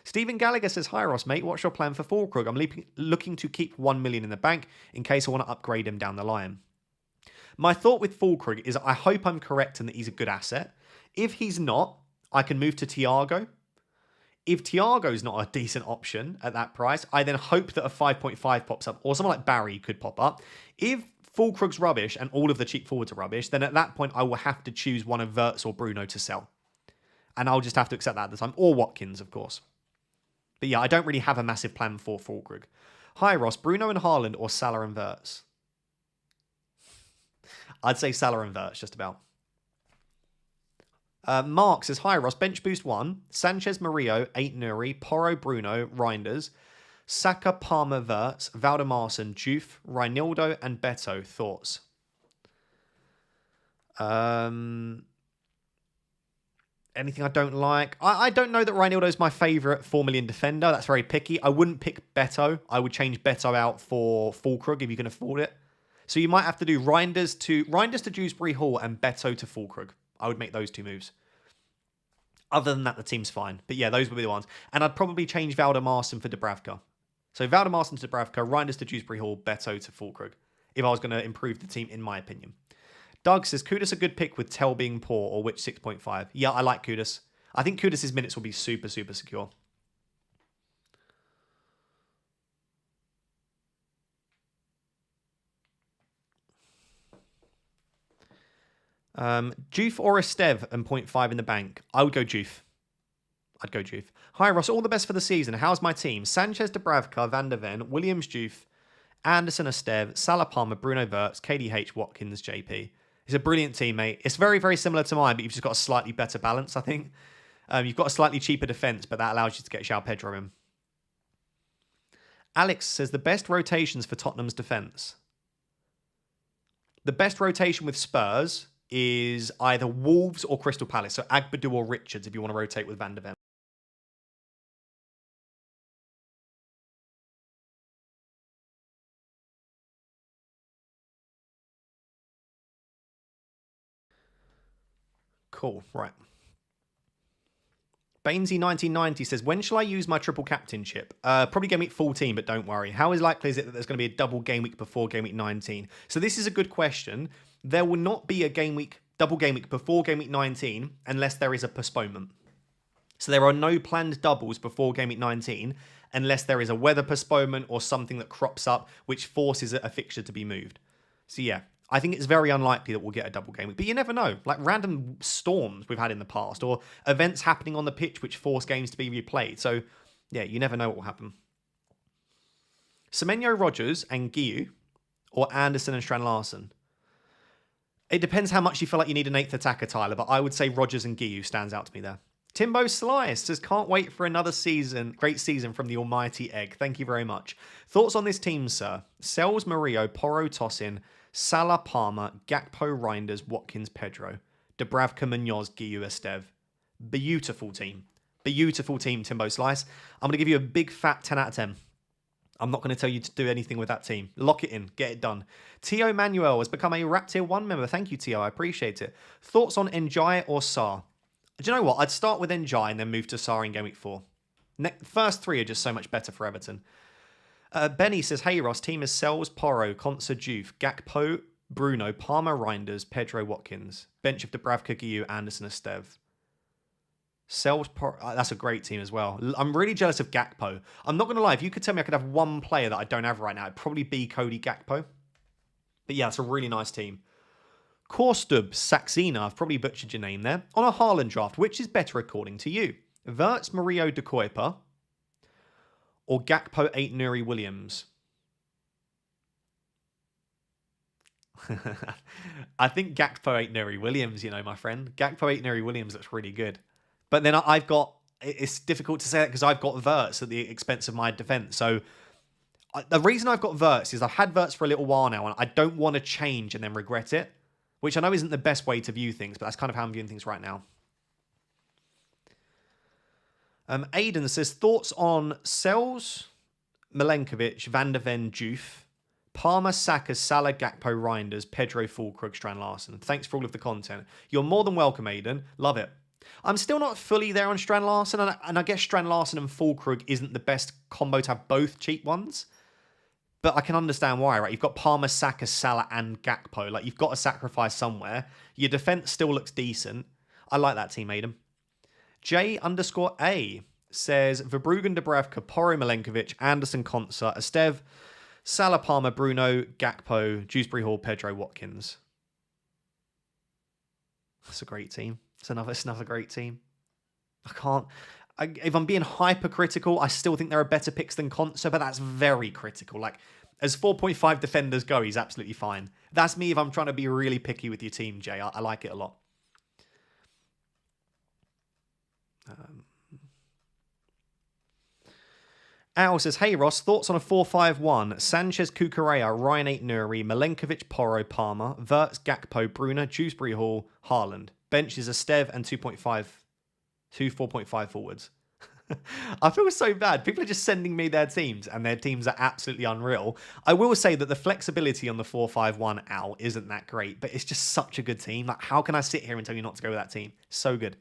Speaker 1: Stephen Gallagher says, hi Ross, mate. What's your plan for Fulkrug? I'm looking to keep 1 million in the bank in case I want to upgrade him down the line. My thought with Fulkrug is I hope I'm correct and that he's a good asset. If he's not, I can move to Thiago. If Thiago's not a decent option at that price, I then hope that a 5.5 pops up, or someone like Barry could pop up. If Fulkrug's rubbish and all of the cheap forwards are rubbish, then at that point I will have to choose one of Wirtz or Bruno to sell. And I'll just have to accept that at the time. Or Watkins, of course. But yeah, I don't really have a massive plan for Fulkrug. Hi Ross, Bruno and Haaland or Salah and Wirtz? I'd say Salah and Wirtz, just about. Mark says, hi Ross, bench boost 1, Sanchez, Murillo, 8 Nuri, Porro, Bruno, Reinders, Saka, Palmer, Wirtz, Valdemarson, Juve, Reinildo, and Beto. Thoughts? Anything I don't like? I don't know that Reinildo is my favourite 4 million defender. That's very picky. I wouldn't pick Beto. I would change Beto out for Fulkrug if you can afford it. So you might have to do Reinders to Dewsbury Hall and Beto to Fulkrug. I would make those 2 moves. Other than that, the team's fine. But yeah, those would be the ones. And I'd probably change Valdemarson for Dubravka. So Valdemarson to Dubravka, Reinders to Dewsbury Hall, Beto to Fulkrug. If I was going to improve the team, in my opinion. Doug says, Kudus a good pick with Tell being poor, or which 6.5? Yeah, I like Kudus. I think Kudus' minutes will be super, super secure. Juve or Estev and 0.5 in the bank. I would go Juve. I'd go Juve. Hi, Ross. All the best for the season. How's my team? Sanchez, Dubravka, Van der Ven, Williams, Juve, Anderson, Estev, Salah, Palmer, Bruno Wirtz, KDH, Watkins, JP. It's a brilliant team, mate. It's very, very similar to mine, but you've just got a slightly better balance, I think. You've got a slightly cheaper defence, but that allows you to get João Pedro in. Alex says the best rotations for Tottenham's defence. The best rotation with Spurs is either Wolves or Crystal Palace. So Agbadu or Richards if you want to rotate with Van der Ven. Cool, right. Bainesy1990 says, when shall I use my triple captainship? Probably game week 14, but don't worry. How likely is it that there's going to be a double game week before game week 19? So this is a good question. There will not be a double game week before game week 19 unless there is a postponement. So there are no planned doubles before game week 19 unless there is a weather postponement or something that crops up which forces a fixture to be moved. So yeah, I think it's very unlikely that we'll get a double game week, but you never know. Like random storms we've had in the past or events happening on the pitch which force games to be replayed. So yeah, you never know what will happen. Semenyo, Rogers and Guiu or Anderson and Strand Larsen. It depends how much you feel like you need an 8th attacker, Tyler, but I would say Rogers and Guiu stands out to me there. Timbo Slice says, can't wait for another season. Great season from the almighty Egg. Thank you very much. Thoughts on this team, sir? Sells, Murillo, Porro, Tosin, Salah, Palmer, Gakpo, Reinders, Watkins, Pedro, Dubravka, Munoz, Guiu, Estev. Beautiful team. Beautiful team, Timbo Slice. I'm going to give you a big fat 10 out of 10. I'm not going to tell you to do anything with that team. Lock it in. Get it done. Tio Manuel has become a Rap Tier 1 member. Thank you, Tio. I appreciate it. Thoughts on Njai or Sarr? Do you know what? I'd start with Njai and then move to Sarr in Game Week 4. First three are just so much better for Everton. Benny says, hey Ross, team is Sells, Porro, Konsa, Juve, Gakpo, Bruno, Palmer, Reinders, Pedro, Watkins. Bench of Dubravka, Guiu, Anderson, Estev. Sells, Porro, that's a great team as well. I'm really jealous of Gakpo. I'm not going to lie, if you could tell me I could have one player that I don't have right now, it'd probably be Cody Gakpo. But yeah, it's a really nice team. Korstub, Saxena, I've probably butchered your name there. On a Haaland draft, which is better according to you? Wirtz, Murillo, De Kuyper, or Gakpo, 8 Nuri Williams? I think Gakpo, 8 Nuri Williams, you know, my friend. Gakpo, 8 Nuri Williams looks really good. But then I've got, it's difficult to say that because I've got Wirtz at the expense of my defence. So the reason I've got Wirtz is I've had Wirtz for a little while now and I don't want to change and then regret it, which I know isn't the best way to view things, but that's kind of how I'm viewing things right now. Aiden says, thoughts on Sells, Milenkovic, Van der Ven, Juve, Palmer, Saka, Salah, Gakpo, Reinders, Pedro, Fulkrug, Strand Larsen. Thanks for all of the content. You're more than welcome, Aiden. Love it. I'm still not fully there on Strand Larsen, and I guess Strand Larsen and Fulkrug isn't the best combo to have both cheap ones. But I can understand why, right? You've got Palmer, Saka, Salah, and Gakpo. Like, you've got to sacrifice somewhere. Your defense still looks decent. I like that team, Aiden. J_A says, Verbruggen, Dubravka, Porro, Milenkovic, Anderson, Konsa, Estev, Salah, Palmer, Bruno, Gakpo, Dewsbury Hall, Pedro, Watkins. That's a great team. It's another great team. If I'm being hypercritical, I still think there are better picks than Konsa, but that's very critical. Like, as 4.5 defenders go, he's absolutely fine. That's me if I'm trying to be really picky with your team, Jay. I like it a lot. Al says, hey Ross, thoughts on a 4-5-1? Sanchez, Cucurella, Ryan 8 Nuri, Milenkovic, Porro, Palmer, Wirtz, Gakpo, Bruna, Dewsbury Hall, Haaland. Bench is Estev and 4.5 forwards. I feel so bad. People are just sending me their teams, and their teams are absolutely unreal. I will say that the flexibility on the 4-5-1 Al isn't that great, but it's just such a good team. Like, how can I sit here and tell you not to go with that team? So good.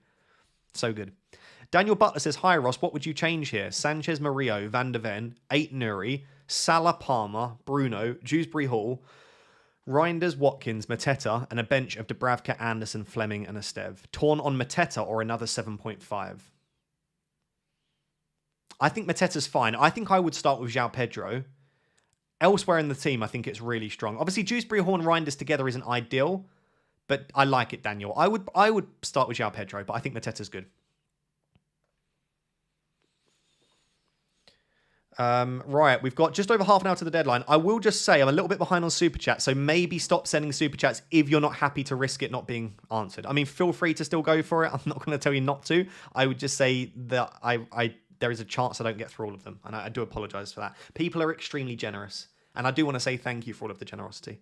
Speaker 1: So good. Daniel Butler says, hi, Ross. What would you change here? Sanchez, Murillo, Van de Ven, 8 Nuri, Salah, Palmer, Bruno, Dewsbury Hall, Reinders, Watkins, Mateta, and a bench of Dubravka, Anderson, Fleming, and Esteve. Torn on Mateta or another 7.5. I think Mateta's fine. I think I would start with João Pedro. Elsewhere in the team, I think it's really strong. Obviously, Dewsbury Hall and Reinders together isn't ideal, but I like it, Daniel. I would start with João Pedro, but I think Mateta's good. Right, we've got just over half an hour to the deadline. I will just say I'm a little bit behind on Super Chat, so maybe stop sending Super Chats if you're not happy to risk it not being answered. I mean, feel free to still go for it. I'm not going to tell you not to. I would just say that there is a chance I don't get through all of them, and I do apologise for that. People are extremely generous, and I do want to say thank you for all of the generosity.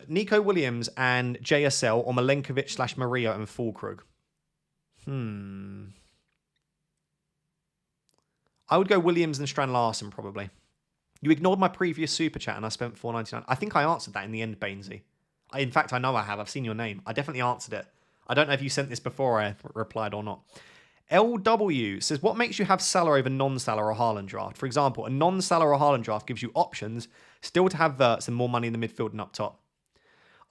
Speaker 1: Nico Williams and JSL or Milenkovic / Maria and Fulkrug. I would go Williams and Strand Larsen, probably. You ignored my previous super chat and I spent $4.99. I think I answered that in the end, Bainesy. In fact, I know I have. I've seen your name. I definitely answered it. I don't know if you sent this before I replied or not. LW says, what makes you have Salah over non-Salah or Haaland draft? For example, a non-Salah or Haaland draft gives you options still to have Verts and more money in the midfield and up top.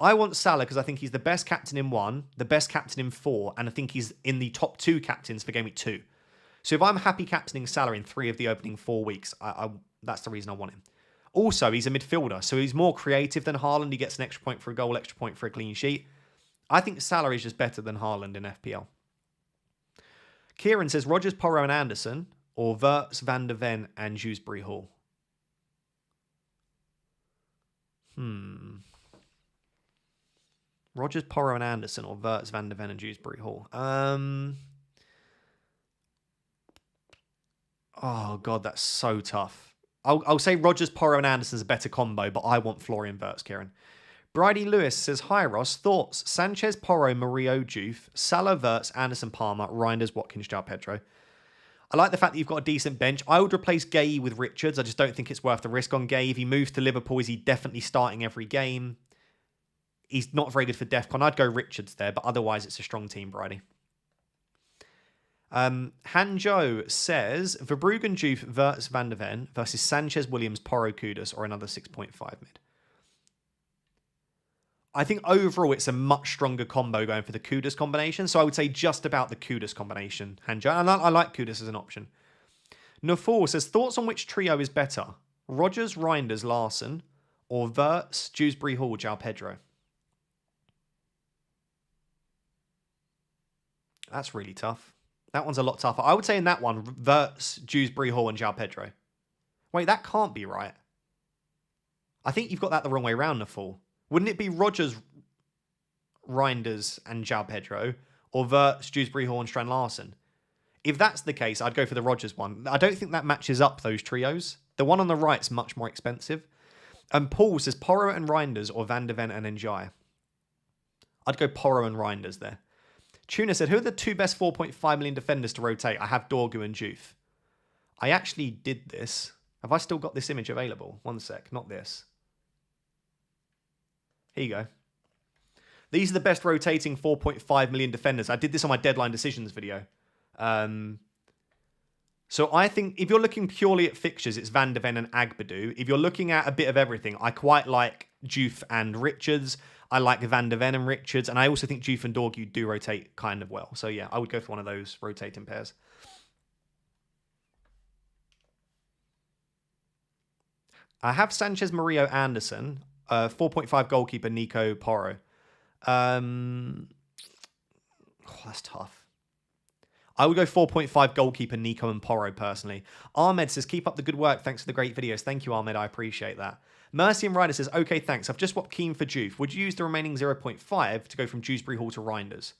Speaker 1: I want Salah because I think he's the best captain in 1, the best captain in 4, and I think he's in the top 2 captains for Game Week 2. So if I'm happy captaining Salah in 3 of the opening 4 weeks, that's the reason I want him. Also, he's a midfielder, so he's more creative than Haaland. He gets an extra point for a goal, extra point for a clean sheet. I think Salah is just better than Haaland in FPL. Kieran says, Rodgers, Porro and Anderson, or Verts, Van de Ven and Dewsbury Hall. Rodgers, Porro and Anderson, or Verts, Van de Ven and Dewsbury Hall. Oh, God, that's so tough. I'll say Rodgers, Porro and Anderson's a better combo, but I want Florian Wirtz, Kieran. Bridie Lewis says, hi, Ross. Thoughts? Sanchez, Porro, Murillo, Juve, Salah, Wirtz, Anderson, Palmer, Reinders, Watkins, João Pedro. I like the fact that you've got a decent bench. I would replace Gay with Richards. I just don't think it's worth the risk on Gay. If he moves to Liverpool, is he definitely starting every game? He's not very good for DEFCON. I'd go Richards there, but otherwise it's a strong team, Bridie. Hanjo says, Verbruggen, Juve, Verts, Van de Ven versus Sanchez, Williams, Porro, Kudus, or another 6.5 mid. I think overall it's a much stronger combo going for the Kudus combination, so I would say just about the Kudus combination, Hanjo. And I like Kudus as an option. Nafal says, thoughts on which trio is better? Rodgers, Reinders, Larsen, or Verts, Dewsbury Hall, João Pedro? That's really tough. That one's a lot tougher. I would say in that one, Verts, Dewsbury Hall, and João Pedro. Wait, that can't be right. I think you've got that the wrong way around, Nafal. Wouldn't it be Rodgers, Reinders, and João Pedro, or Verts, Dewsbury Hall, and Strand Larsen? If that's the case, I'd go for the Rodgers one. I don't think that matches up those trios. The one on the right's much more expensive. And Paul says Porro and Reinders, or Van de Ven and Njai. I'd go Porro and Reinders there. Tuna said, who are the 2 best 4.5 million defenders to rotate? I have Dorgu and Juve. I actually did this. Have I still got this image available? One sec, not this. Here you go. These are the best rotating 4.5 million defenders. I did this on my deadline decisions video. So I think if you're looking purely at fixtures, it's Van de Ven and Agbadou. If you're looking at a bit of everything, I quite like Juve and Richards. I like Van de Ven and Richards. And I also think Juve and Dorgu do rotate kind of well. So yeah, I would go for one of those rotating pairs. I have Sanchez, Murillo, Anderson. 4.5 goalkeeper, Nico Porro. That's tough. I would go 4.5 goalkeeper, Nico and Porro, personally. Ahmed says, keep up the good work. Thanks for the great videos. Thank you, Ahmed. I appreciate that. Mercy and Ryder says, okay, thanks. I've just swapped Keane for Juve. Would you use the remaining 0.5 to go from Dewsbury Hall to Reinders?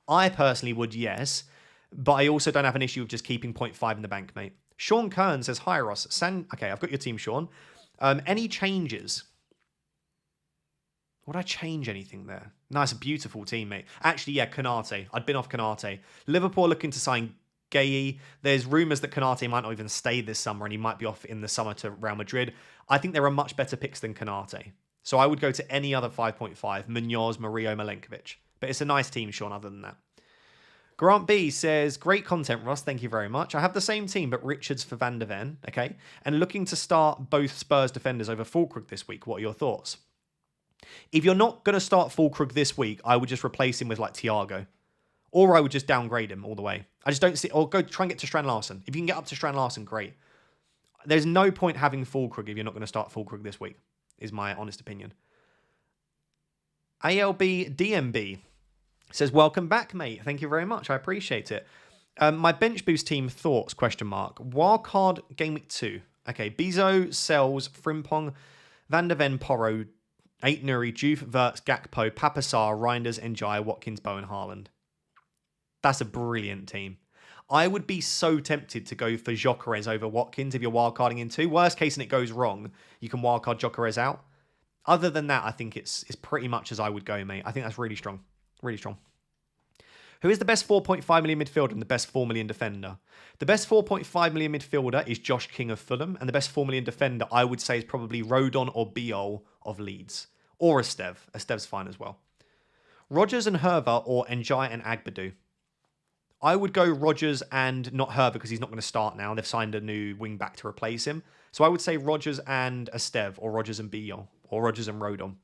Speaker 1: I personally would, yes. But I also don't have an issue with just keeping 0.5 in the bank, mate. Sean Kern says, hi, Ross. Okay, I've got your team, Sean. Any changes? Would I change anything there? No, it's a beautiful team, mate. Actually, yeah, Konate. I'd been off Konate. Liverpool looking to sign Gueye. There's rumours that Konate might not even stay this summer and he might be off in the summer to Real Madrid. I think there are much better picks than Konate. So I would go to any other 5.5. Munoz, Murillo, Milenkovic. But it's a nice team, Sean, other than that. Grant B says, great content, Ross. Thank you very much. I have the same team, but Richards for Van der Ven. Okay. And looking to start both Spurs defenders over Fulkrug this week. What are your thoughts? If you're not going to start Fulkrug this week, I would just replace him with like Thiago. Or I would just downgrade him all the way. I just don't see... Or go try and get to Strand Larsen. If you can get up to Strand Larsen, great. There's no point having Fulkrug if you're not going to start Fulkrug this week, is my honest opinion. ALB DMB says, welcome back, mate. Thank you very much. I appreciate it. My bench boost team thoughts, question mark. Wildcard game week 2. Okay, Bezo, Sells, Frimpong, Van der Ven, Porro, 8 Nuri, Juve, Wirtz, Gakpo, Papassar, Reinders, Njai, Watkins, Bowen, Haaland. That's a brilliant team. I would be so tempted to go for Gyökeres over Watkins if you're wildcarding in 2. Worst case and it goes wrong, you can wildcard Gyökeres out. Other than that, I think it's pretty much as I would go, mate. I think that's really strong. Really strong. Who is the best 4.5 million midfielder and the best 4 million defender? The best 4.5 million midfielder is Josh King of Fulham, and the best 4 million defender, I would say, is probably Rodon or Biol of Leeds. Or Estev. Estev's fine as well. Rodgers and Herver or Njai and Agbadu? I would go Rodgers and not Herver because he's not going to start now. They've signed a new wing back to replace him. So I would say Rodgers and Estev or Rodgers and Biol or Rodgers and Rodon.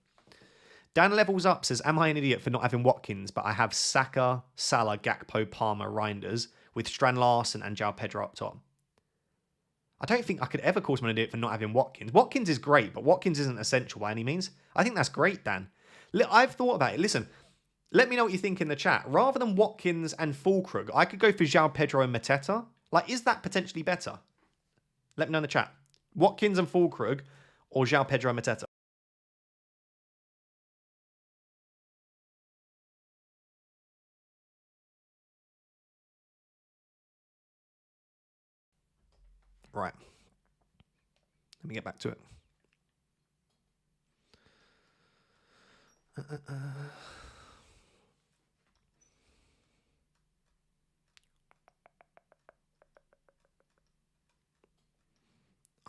Speaker 1: Dan Levels Up says, am I an idiot for not having Watkins, but I have Saka, Salah, Gakpo, Palmer, Reinders with Strand Larsen and João Pedro up top? I don't think I could ever call someone an idiot for not having Watkins. Watkins is great, but Watkins isn't essential by any means. I think that's great, Dan. I've thought about it. Listen, let me know what you think in the chat. Rather than Watkins and Fulkrug, I could go for João Pedro and Mateta. Like, is that potentially better? Let me know in the chat. Watkins and Fulkrug or João Pedro and Mateta? Right. Let me get back to it.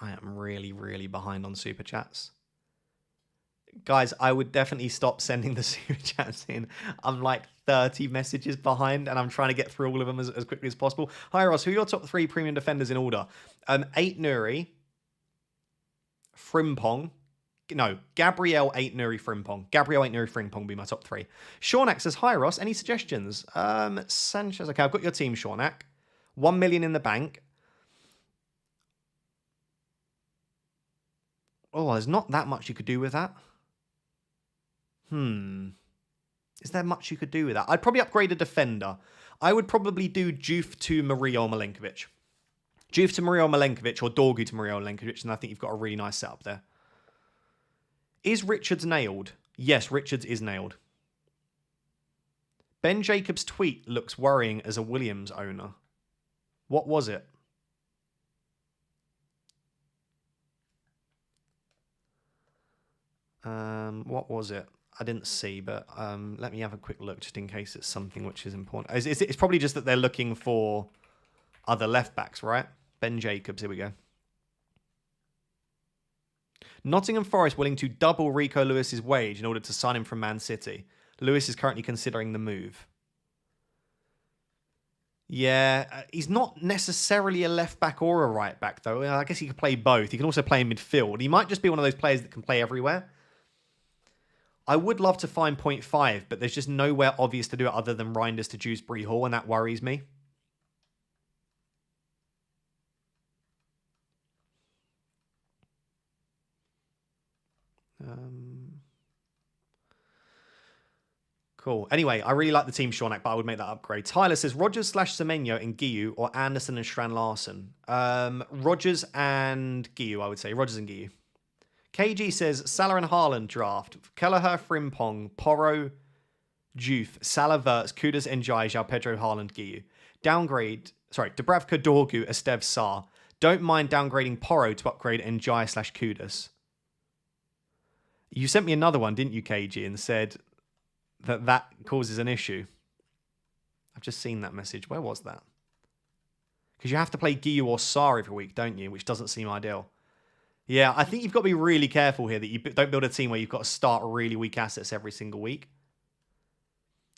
Speaker 1: I am really, really behind on super chats. Guys, I would definitely stop sending the super chats in. I'm like 30 messages behind and I'm trying to get through all of them as quickly as possible. Hi, Ross. Who are your top 3 premium defenders in order? 8 Nuri, Frimpong. No, Gabriel, 8 Nuri, Frimpong. Gabriel, 8 Nuri, Frimpong would be my top 3. Shaunak says, hi, Ross. Any suggestions? Sanchez. Okay, I've got your team, Shaunak. 1 million in the bank. Oh, there's not that much you could do with that. Is there much you could do with that? I'd probably upgrade a defender. I would probably do Juve to Mario Milenkovic. Juve to Mario Milenkovic or Dorgu to Mario Milenkovic, and I think you've got a really nice setup there. Is Richards nailed? Yes, Richards is nailed. Ben Jacobs' tweet looks worrying as a Williams owner. What was it? What was it? I didn't see, but let me have a quick look just in case it's something which is important. It's probably just that they're looking for other left backs, right? Ben Jacobs, here we go. Nottingham Forest willing to double Rico Lewis's wage in order to sign him from Man City. Lewis is currently considering the move. Yeah, he's not necessarily a left back or a right back, though. I guess he could play both. He can also play in midfield. He might just be one of those players that can play everywhere. I would love to find 0.5, but there's just nowhere obvious to do it other than Reinders to Dewsbury Hall, and that worries me. Cool. Anyway, I really like the team, Shaunak, but I would make that upgrade. Tyler says, Rodgers / Semenyo and Guiu or Anderson and Strand Larsen? Rodgers and Guiu, I would say. Rodgers and Guiu. KG says, Salah and Haaland draft. Kelleher, Frimpong, Porro, Juve, Salah, Wirtz, Kudus, Njai, João Pedro, Haaland, Guiu. Downgrade, Dubravka, Dorgu, Estev, Sarr. Don't mind downgrading Porro to upgrade Njai / Kudus. You sent me another one, didn't you, KG, and said that causes an issue. I've just seen that message. Where was that? Because you have to play Guiu or Sarr every week, don't you? Which doesn't seem ideal. Yeah, I think you've got to be really careful here that you don't build a team where you've got to start really weak assets every single week.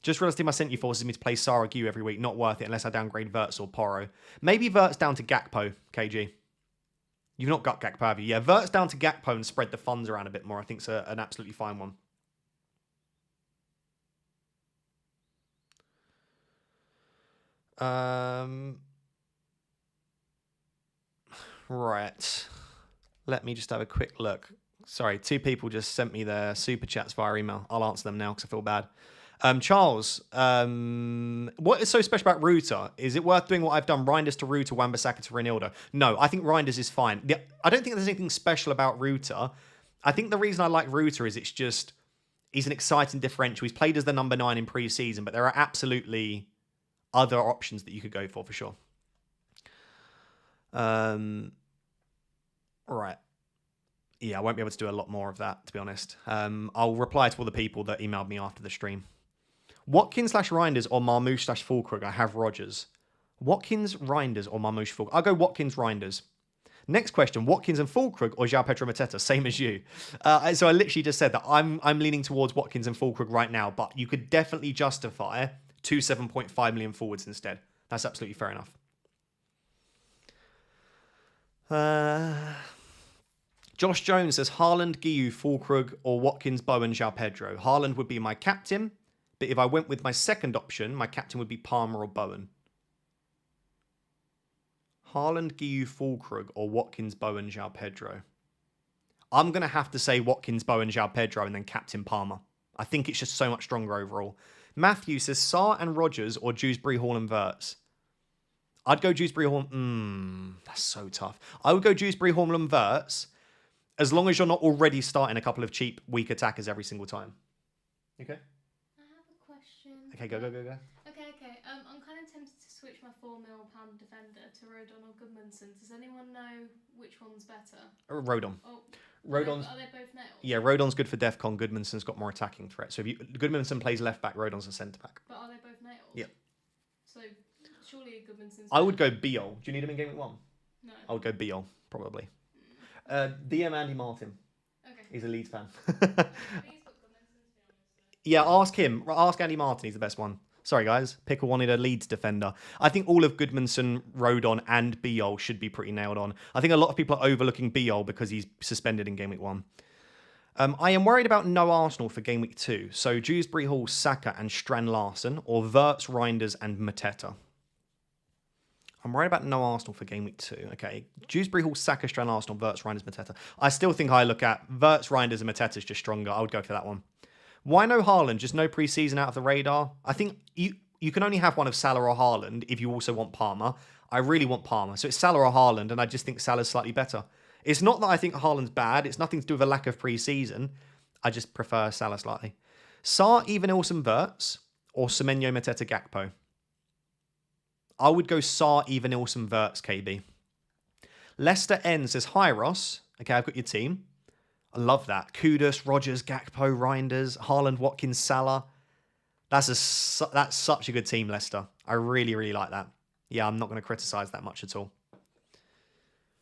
Speaker 1: Just realised my sent you forces me to play Sara Gu every week. Not worth it unless I downgrade Verts or Poro. Maybe Verts down to Gakpo, KG. You've not got Gakpo, have you? Yeah, Verts down to Gakpo and spread the funds around a bit more. I think it's an absolutely fine one. Right. Let me just have a quick look. Sorry, 2 people just sent me their super chats via email. I'll answer them now because I feel bad. Charles, what is so special about Ruta? Is it worth doing what I've done? Reinders to Ruta, Wan-Bissaka to Ronaldo? No, I think Reinders is fine. I don't think there's anything special about Ruta. I think the reason I like Ruta is he's an exciting differential. He's played as the number 9 in pre-season, but there are absolutely other options that you could go for sure. Right. Yeah, I won't be able to do a lot more of that, to be honest. I'll reply to all the people that emailed me after the stream. Watkins/Reinders or Marmoush/Fulkrug? I have Rogers. Watkins, Reinders or Marmoush, Fulkrug? I'll go Watkins, Reinders. Next question, Watkins and Fulkrug or João Pedro Mateta? Same as you. So I literally just said that I'm leaning towards Watkins and Fulkrug right now, but you could definitely justify 2 7.5 million forwards instead. That's absolutely fair enough. Josh Jones says Haaland, Guiu, Fulkrug, or Watkins, Bowen, João Pedro. Haaland would be my captain, but if I went with my second option, my captain would be Palmer or Bowen. Haaland, Guiu, Fulkrug, or Watkins, Bowen, João Pedro. I'm going to have to say Watkins, Bowen, João Pedro, and then captain Palmer. I think it's just so much stronger overall. Matthew says Sarr and Rogers or Dewsbury, Hall and Verts. I'd go Dewsbury, Hall. That's so tough. I would go Dewsbury, Hall and Verts, as long as you're not already starting a couple of cheap, weak attackers every single time. Okay?
Speaker 2: I have a question.
Speaker 1: Okay, go.
Speaker 2: Okay. I'm kind of tempted to switch my £4 million defender to Rodon or Goodmanson. Does anyone know which one's better?
Speaker 1: Rodon.
Speaker 2: Oh,
Speaker 1: Rodon's,
Speaker 2: are they both nailed?
Speaker 1: Yeah, Rodon's good for DEFCON. Goodmanson's got more attacking threat. So if Goodmanson plays left back, Rodon's a centre back.
Speaker 2: But are they both nailed?
Speaker 1: Yep.
Speaker 2: So surely Goodmanson's
Speaker 1: I would go Biol. Do you need him in game week 1?
Speaker 2: No.
Speaker 1: I would go Biol, probably. DM Andy Martin.
Speaker 2: Okay.
Speaker 1: He's a Leeds fan.
Speaker 2: He's got Goodmanson, to be honest.
Speaker 1: Yeah, ask him. Ask Andy Martin. He's the best one. Sorry, guys. Pickle wanted a Leeds defender. I think all of Goodmanson, Rodon, and Biol should be pretty nailed on. I think a lot of people are overlooking Biol because he's suspended in game week 1. I am worried about no Arsenal for game week 2. So Dewsbury Hall, Saka, and Strand Larsen, or Verts, Reinders, and Mateta. I'm worried about no Arsenal for game week 2. Okay. Dewsbury Hall, Saka, Strand, Arsenal, Verts, Reinders, Mateta. I still think I look at Verts, Reinders, and Mateta's just stronger. I would go for that one. Why no Haaland? Just no preseason out of the radar? I think you can only have one of Salah or Haaland if you also want Palmer. I really want Palmer. So it's Salah or Haaland, and I just think Salah's slightly better. It's not that I think Haaland's bad. It's nothing to do with a lack of preseason. I just prefer Salah slightly. Sarr, Evanilson, Verts, or Semenyo, Mateta, Gakpo? I would go Sarr, Evanilson, Verts, KB. Leicester N says, hi, Ross. Okay, I've got your team. I love that. Kudus, Rogers, Gakpo, Reinders, Haaland, Watkins, Salah. That's such a good team, Leicester. I really, really like that. Yeah, I'm not going to criticise that much at all.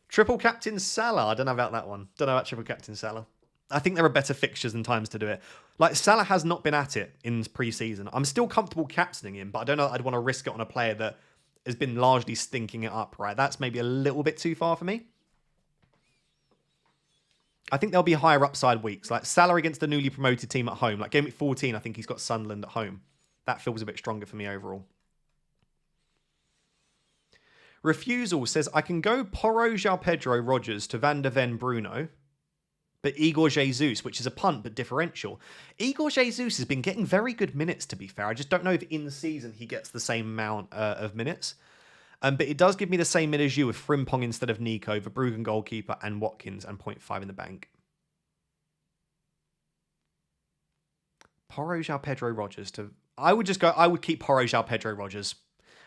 Speaker 1: Triple Captain Salah. I don't know about that one. Don't know about Triple Captain Salah. I think there are better fixtures and times to do it. Like, Salah has not been at it in pre-season. I'm still comfortable captaining him, but I don't know that I'd want to risk it on a player that has been largely stinking it up, right? That's maybe a little bit too far for me. I think there'll be higher upside weeks. Like Salah against the newly promoted team at home. Like game week 14, I think he's got Sunderland at home. That feels a bit stronger for me overall. Refusal says, I can go Porro, João Pedro, Rogers to Van der Ven, Bruno, but Igor Jesus, which is a punt, but differential. Igor Jesus has been getting very good minutes, to be fair. I just don't know if in season he gets the same amount of minutes. But it does give me the same mid as you with Frimpong instead of Nico, Verbruggen goalkeeper, and Watkins, and 0.5 in the bank. Porro, João Pedro, Rogers to... I would keep Porro, João Pedro, Rogers.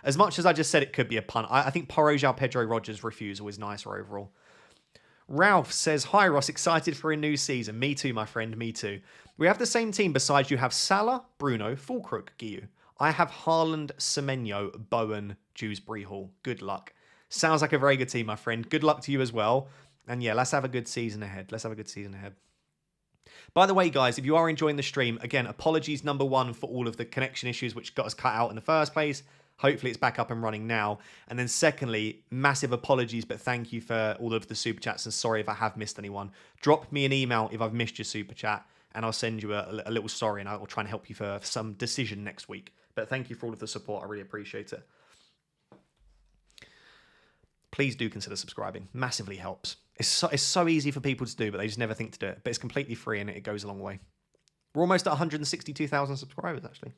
Speaker 1: As much as I just said it could be a punt, I think Porro, João Pedro, Rogers refusal is nicer overall. Ralph says, hi Ross, excited for a new season. Me too, my friend, me too. We have the same team besides you have Salah, Bruno, Fulkrug, Guiu. I have Haaland, Semenyo, Bowen, Dewsbury Hall. Good luck. Sounds like a very good team, my friend. Good luck to you as well. And yeah, let's have a good season ahead. By the way, guys, if you are enjoying the stream, again, apologies number one for all of the connection issues which got us cut out in the first place. Hopefully it's back up and running now. And then secondly, massive apologies, but thank you for all of the super chats, and sorry if I have missed anyone. Drop me an email if I've missed your super chat, and I'll send you a little sorry, and I will try and help you for some decision next week. But thank you for all of the support. I really appreciate it. Please do consider subscribing. Massively helps. It's so easy for people to do, but they just never think to do it. But it's completely free, and it goes a long way. We're almost at 162,000 subscribers, actually.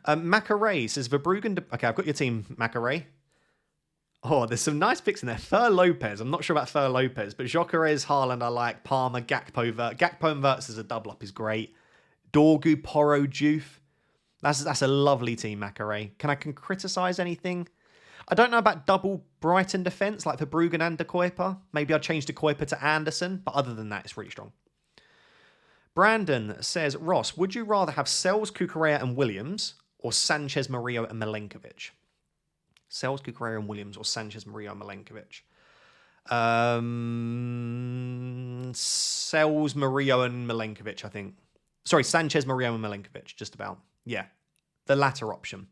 Speaker 1: Macaray says, Verbruggen... Okay, I've got your team, Macaray. Oh, there's some nice picks in there. Fer Lopez. I'm not sure about Fer Lopez, but Gyökeres, Haaland, I like. Palmer, Gakpo. Gakpo and Wirtz as a double-up is great. Dorgu, Porro, Juve. That's a lovely team, Macaray. Can I criticise anything? I don't know about double Brighton defence, like Verbruggen and De Kuyper. Maybe I'd change De Kuyper to Anderson, but other than that, it's really strong. Brandon says, Ross, would you rather have Sells, Cucurella and Williams, or Sanchez, Murillo and Milenkovic? Sells, Cucurella and Williams, or Sanchez, Murillo and Milenkovic? Sells, Murillo and Milenkovic, I think. Sorry, Sanchez, Murillo and Milenkovic, just about. Yeah, the latter option.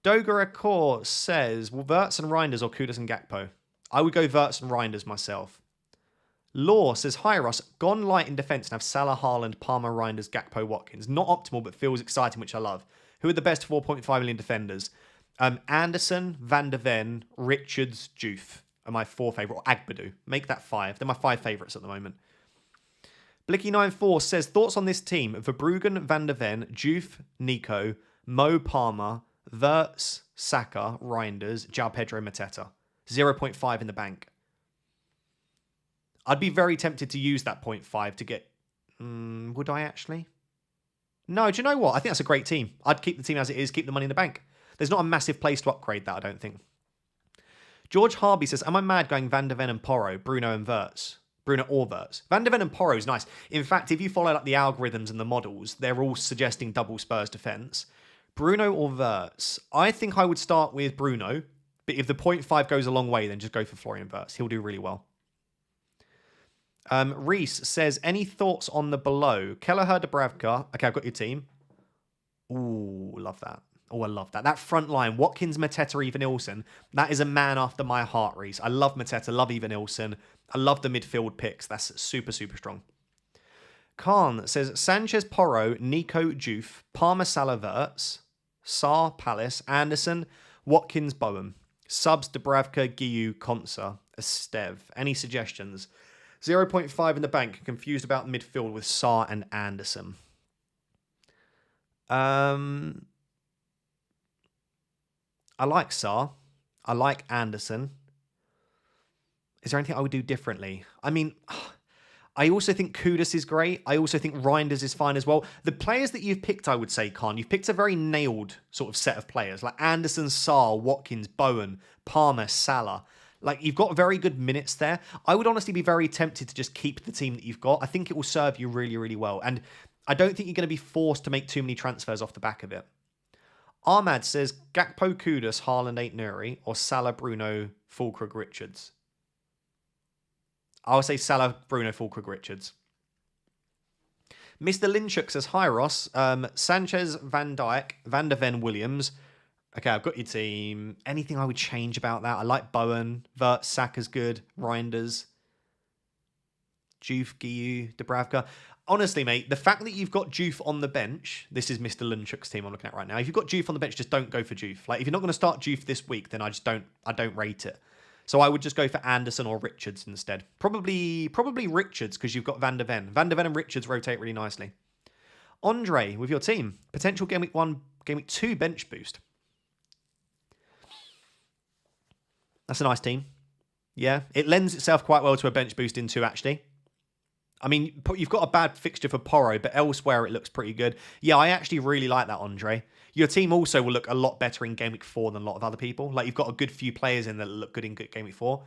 Speaker 1: Dogarakor says, well, Wirtz and Reinders or Kudus and Gakpo? I would go Wirtz and Reinders myself. Law says, hi Ross, gone light in defence and have Salah, Haaland, Palmer, Reinders, Gakpo, Watkins. Not optimal, but feels exciting, which I love. Who are the best 4.5 million defenders? Anderson, Van de Ven, Richards, Juve are my 4 favourite. Or Agbadou. Make that 5. They're my 5 favourites at the moment. Blicky94 says, thoughts on this team? Verbruggen, Van de Ven, Juve, Nico, Mo, Palmer, Wirtz, Saka, Reinders, João Pedro, Mateta. 0.5 in the bank. I'd be very tempted to use that 0.5 to get... would I actually? No, do you know what? I think that's a great team. I'd keep the team as it is, keep the money in the bank. There's not a massive place to upgrade that, I don't think. George Harby says, am I mad going Van de Ven and Porro, Bruno and Wirtz? Bruno or Wirtz. Van de Ven and Porro is nice. In fact, if you follow up the algorithms and the models, they're all suggesting double Spurs defence. Bruno or Wirtz? I think I would start with Bruno, but if the 0.5 goes a long way, then just go for Florian Wirtz. He'll do really well. Reese says, any thoughts on the below? Kelleher, Dubravka. Okay, I've got your team. Ooh, love that. Oh, I love that. That front line, Watkins, Mateta, Evan-Ilson. That is a man after my heart, Reese. I love Mateta, love Evan-Ilson. I love the midfield picks. That's super, super strong. Khan says, Sanchez, Porro, Nico, Juve, Palmer, Salah, Wirtz, Sarr, Palace, Anderson, Watkins, Bowen. Subs, Dubravka, Guiu, Konsa, Estev. Any suggestions? 0.5 in the bank. Confused about midfield with Sarr and Anderson. I like Sarr. I like Anderson. Is there anything I would do differently? I mean, I also think Kudus is great. I also think Reinders is fine as well. The players that you've picked, I would say, Khan, you've picked a very nailed sort of set of players. Like Anderson, Sarr, Watkins, Bowen, Palmer, Salah. Like, you've got very good minutes there. I would honestly be very tempted to just keep the team that you've got. I think it will serve you really, really well. And I don't think you're going to be forced to make too many transfers off the back of it. Ahmad says, Gakpo, Kudus, Haaland, Ain't Nuri, or Salah, Bruno, Fulkrug, Richards. I'll say Salah, Bruno, Fulkrug, Richards. Mr. Linchuk says, hi, Ross. Sanchez, Van Dijk, Van de Ven, Williams. Okay, I've got your team. Anything I would change about that? I like Bowen. Wirtz, Saka's good. Reinders. Juve, Guiu, Dubravka. Honestly, mate, the fact that you've got Juve on the bench, this is Mr. Lundchuk's team I'm looking at right now. If you've got Juve on the bench, just don't go for Juve. Like, if you're not going to start Juve this week, then I don't rate it. So I would just go for Anderson or Richards instead. Probably Richards, because you've got Van de Ven. Van de Ven and Richards rotate really nicely. Andre, with your team, potential Game Week 1, Game Week 2 bench boost. That's a nice team. Yeah, it lends itself quite well to a bench boost in 2, actually. I mean, you've got a bad fixture for Porro, but elsewhere it looks pretty good. Yeah, I actually really like that, Andre. Your team also will look a lot better in Game Week 4 than a lot of other people. Like, you've got a good few players in that look good in Game Week 4.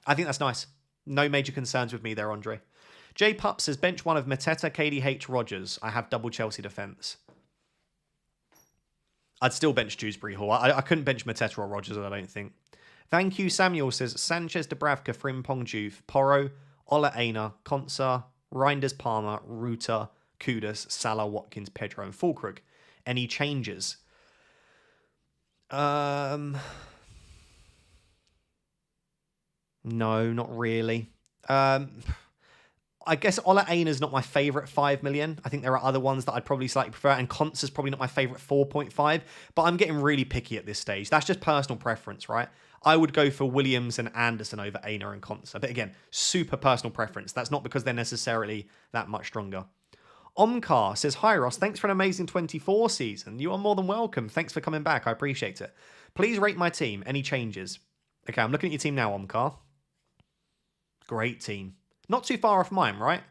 Speaker 1: I think that's nice. No major concerns with me there, Andre. J Pup says, bench 1 of Mateta, KDH, Rogers. I have double Chelsea defence. I'd still bench Dewsbury Hall. I couldn't bench Mateta or Rogers, I don't think. Thank you, Samuel says, Sanchez, Dubravka, Frimpong, Juve, Porro, Ola Aina, Konsa, Reinders, Palmer, Ruta, Kudus, Salah, Watkins, Pedro, and Fulkrug. Any changes? No, not really. I guess Ola Aina's not my favourite 5 million. I think there are other ones that I'd probably slightly prefer, and Konsa's probably not my favourite 4.5, but I'm getting really picky at this stage. That's just personal preference, right? I would go for Williams and Anderson over Aina and Konsa. But again, super personal preference. That's not because they're necessarily that much stronger. Omkar says, "Hi Ross, thanks for an amazing 24 season. You are more than welcome. Thanks for coming back. I appreciate it. Please rate my team. Any changes?" Okay, I'm looking at your team now, Omkar. Great team. Not too far off mine, right?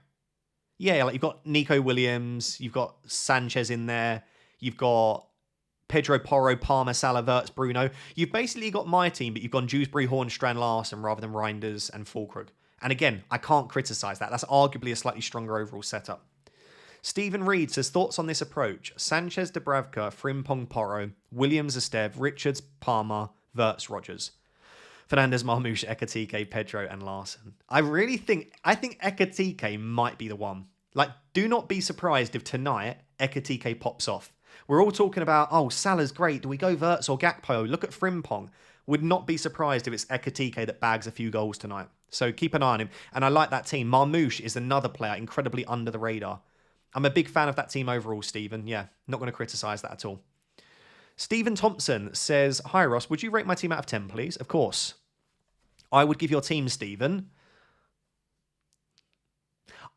Speaker 1: Yeah, like you've got Nico Williams, you've got Sanchez in there, you've got Pedro Porro, Palmer, Salah, Wirtz, Bruno. You've basically got my team, but you've gone Dewsbury, Horn, Strand, Larson rather than Reinders and Fulkrug. And again, I can't criticise that. That's arguably a slightly stronger overall setup. Stephen Reed says, thoughts on this approach? Sanchez, Dubravka, Frimpong, Porro, Williams, Esteve, Richards, Palmer, Wirtz, Rogers. Fernandez, Marmouche, Ekatike, Pedro, and Larson. I think Ekatike might be the one. Like, do not be surprised if tonight Ekatike pops off. We're all talking about, oh, Salah's great. Do we go Wirtz or Gakpo? Look at Frimpong. Would not be surprised if it's Ekatike that bags a few goals tonight. So keep an eye on him. And I like that team. Marmouche is another player incredibly under the radar. I'm a big fan of that team overall, Stephen. Yeah, not going to criticise that at all. Stephen Thompson says, "Hi Ross, would you rate my team out of 10, please?" Of course. I would give your team, Stephen,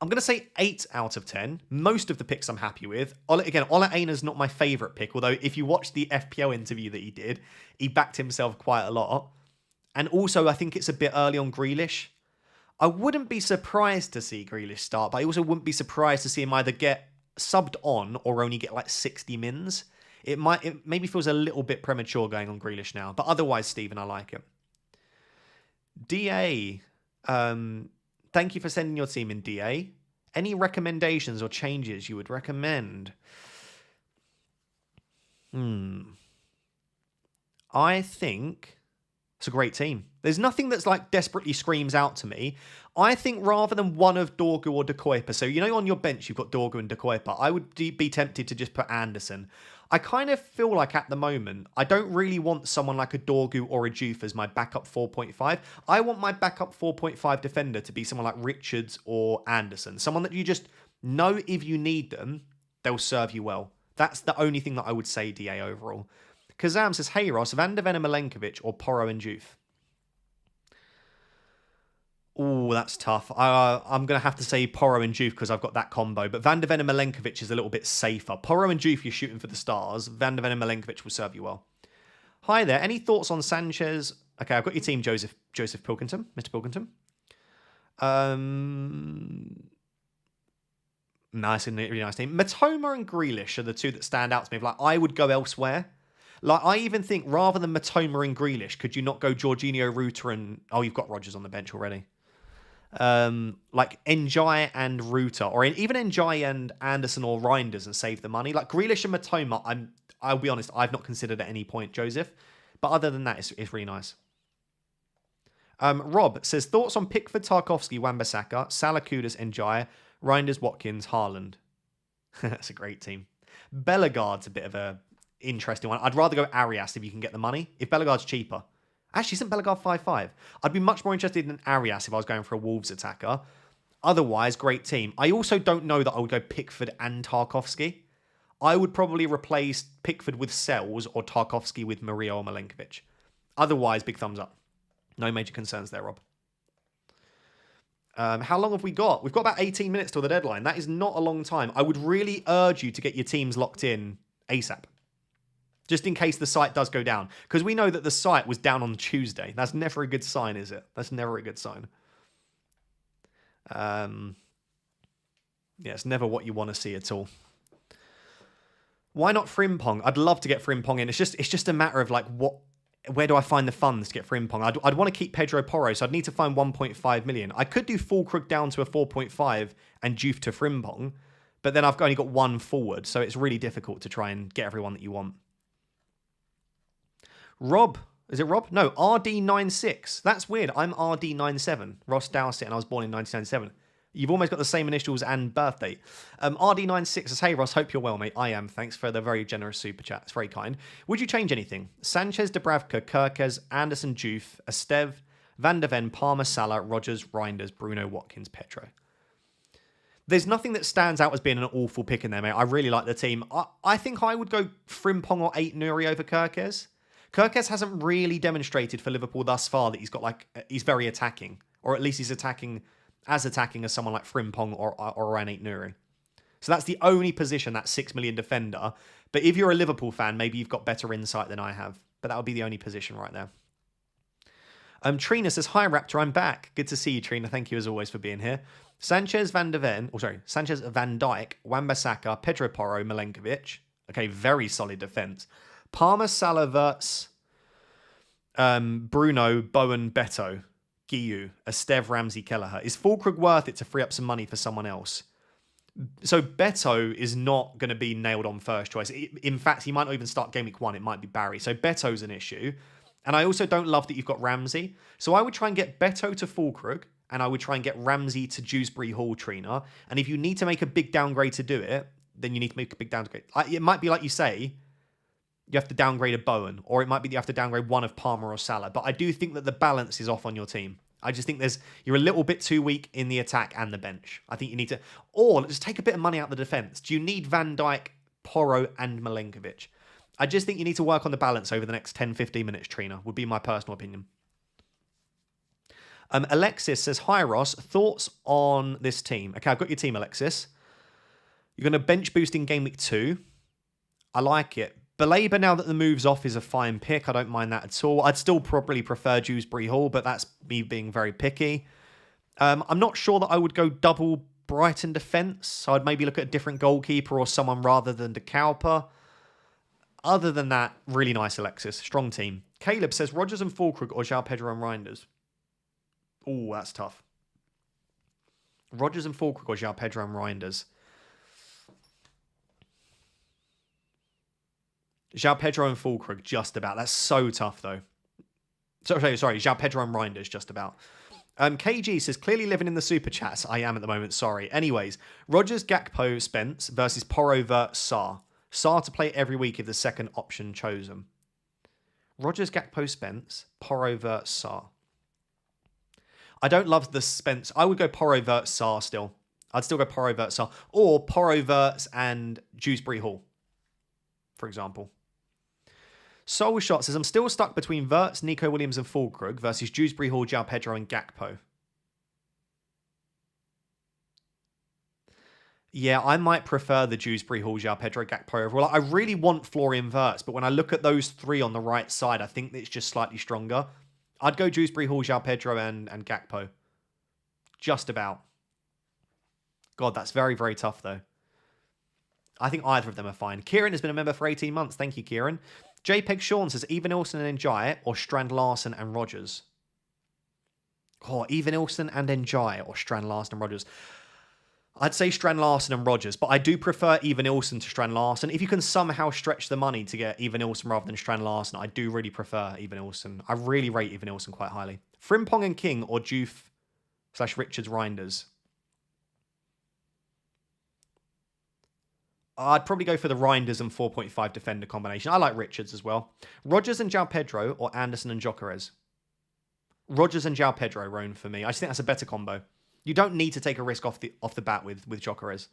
Speaker 1: I'm going to say 8 out of 10. Most of the picks I'm happy with. Again, Ola Aina's not my favourite pick, although if you watch the FPL interview that he did, he backed himself quite a lot. And also, I think it's a bit early on Grealish. I wouldn't be surprised to see Grealish start, but I also wouldn't be surprised to see him either get subbed on or only get like 60 mins. It maybe feels a little bit premature going on Grealish now, but otherwise, Stephen, I like him. DA, thank you for sending your team in, DA. Any recommendations or changes you would recommend? I think it's a great team. There's nothing that's like desperately screams out to me. I think rather than one of Dorgu or De Kuyper, so you know on your bench you've got Dorgu and De Kuyper, I would be tempted to just put Anderson. I kind of feel like at the moment, I don't really want someone like a Dorgu or a Juve as my backup 4.5. I want my backup 4.5 defender to be someone like Richards or Anderson. Someone that you just know if you need them, they'll serve you well. That's the only thing that I would say, DA, overall. Kazam says, "Hey Ross, Van de Ven and Milenkovic or Porro and Juve?" Oh, that's tough. I'm going to have to say Porro and Juve because I've got that combo. But Van de Ven and Milenkovic is a little bit safer. Porro and Juve, you're shooting for the stars. Van de Ven and Milenkovic will serve you well. Hi there. Any thoughts on Sanchez? Okay, I've got your team, Joseph Pilkington. Mr. Pilkington. Nice and really nice team. Matoma and Grealish are the two that stand out to me. Like, I would go elsewhere. Like, I even think rather than Matoma and Grealish, could you not go Jorginho, Ruta and... Oh, you've got Rogers on the bench already. Like Njai and Ruta, or even Njai and Anderson or Reinders and save the money. Like Grealish and Matoma, I'll be honest, I've not considered at any point, Joseph. But other than that, it's really nice. Rob says, thoughts on Pickford, Tarkowski, Wan-Bissaka, Salah, Kudus, Njai, Reinders, Watkins, Haaland. That's a great team. Bellegarde's a bit of a interesting one. I'd rather go Arias if you can get the money. If Bellegarde's cheaper. Actually, isn't Bellegarde 5.5? I'd be much more interested in Arias if I was going for a Wolves attacker. Otherwise, great team. I also don't know that I would go Pickford and Tarkowski. I would probably replace Pickford with Sells or Tarkowski with Murillo or Milenkovic. Otherwise, big thumbs up. No major concerns there, Rob. How long have we got? We've got about 18 minutes till the deadline. That is not a long time. I would really urge you to get your teams locked in ASAP. Just in case the site does go down. Because we know that the site was down on Tuesday. That's never a good sign, is it? That's never a good sign. Yeah, it's never what you want to see at all. Why not Frimpong? I'd love to get Frimpong in. It's just a matter of like where do I find the funds to get Frimpong? I'd want to keep Pedro Porro, so I'd need to find 1.5 million. I could do Fulkrug down to a 4.5 and Juve to Frimpong, but then I've only got one forward, so it's really difficult to try and get everyone that you want. Rob, is it Rob? No, RD96. That's weird. I'm RD97, Ross Dowsett, and I was born in 1997. You've almost got the same initials and birth date. RD96 says, hey Ross, hope you're well, mate. I am. Thanks for the very generous super chat. It's very kind. Would you change anything? Sanchez, Dubravka, Kirkes, Anderson, Juve, Estev, Van der Ven, Palmer, Salah, Rogers, Reinders, Bruno, Watkins, Petro. There's nothing that stands out as being an awful pick in there, mate. I really like the team. I think I would go Frimpong or 8 Nuri over Kirkes. Kirkes hasn't really demonstrated for Liverpool thus far that he's very attacking, or at least he's attacking as someone like Frimpong or an 8 Nuri. So that's the only position, that 6 million defender. But if you're a Liverpool fan, maybe you've got better insight than I have. But that would be the only position right there. Trina says, hi Raptor, I'm back. Good to see you, Trina. Thank you as always for being here. Sanchez, Van Dijk, Wan-Bissaka, Pedro Porro, Milenkovic. Okay, very solid defence. Palmer, Salah, Wirtz, Bruno, Bowen, Beto, Guiu, Estev, Ramsey, Kelleher. Is Fulkrug worth it to free up some money for someone else? So Beto is not going to be nailed on first choice. In fact, he might not even start game week 1. It might be Barry. So Beto's an issue. And I also don't love that you've got Ramsey. So I would try and get Beto to Fulkrug, and I would try and get Ramsey to Dewsbury Hall, Trina. And if you need to make a big downgrade to do it, then you need to make a big downgrade. It might be like you say, you have to downgrade a Bowen, or it might be that you have to downgrade one of Palmer or Salah. But I do think that the balance is off on your team. I just think you're a little bit too weak in the attack and the bench. I think you need to, or just take a bit of money out of the defence. Do you need Van Dijk, Porro, and Milenkovic? I just think you need to work on the balance over the next 10-15 minutes, Trina, would be my personal opinion. Alexis says, hi Ross, thoughts on this team? Okay, I've got your team, Alexis. You're going to bench boost in game week 2. I like it. Baleba, now that the move's off, is a fine pick. I don't mind that at all. I'd still probably prefer Dewsbury Hall, but that's me being very picky. I'm not sure that I would go double Brighton defence. So I'd maybe look at a different goalkeeper or someone rather than De Cowper. Other than that, really nice, Alexis. Strong team. Caleb says, Rogers and Fulkrug or João Pedro and Reinders? Oh, that's tough. Rogers and Fulkrug or João Pedro and Reinders? João Pedro and Fulkrug, just about. That's so tough, though. Sorry, João Pedro and Reinders, just about. KG says, clearly living in the super chats. I am at the moment, sorry. Anyways, Rogers, Gakpo, Spence versus Porro, Wirtz, Sarr. Sarr to play every week if the second option chosen. Rogers, Gakpo, Spence, Porro, Wirtz, Sarr. I don't love the Spence. I would go Porro, Wirtz, Sarr still. I'd still go Porro, Wirtz, Sarr. Or Porro, Wirtz and Dewsbury Hall, for example. Soul Shot says, I'm still stuck between Wirtz, Nico Williams and Fulkrug versus Dewsbury Hall, João Pedro and Gakpo. Yeah, I might prefer the Dewsbury Hall, João Pedro, Gakpo overall. I really want Florian Wirtz, but when I look at those three on the right side, I think it's just slightly stronger. I'd go Dewsbury Hall, João Pedro and Gakpo. Just about. God, that's very, very tough though. I think either of them are fine. Kieran has been a member for 18 months. Thank you, Kieran. JPEG Sean says, Evan-Ilson and Njai or Strand Larson and Rogers? Oh, Evan-Ilson and Njai or Strand Larson and Rogers? I'd say Strand Larson and Rogers, but I do prefer Evan-Ilson to Strand Larson. If you can somehow stretch the money to get Evan-Ilson rather than Strand Larson, I do really prefer Evan-Ilson. I really rate Evan-Ilson quite highly. Frimpong and King or Juve / Richards Reinders? I'd probably go for the Reinders and 4.5 defender combination. I like Richards as well. Rogers and João Pedro or Anderson and Gyökeres? Rogers and João Pedro, Roan, for me. I just think that's a better combo. You don't need to take a risk off the bat with Gyökeres.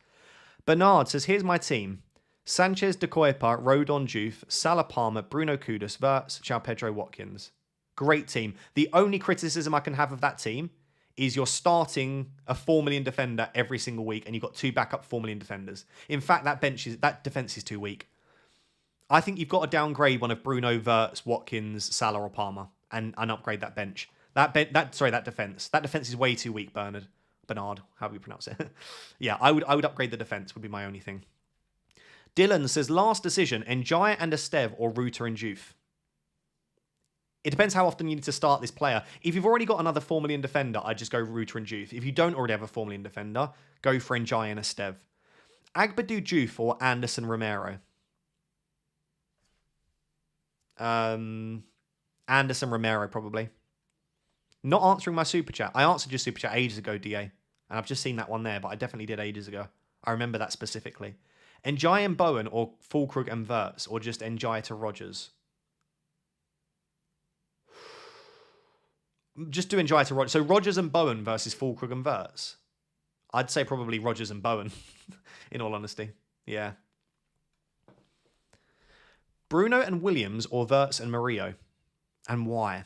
Speaker 1: Bernard says, here's my team. Sanchez, De Koipa, Rodon, Juve, Salah, Palmer, Bruno Kudus, Wirtz, João Pedro, Watkins. Great team. The only criticism I can have of that team is you're starting a 4 million defender every single week and you've got 2 backup 4 million defenders. In fact, that defense is too weak. I think you've got to downgrade one of Bruno, Wirtz, Watkins, Salah or Palmer and upgrade that bench. That defense. That defense is way too weak, Bernard, however you pronounce it. Yeah, I would upgrade the defense would be my only thing. Dylan says, last decision, Njai and Estev or Ruta and Juve? It depends how often you need to start this player. If you've already got another 4 million defender, I'd just go Ruta and Juve. If you don't already have a 4 million defender, go for Njai and Estev. Agbadu Juve or Anderson Romero? Anderson Romero, probably. Not answering my super chat. I answered your super chat ages ago, DA. And I've just seen that one there, but I definitely did ages ago. I remember that specifically. Njai and Bowen or Fulkrug and Wirtz, or just Njai to Rodgers? Just do Njai to Rodgers. So Rodgers and Bowen versus Fulkrug and Wirtz. I'd say probably Rodgers and Bowen, in all honesty. Yeah. Bruno and Williams or Wirtz and Murillo? And why?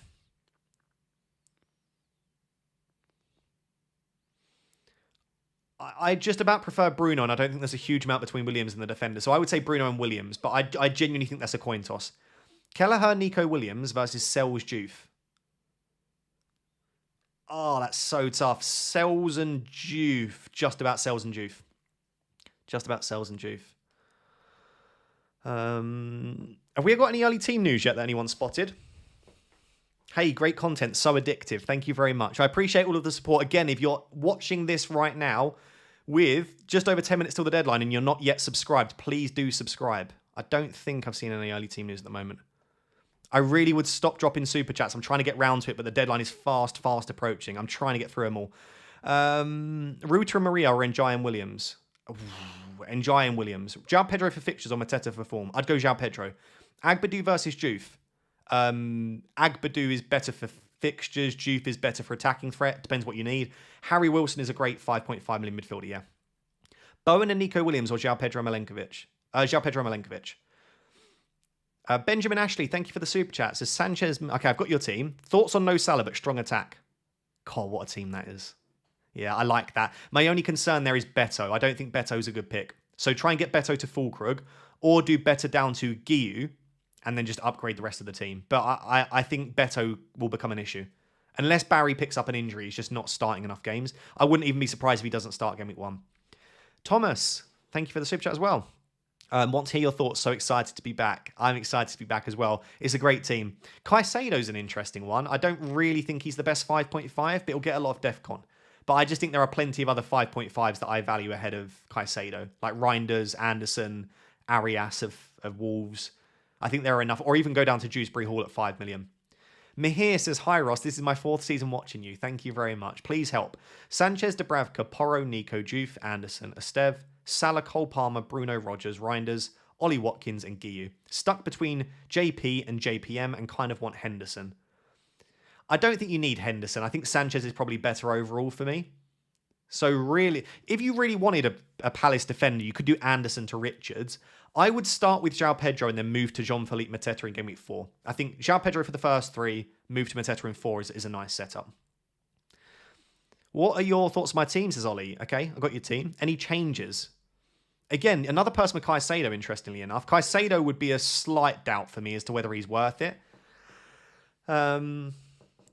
Speaker 1: I just about prefer Bruno, and I don't think there's a huge amount between Williams and the defender. So I would say Bruno and Williams, but I genuinely think that's a coin toss. Kelleher, Nico Williams versus Sells Juve. Oh, that's so tough. Sells and Juve. Just about Sells and Juve. Just about Sells and Juve. Have we got any early team news yet that anyone spotted? Hey, great content. So addictive. Thank you very much. I appreciate all of the support. Again, if you're watching this right now with just over 10 minutes till the deadline and you're not yet subscribed, please do subscribe. I don't think I've seen any early team news at the moment. I really would stop dropping super chats. I'm trying to get round to it, but the deadline is fast approaching. I'm trying to get through them all. Ruta and Maria or Njai and Williams? Njai and Williams. João Pedro for fixtures or Mateta for form? I'd go João Pedro. Agbadou versus Juve. Agbadou is better for fixtures. Juve is better for attacking threat. Depends what you need. Harry Wilson is a great 5.5 million midfielder, yeah. Bowen and Nico Williams or João Pedro Milenkovic? João Pedro Milenkovic. Benjamin Ashley, thank you for the super chat. Says Sanchez. Okay, I've got your team. Thoughts on no Salah but strong attack? God, what a team that is. Yeah, I like that. My only concern there is Beto. I don't think Beto's a good pick. So try and get Beto to Fulkrug, or do Beto down to Guiu, and then just upgrade the rest of the team. But I think Beto will become an issue. Unless Barry picks up an injury, he's just not starting enough games. I wouldn't even be surprised if he doesn't start game week 1. Thomas, thank you for the super chat as well. Want to hear your thoughts. So excited to be back. I'm excited to be back as well. It's a great team. Caicedo's an interesting one. I don't really think he's the best 5.5, but he'll get a lot of DEFCON. But I just think there are plenty of other 5.5s that I value ahead of Caicedo, like Reinders, Anderson, Arias of Wolves. I think there are enough, or even go down to Dewsbury Hall at 5 million. Mihir says, hi Ross, this is my 4th season watching you. Thank you very much. Please help. Sanchez, Dubravka, Porro, Nico, Juve, Anderson, Esteve, Salah, Cole Palmer, Bruno Rodgers, Reinders, Ollie Watkins and Guiu. Stuck between JP and JPM and kind of want Henderson. I don't think you need Henderson. I think Sanchez is probably better overall for me. So really, if you really wanted a Palace defender, you could do Anderson to Richards. I would start with João Pedro and then move to Jean-Philippe Mateta in game week 4. I think João Pedro for the first 3, move to Mateta in 4 is a nice setup. What are your thoughts on my team, says Ollie? Okay, I've got your team. Any changes? Again, another person with Caicedo, interestingly enough. Caicedo would be a slight doubt for me as to whether he's worth it.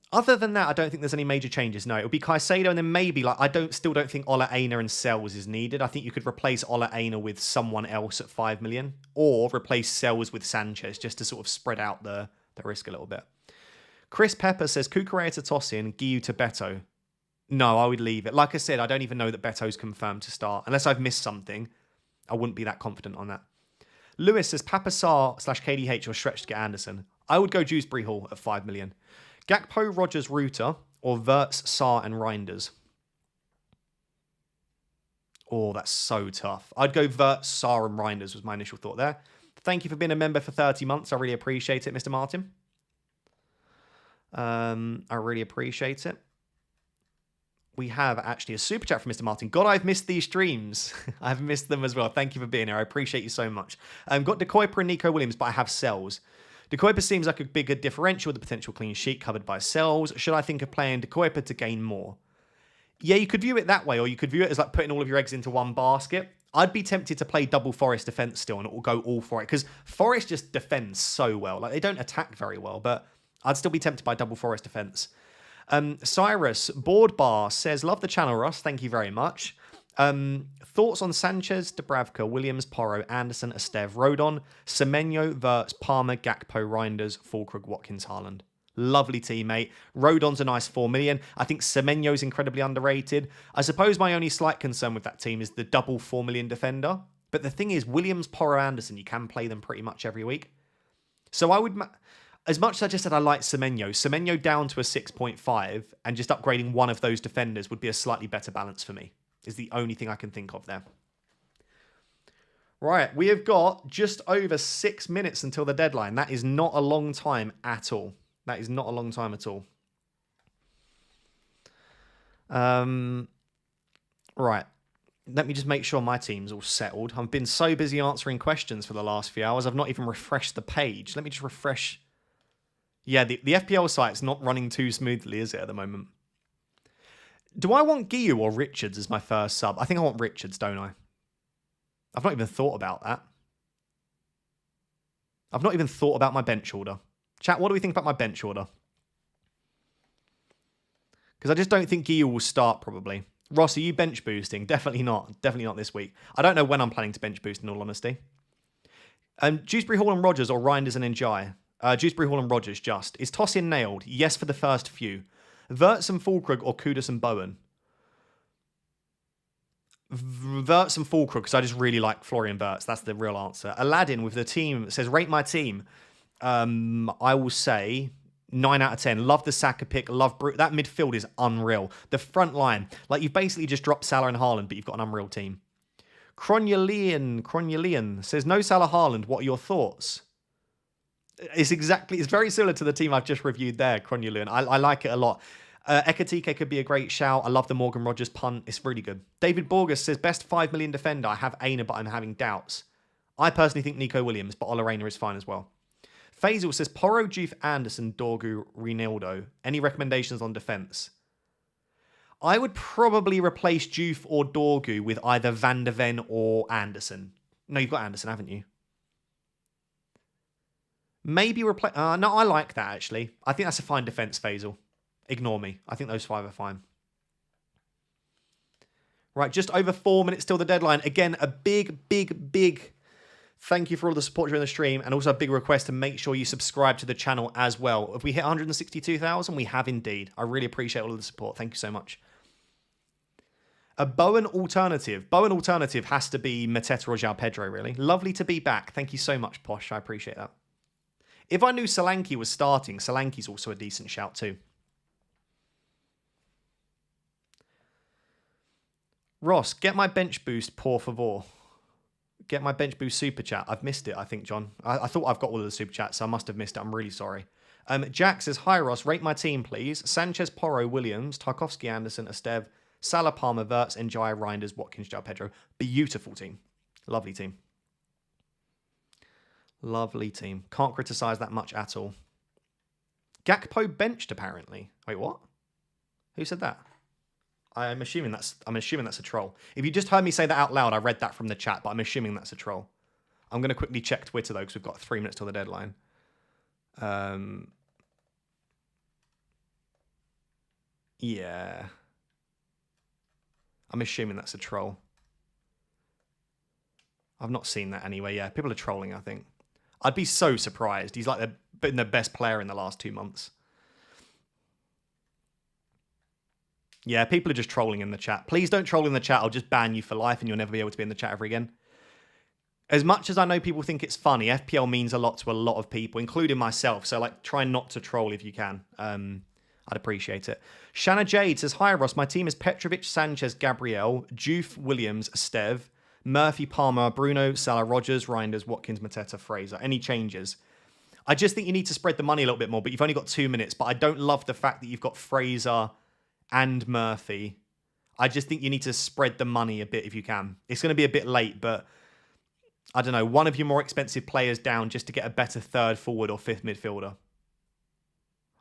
Speaker 1: Other than that, I don't think there's any major changes. No, it would be Caicedo and then maybe, like, still don't think Ola Aina and Sells is needed. I think you could replace Ola Aina with someone else at 5 million or replace Sells with Sanchez just to sort of spread out the risk a little bit. Chris Pepper says, Cucurella to Tosin, Guiu to Beto. No, I would leave it. Like I said, I don't even know that Beto's confirmed to start. Unless I've missed something, I wouldn't be that confident on that. Lewis says, Papasar/KDH or stretch to get Anderson. I would go Dewsbury Hall at 5 million. Gakpo, Rodgers, Ruta, or Wirtz, Sarr, and Reinders. Oh, that's so tough. I'd go Wirtz, Sarr, and Reinders was my initial thought there. Thank you for being a member for 30 months. I really appreciate it, Mr. Martin. I really appreciate it. We have actually a super chat from Mr. Martin. God, I've missed these streams. I've missed them as well. Thank you for being here. I appreciate you so much. Got De Kuyper and Nico Williams, but I have Sells. De Kuyper seems like a bigger differential with the potential clean sheet covered by Sells. Should I think of playing De Kuyper to gain more? Yeah, you could view it that way, or you could view it as like putting all of your eggs into one basket. I'd be tempted to play double Forest defense still, and it will go all for it, because Forest just defends so well. Like, they don't attack very well, but I'd still be tempted by double Forest defense. Cyrus Board Bar says, love the channel, Ross. Thank you very much. Thoughts on Sanchez, Dubravka, Williams, Porro, Anderson, Esteve, Rodon, Semenyo, Wirtz, Palmer, Gakpo, Reinders, Fulkrug, Watkins, Haaland. Lovely teammate. Rodon's a nice 4 million. I think Semenyo's incredibly underrated. I suppose my only slight concern with that team is the double 4 million defender. But the thing is, Williams, Porro, Anderson, you can play them pretty much every week. So I would... as much as I just said I like Semenyo down to a 6.5 and just upgrading one of those defenders would be a slightly better balance for me, is the only thing I can think of there. Right, we have got just over 6 minutes until the deadline. That is not a long time at all. That is not a long time at all. Right. Let me just make sure my team's all settled. I've been so busy answering questions for the last few hours, I've not even refreshed the page. Let me just refresh. Yeah, the FPL site's not running too smoothly, is it, at the moment? Do I want Guiu or Richards as my first sub? I think I want Richards, don't I? I've not even thought about that. I've not even thought about my bench order. Chat, what do we think about my bench order? Because I just don't think Guiu will start, probably. Ross, are you bench boosting? Definitely not. Definitely not this week. I don't know when I'm planning to bench boost, in all honesty. Dewsbury Hall and Rogers or Reinders and Njai? Dewsbury Hall and Rogers, just. Is Tosin nailed? Yes for the first few. Verts and Fulkrug or Kudus and Bowen? Verts and Fulkrug, because I just really like Florian Verts. That's the real answer. Aladdin with the team says, rate my team. I will say 9 out of 10. Love the Saka pick. Love that midfield is unreal. The front line, like you've basically just dropped Salah and Haaland, but you've got an unreal team. Cronjulian says, no Salah Haaland. What are your thoughts? It's very similar to the team I've just reviewed there, Cronjulian. I like it a lot. Ekatike could be a great shout. I love the Morgan Rogers punt. It's really good. David Borges says, best 5 million defender. I have Aina, but I'm having doubts. I personally think Nico Williams, but Ola Reina is fine as well. Faisal says, Porro, Juve, Anderson, Dorgu, Ronaldo. Any recommendations on defence? I would probably replace Juve or Dorgu with either Van de Ven or Anderson. No, you've got Anderson, haven't you? Maybe replace... no, I like that, actually. I think that's a fine defence, Faisal. Ignore me. I think those 5 are fine. Right, just over 4 minutes till the deadline. Again, a big thank you for all the support during the stream, and also a big request to make sure you subscribe to the channel as well. If we hit 162,000, we have indeed. I really appreciate all of the support. Thank you so much. A Bowen alternative. Bowen alternative has to be Mateta or João Pedro, really. Lovely to be back. Thank you so much, Posh. I appreciate that. If I knew Solanke was starting, Solanke's also a decent shout too. Ross, get my bench boost, por favor. Get my bench boost super chat. I've missed it, I think, John. I thought I've got all of the super chats, so I must have missed it. I'm really sorry. Jack says, hi, Ross. Rate my team, please. Sanchez, Porro, Williams, Tarkovsky, Anderson, Estev, Salah, Palmer, Verts, Njai, Reinders, Watkins, João Pedro. Beautiful team. Lovely team. Lovely team. Can't criticise that much at all. Gakpo benched, apparently. Wait, what? Who said that? I'm assuming that's a troll. If you just heard me say that out loud, I read that from the chat, but I'm assuming that's a troll. I'm going to quickly check Twitter, though, because we've got 3 minutes till the deadline. Yeah. I'm assuming that's a troll. I've not seen that anyway. Yeah, people are trolling, I think. I'd be so surprised. He's like been the best player in the last 2 months. Yeah, people are just trolling in the chat. Please don't troll in the chat. I'll just ban you for life and you'll never be able to be in the chat ever again. As much as I know people think it's funny, FPL means a lot to a lot of people, including myself. So, like, try not to troll if you can. I'd appreciate it. Shanna Jade says, hi, Ross. My team is Petrovic, Sanchez, Gabriel, Juve, Williams, Stev, Murphy, Palmer, Bruno, Salah, Rogers, Reinders, Watkins, Mateta, Fraser. Any changes? I just think you need to spread the money a little bit more, but you've only got 2 minutes. But I don't love the fact that you've got Fraser and Murphy. I just think you need to spread the money a bit if you can. It's going to be a bit late, but I don't know, one of your more expensive players down just to get a better third forward or fifth midfielder.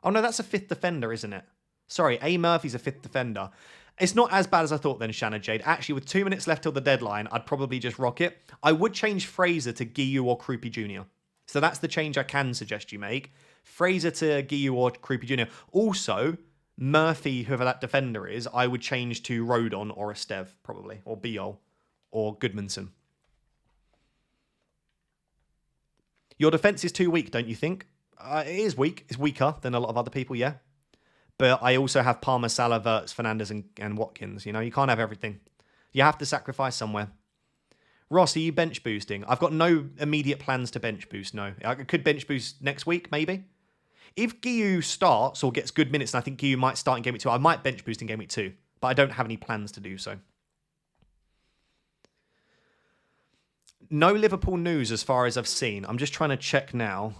Speaker 1: Oh no, that's a fifth defender, isn't it? Sorry, A. Murphy's a fifth defender. It's not as bad as I thought then, Shanna Jade. Actually, with 2 minutes left till the deadline, I'd probably just rock it. I would change Fraser to Guiu or Krupi Jr. So that's the change I can suggest you make. Fraser to Guiu or Krupi Jr. Also, Murphy, whoever that defender is, I would change to Rodon or Estev, probably. Or Biol. Or Goodmanson. Your defence is too weak, don't you think? It is weak. It's weaker than a lot of other people, yeah. But I also have Palmer, Salah, Verts, Fernandes, and Watkins. You know, you can't have everything. You have to sacrifice somewhere. Ross, are you bench boosting? I've got no immediate plans to bench boost, no. I could bench boost next week, maybe. If Guiu starts or gets good minutes, and I think Guiu might start in Game Week 2, I might bench boost in Game Week 2, but I don't have any plans to do so. No Liverpool news as far as I've seen. I'm just trying to check now.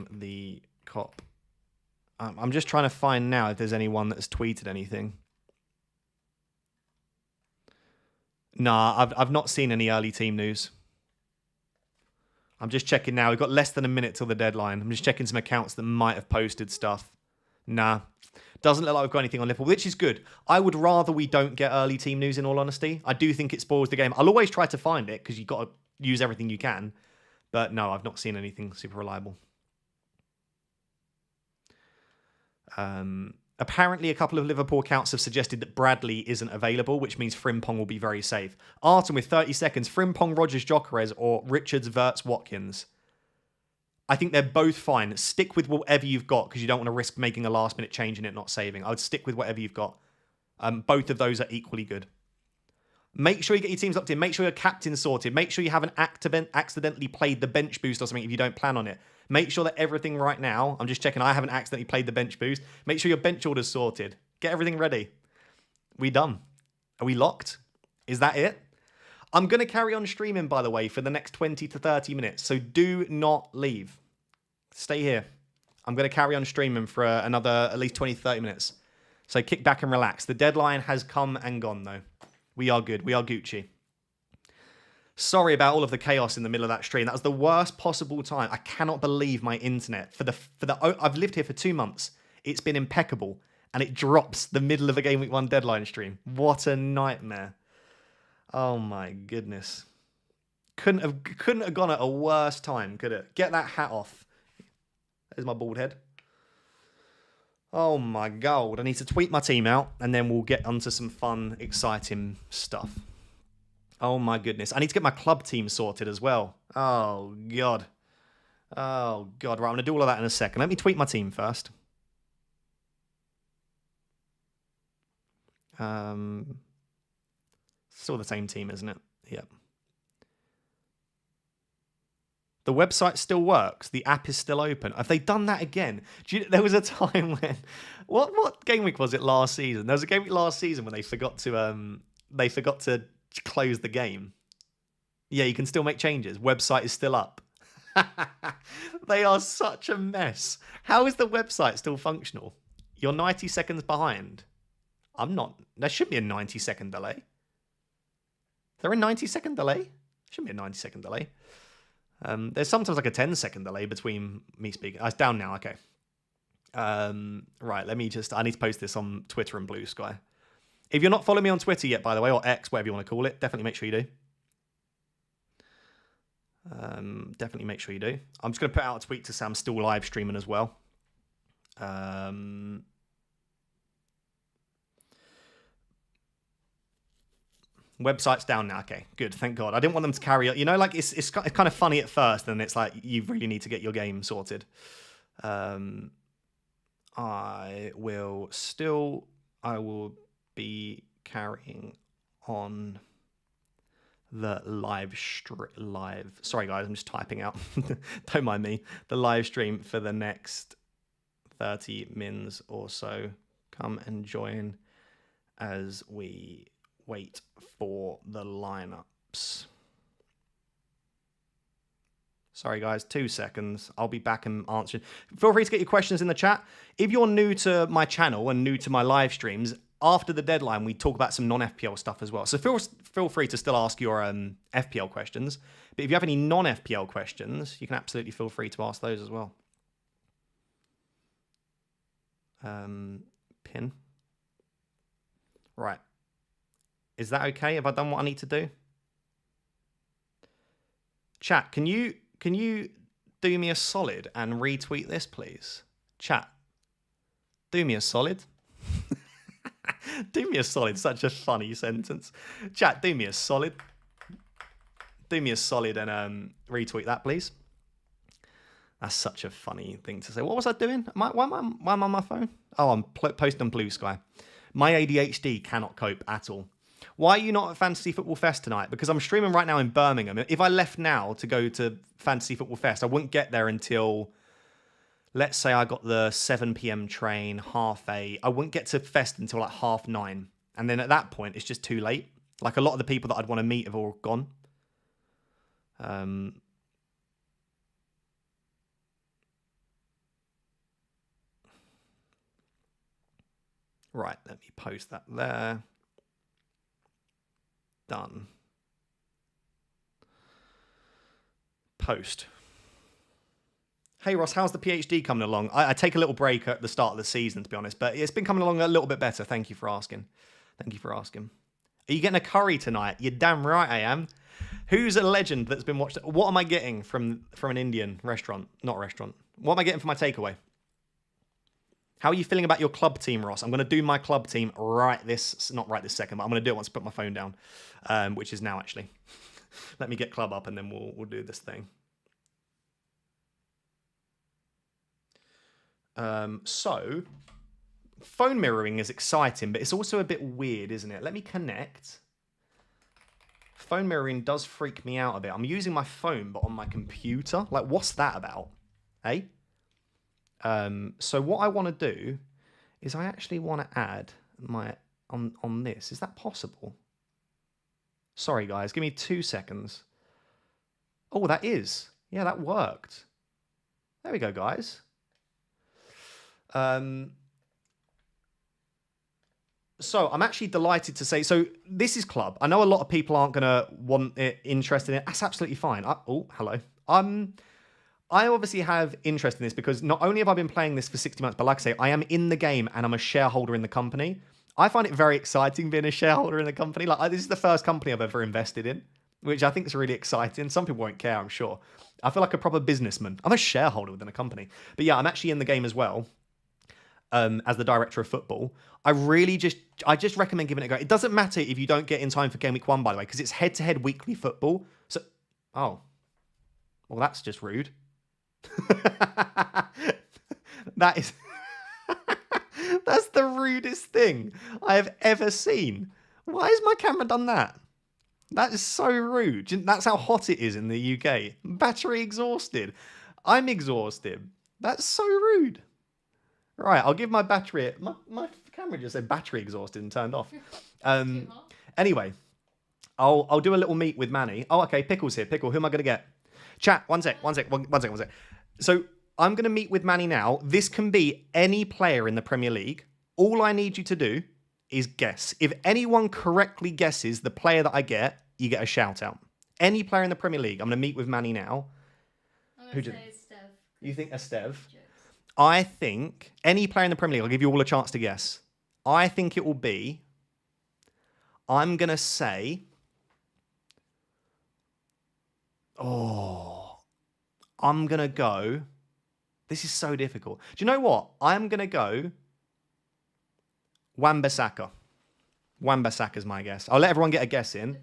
Speaker 1: The cop. I'm just trying to find now if there's anyone that has tweeted anything. Nah, I've not seen any early team news. I'm just checking now. We've got less than a minute till the deadline. I'm just checking some accounts that might have posted stuff. Nah. Doesn't look like we've got anything on Liverpool, which is good. I would rather we don't get early team news, in all honesty. I do think it spoils the game. I'll always try to find it because you've got to use everything you can. But no, I've not seen anything super reliable. Apparently, a couple of Liverpool accounts have suggested that Bradley isn't available, which means Frimpong will be very safe. Artem with 30 seconds. Frimpong, Rogers, Gyökeres, or Richards, Wirtz, Watkins. I think they're both fine. Stick with whatever you've got because you don't want to risk making a last-minute change and it not saving. I would stick with whatever you've got. Both of those are equally good. Make sure you get your teams locked in. Make sure your captain's sorted. Make sure you haven't accidentally played the bench boost or something if you don't plan on it. Make sure that everything right now, I'm just checking, I haven't accidentally played the bench boost. Make sure your bench order's sorted. Get everything ready. We done? Are we locked? Is that it? I'm going to carry on streaming, by the way, for the next 20 to 30 minutes. So do not leave. Stay here. I'm going to carry on streaming for another at least 20 to 30 minutes. So kick back and relax. The deadline has come and gone, though. We are good. We are Gucci. Sorry about all of the chaos in the middle of that stream. That was the worst possible time. I cannot believe my internet. I've lived here for 2 months. It's been impeccable. And it drops the middle of a Game Week 1 deadline stream. What a nightmare. Oh my goodness. Couldn't have gone at a worse time, could it? Get that hat off. There's my bald head. Oh my god. I need to tweet my team out and then we'll get onto some fun, exciting stuff. Oh my goodness. I need to get my club team sorted as well. Oh god. Oh god. Right, I'm going to do all of that in a second. Let me tweet my team first. Still the same team, isn't it? Yep. The website still works. The app is still open. Have they done that again? There was a time when... What game week was it last season? There was a game week last season when they forgot to close the game. Yeah, you can still make changes. Website is still up. They are such a mess. How is the website still functional? You're 90 seconds behind. I'm not. There should be a 90-second delay. Is there a 90-second delay? Shouldn't be a 90-second delay. There's sometimes like a 10-second delay between me speaking. It's down now. Okay. Right. I need to post this on Twitter and Blue Sky. If you're not following me on Twitter yet, by the way, or X, whatever you want to call it, definitely make sure you do. Definitely make sure you do. I'm just going to put out a tweet to say I'm still live streaming as well. Website's down now. Okay, good. Thank God. I didn't want them to carry it. You know, like it's kind of funny at first, and it's like you really need to get your game sorted. I will be carrying on the live. Sorry, guys, I'm just typing out. Don't mind me. The live stream for the next 30 mins or so. Come and join as we wait for the lineups. Sorry, guys, 2 seconds. I'll be back and answering. Feel free to get your questions in the chat. If you're new to my channel and new to my live streams, after the deadline, we talk about some non-FPL stuff as well. So feel free to still ask your FPL questions. But if you have any non-FPL questions, you can absolutely feel free to ask those as well. Pin. Right. Is that okay? Have I done what I need to do? Chat, can you do me a solid and retweet this, please? Chat, do me a solid. Do me a solid. Such a funny sentence. Chat, do me a solid. Do me a solid and retweet that, please. That's such a funny thing to say. What was I doing? Why am I on my phone? Oh, I'm posting on Blue Sky. My ADHD cannot cope at all. Why are you not at Fantasy Football Fest tonight? Because I'm streaming right now in Birmingham. If I left now to go to Fantasy Football Fest, I wouldn't get there until, let's say I got the 7 p.m. train, 8:30. I wouldn't get to Fest until like 9:30. And then at that point, it's just too late. Like a lot of the people that I'd want to meet have all gone. Right, let me post that there. Done. Post. Hey Ross, how's the PhD coming along? I take a little break at the start of the season, to be honest, but it's been coming along a little bit better. Thank you for asking. Thank you for asking. Are you getting a curry tonight? You're damn right I am. Who's a legend that's been watched? What am I getting from an Indian restaurant? Not restaurant. What am I getting for my takeaway? How are you feeling about your club team, Ross? I'm going to do my club team not right this second, but I'm going to do it once I put my phone down, which is now actually. Let me get club up and then we'll do this thing. So, phone mirroring is exciting, but it's also a bit weird, isn't it? Let me connect. Phone mirroring does freak me out a bit. I'm using my phone, but on my computer. Like, what's that about? Eh? So what I want to do is I actually want to add my on this. Is that possible? Sorry, guys. Give me 2 seconds. Oh, that is. Yeah, that worked. There we go, guys. So I'm actually delighted to say, so this is club. I know a lot of people aren't going to want it, interested in it. That's absolutely fine. Oh, hello. I obviously have interest in this because not only have I been playing this for 60 months, but like I say, I am in the game and I'm a shareholder in the company. I find it very exciting being a shareholder in the company. Like this is the first company I've ever invested in, which I think is really exciting. Some people won't care, I'm sure. I feel like a proper businessman. I'm a shareholder within a company. But yeah, I'm actually in the game as well. As the director of football, I just recommend giving it a go. It doesn't matter if you don't get in time for game week 1, by the way, because it's head-to-head weekly football. So, well, that's just rude. That is, that's the rudest thing I have ever seen. Why has my camera done that? That is so rude. That's how hot it is in the UK. Battery exhausted. I'm exhausted. That's so rude. Right, I'll give my battery. My camera just said battery exhausted and turned off. Anyway, I'll do a little meet with Manny. Oh, okay, Pickle's here. Pickle, who am I going to get? Chat, one sec. So I'm going to meet with Manny now. This can be any player in the Premier League. All I need you to do is guess. If anyone correctly guesses the player that I get, you get a shout out. Any player in the Premier League. I'm going to meet with Manny now.
Speaker 2: I'm going to say Esteve.
Speaker 1: You think Esteve? I think any player in the Premier League, I'll give you all a chance to guess. I think it will be, I'm going to say, I'm going to go, this is so difficult. Do you know what? I'm going to go Wan-Bissaka. Wan-Bissaka's my guess. I'll let everyone get a guess in.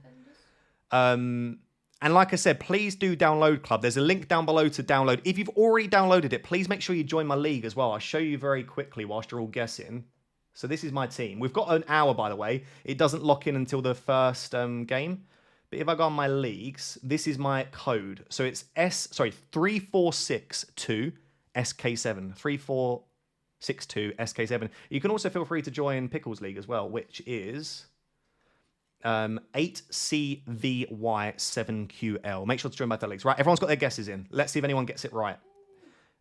Speaker 1: And like I said, please do download Club. There's a link down below to download. If you've already downloaded it, please make sure you join my league as well. I'll show you very quickly whilst you're all guessing. So this is my team. We've got an hour, by the way. It doesn't lock in until the first game. But if I go on my leagues, this is my code. So it's 3462 SK7. 3462 SK7. You can also feel free to join Pickles League as well, which is 8CVY7QL. Make sure to join both the leagues. Right, everyone's got their guesses in. Let's see if anyone gets it right.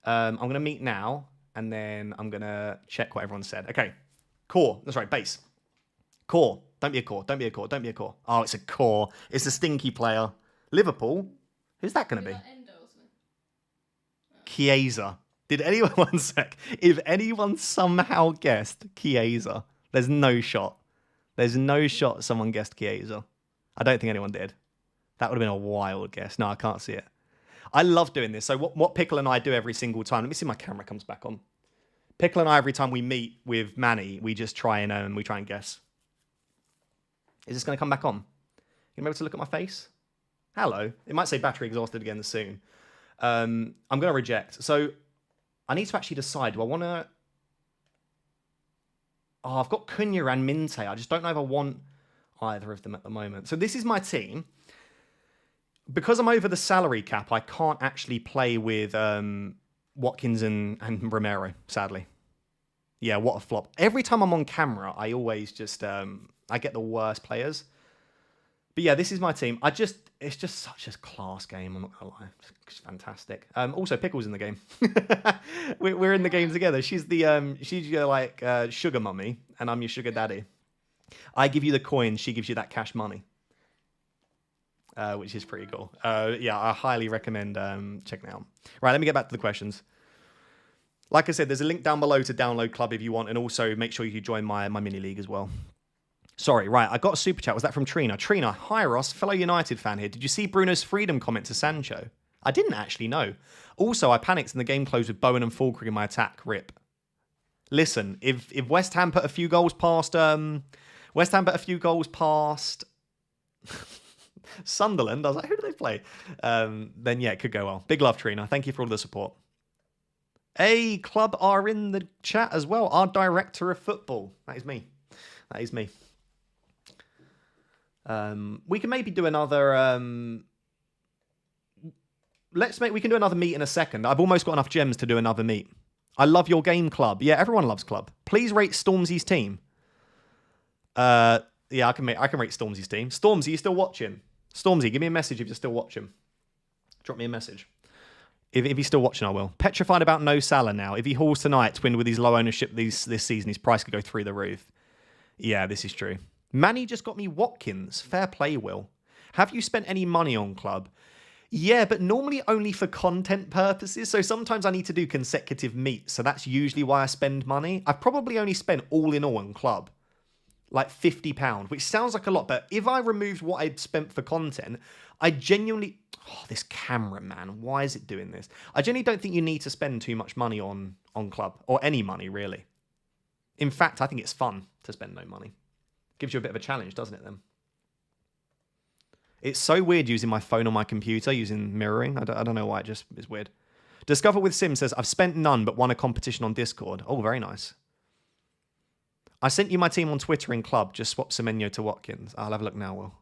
Speaker 1: I'm going to meet now, and then I'm going to check what everyone said. Okay, core. That's right, base. Core. Don't be a core. Don't be a core. Don't be a core. Oh, it's a core. It's a stinky player. Liverpool. Who's that going to be? Chiesa. Did anyone, one sec, if anyone somehow guessed Chiesa, there's no shot. There's no shot someone guessed Chiesa. I don't think anyone did. That would have been a wild guess. No, I can't see it. I love doing this. So what Pickle and I do every single time, let me see if my camera comes back on. Pickle and I, every time we meet with Manny, we just try and guess. Is this going to come back on? You gonna be able to look at my face? Hello. It might say battery exhausted again soon. I'm going to reject. So I need to actually decide. Do I want to... Oh, I've got Cunha and Minte. I just don't know if I want either of them at the moment. So this is my team. Because I'm over the salary cap, I can't actually play with Watkins and Romero, sadly. Yeah, what a flop. Every time I'm on camera, I always just, I get the worst players. But yeah, this is my team. It's just such a class game, I'm not going to lie. It's fantastic. Also, Pickle's in the game. we're in the game together. She's your, like, sugar mummy, and I'm your sugar daddy. I give you the coins, she gives you that cash money. Which is pretty cool. Yeah, I highly recommend checking it out. Right, let me get back to the questions. Like I said, there's a link down below to download Club if you want, and also make sure you join my mini league as well. Sorry, right, I got a super chat. Was that from Trina? Trina, hi Ross, fellow United fan here. Did you see Bruno's freedom comment to Sancho? I didn't actually know. Also, I panicked and the game closed with Bowen and Fulcrum in my attack. Rip. Listen, if West Ham put a few goals past Sunderland, I was like, who do they play? Then yeah, it could go well. Big love, Trina. Thank you for all the support. Hey, Club are in the chat as well. Our director of football. That is me. That is me. We can maybe do another. We can do another meet in a second. I've almost got enough gems to do another meet. I love your game, Club. Yeah, everyone loves Club. Please rate Stormzy's team. Yeah, I can rate Stormzy's team. Stormzy, you still watching? Stormzy, give me a message if you're still watching. Drop me a message. If he's still watching, I will. Petrified about no Salah now. If he hauls tonight, twin with his low ownership this season, his price could go through the roof. Yeah, this is true. Manny just got me Watkins. Fair play, Will. Have you spent any money on Club? Yeah, but normally only for content purposes. So sometimes I need to do consecutive meets. So that's usually why I spend money. I've probably only spent all in all on Club like £50, which sounds like a lot. But if I removed what I'd spent for content, I genuinely... Oh, this camera, man. Why is it doing this? I genuinely don't think you need to spend too much money on Club. Or any money, really. In fact, I think it's fun to spend no money. Gives you a bit of a challenge, doesn't it, then? It's so weird using my phone on my computer, using mirroring. I don't know why, it just is weird. Discover with Sim says, I've spent none but won a competition on Discord. Oh, very nice. I sent you my team on Twitter in Club. Just swap Semenyo to Watkins. I'll have a look now, Will.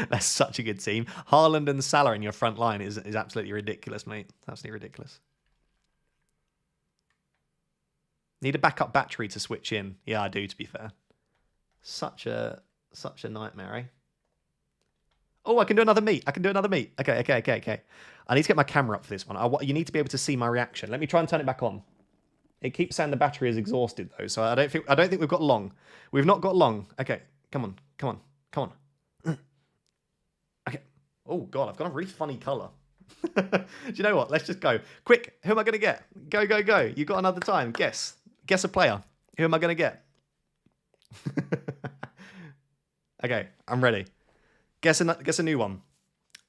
Speaker 1: That's such a good team. Haaland and Salah in your front line is absolutely ridiculous, mate. Absolutely ridiculous. Need a backup battery to switch in. Yeah, I do, to be fair. Such a nightmare, eh? Oh, I can do another meet. Okay. I need to get my camera up for this one. You need to be able to see my reaction. Let me try and turn it back on. It keeps saying the battery is exhausted, though, so I don't think we've got long. We've not got long. Okay, come on. Okay. Oh, God, I've got a really funny colour. Do you know what? Let's just go. Quick, who am I going to get? Go. You've got another time. Guess a player. Who am I going to get? Okay, I'm ready. Guess a new one.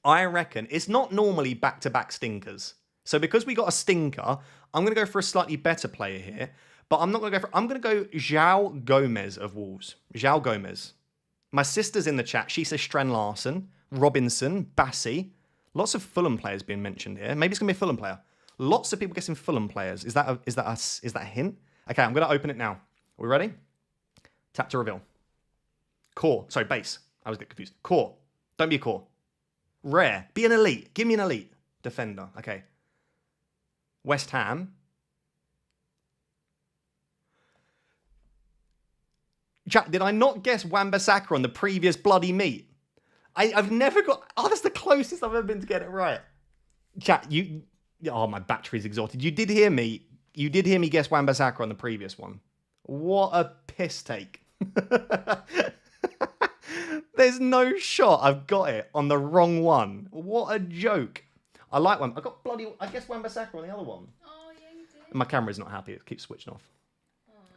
Speaker 1: I reckon it's not normally back-to-back stinkers. So because we got a stinker, I'm going to go for a slightly better player here. But I'm not going to go for... I'm going to go João Gomez of Wolves. João Gomez. My sister's in the chat. She says Strand Larsen, Robinson, Bassi. Lots of Fulham players being mentioned here. Maybe it's going to be a Fulham player. Lots of people guessing Fulham players. Is that a hint? Okay, I'm going to open it now. Are we ready? Tap to reveal. Core. Sorry, base. I was getting confused. Core. Don't be a core. Rare. Be an elite. Give me an elite. Defender. Okay. West Ham. Chat, did I not guess Wan-Bissaka on the previous bloody meet? I've never got... Oh, that's the closest I've ever been to get it right. Chat, Oh, my battery's exhausted. You did hear me guess Wan-Bissaka on the previous one. What a piss take. There's no shot I've got it on the wrong one. What a joke. I like one. I guess Wan-Bissaka on the other one.
Speaker 2: Oh, yeah, you did.
Speaker 1: My camera's not happy. It keeps switching off.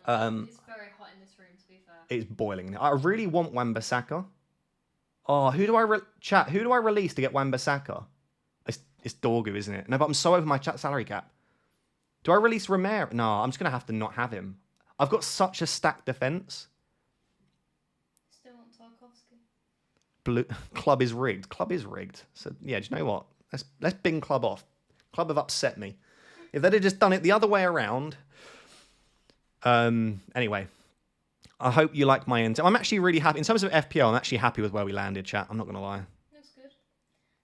Speaker 2: It's very hot in this room, to be fair.
Speaker 1: It's boiling. I really want Wan-Bissaka. Oh, who do I release to get Wan-Bissaka? It's Dorgu, isn't it? No, but I'm so over my salary cap. Do I release Romero? No, I'm just going to have to not have him. I've got such a stacked defence.
Speaker 2: Still want Tarkovsky.
Speaker 1: Club is rigged. So, yeah, do you know what? Let's bing Club off. Club have upset me. If they'd have just done it the other way around... Anyway, I hope you like my end. I'm actually really happy. In terms of FPL, I'm actually happy with where we landed, chat. I'm not going to lie.
Speaker 2: That's good.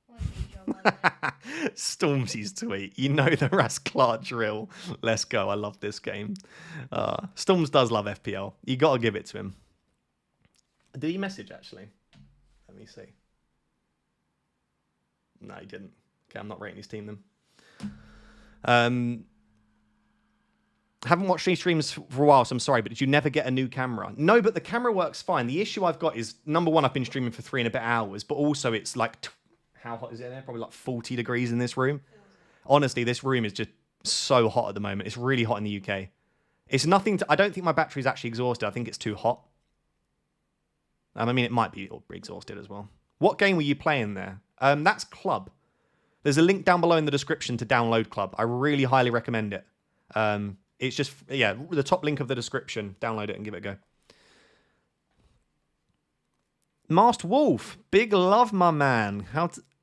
Speaker 2: I like your job, by the way.
Speaker 1: Stormzy's tweet. You know the Rasclar drill. Let's go. I love this game. Storms does love FPL. You got to give it to him. Did he message, actually? Let me see. No, he didn't. Okay, I'm not rating his team then. Haven't watched any streams for a while, so I'm sorry, but did you never get a new camera? No, but the camera works fine. The issue I've got is, number one, I've been streaming for 3 and a bit hours, but also it's like, how hot is it in there? Probably like 40 degrees in this room. Honestly, this room is just so hot at the moment. It's really hot in the UK. It's nothing to, I don't think my battery's actually exhausted. I think it's too hot. I mean, it might be exhausted as well. What game were you playing there? That's Club. There's a link down below in the description to download Club. I really highly recommend it. It's just, yeah, the top link of the description. Download it and give it a go. Masked Wolf. Big love, my man.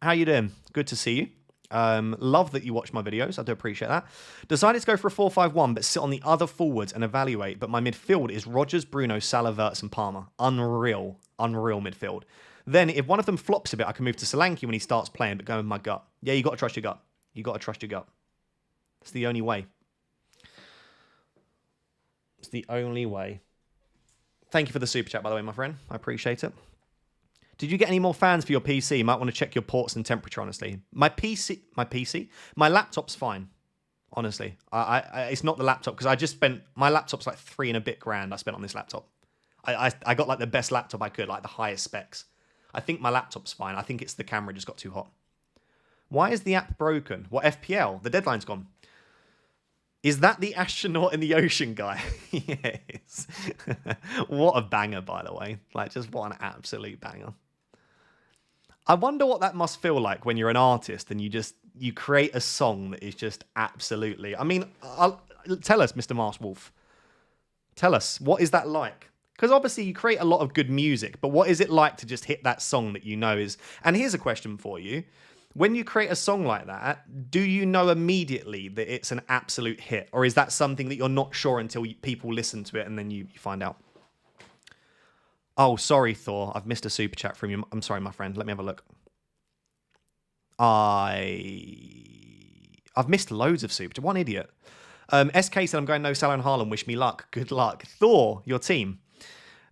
Speaker 1: How you doing? Good to see you. Love that you watch my videos. I do appreciate that. Decided to go for a 4-5-1, but sit on the other forwards and evaluate. But my midfield is Rodgers, Bruno, Salah, Wirtz, and Palmer. Unreal. Unreal midfield. Then, if one of them flops a bit, I can move to Solanke when he starts playing, but go with my gut. Yeah, you got to trust your gut. You got to trust your gut. It's the only way. It's the only way. Thank you for the super chat, by the way, my friend. I appreciate it. Did you get any more fans for your PC? You might want to check your ports and temperature, honestly. My laptop's fine, honestly. It's not the laptop, because I just spent, my laptop's like 3 and a bit grand I spent on this laptop. I got like the best laptop I could, like the highest specs. I think my laptop's fine. I think it's the camera just got too hot. Why is the app broken? What, FPL? The deadline's gone. Is that the astronaut in the ocean guy? Yes. What a banger, by the way. Like, just what an absolute banger. I wonder what that must feel like when you're an artist and you create a song that is just absolutely... I mean, tell us, Mr. Masked Wolf. Tell us, what is that like? Because obviously you create a lot of good music, but what is it like to just hit that song that you know is... And here's a question for you. When you create a song like that, do you know immediately that it's an absolute hit? Or is that something that you're not sure until people listen to it and then you find out? Oh, sorry, Thor. I've missed a super chat from you. I'm sorry, my friend. Let me have a look. I've missed loads of super chat. What an idiot. SK said, I'm going no Salah and Haaland. Wish me luck. Good luck. Thor, your team.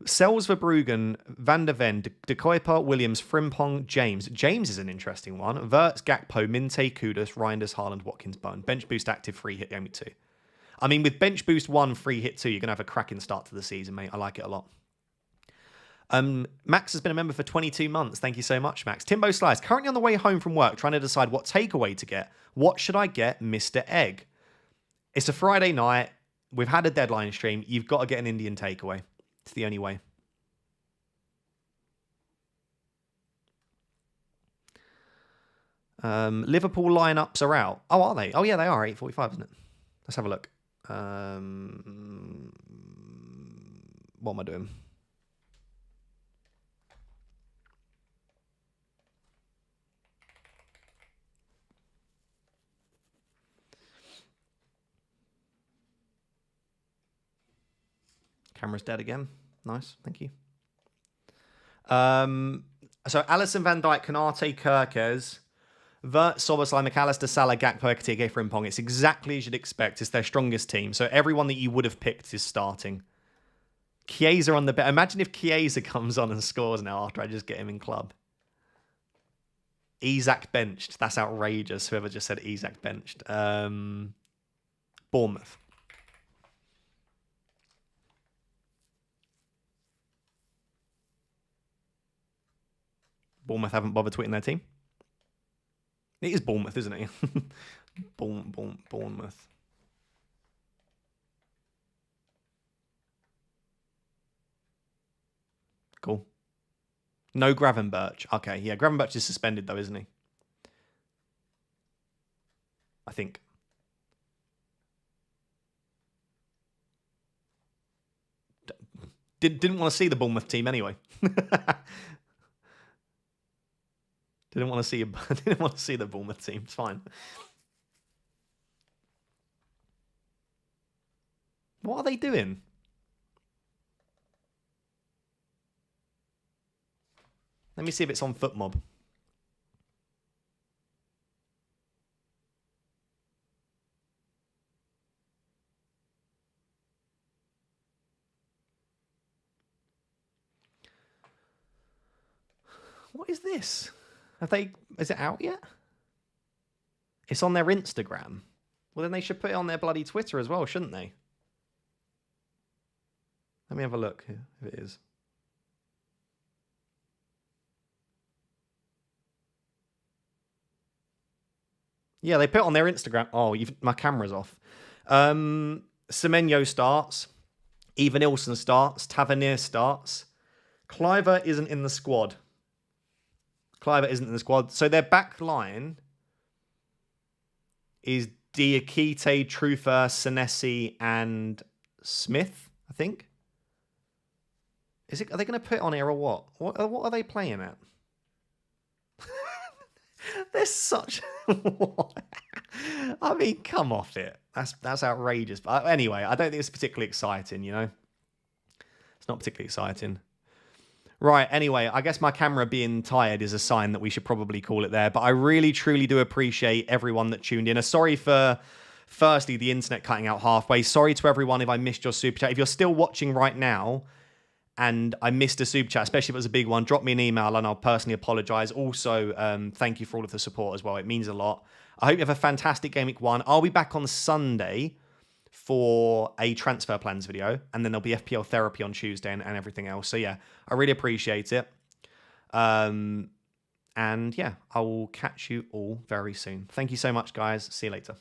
Speaker 1: Sells Verbruggen, Van der Ven, De Kuyper, Williams, Frimpong, James. James is an interesting one. Wirtz, Gakpo, Minte, Kudus, Reinders, Haaland, Watkins, Bone. Bench boost active, free hit, game week 2. I mean, with bench boost 1, free hit 2, you're going to have a cracking start to the season, mate. I like it a lot. Max has been a member for 22 months. Thank you so much, Max. Timbo Slice, currently on the way home from work, trying to decide what takeaway to get. What should I get, Mr. Egg? It's a Friday night. We've had a deadline stream. You've got to get an Indian takeaway. It's the only way. Liverpool lineups are out. Oh, are they? Oh, yeah, they are. 8:45, isn't it? Let's have a look. What am I doing? Camera's dead again. Nice, thank you. So Alisson, Van Dijk, Kanate, Kirkes, Wirtz, Szoboszlai, McAllister, Salah, Gakpo, Ekitike, Frimpong. It's exactly as you'd expect. It's their strongest team. So everyone that you would have picked is starting. Chiesa on the bench. Imagine if Chiesa comes on and scores now after I just get him in club. Isak benched. That's outrageous. Whoever just said Isak benched. Bournemouth. Bournemouth haven't bothered tweeting their team. It is Bournemouth, isn't it? Bournemouth. Cool. No Gravenberch. Okay, yeah, Gravenberch is suspended though, isn't he? I think. Didn't want to see the Bournemouth team anyway. Didn't want to see the Bournemouth team. It's fine. What are they doing? Let me see if it's on FootMob. What is this? Is it out yet? It's on their Instagram. Well, then they should put it on their bloody Twitter as well, shouldn't they? Let me have a look if it is. Yeah, they put it on their Instagram. Oh, my camera's off. Semenyo starts. Eva Nilsson starts. Tavernier starts. Cliver isn't in the squad. So their back line is Diakite, Trufa, Senesi, and Smith, I think. Are they going to put it on here or what? What are they playing at? They're such... I mean, come off it. That's outrageous. But anyway, I don't think it's particularly exciting, you know? It's not particularly exciting. Right, anyway, I guess my camera being tired is a sign that we should probably call it there. But I really, truly do appreciate everyone that tuned in. Sorry for, firstly, the internet cutting out halfway. Sorry to everyone if I missed your super chat. If you're still watching right now and I missed a super chat, especially if it was a big one, drop me an email and I'll personally apologise. Also, thank you for all of the support as well. It means a lot. I hope you have a fantastic Game Week 1. I'll be back on Sunday for a transfer plans video, and then there'll be FPL therapy on Tuesday and everything else. So yeah, I really appreciate it. And yeah, I will catch you all very soon. Thank you so much, guys. See you later.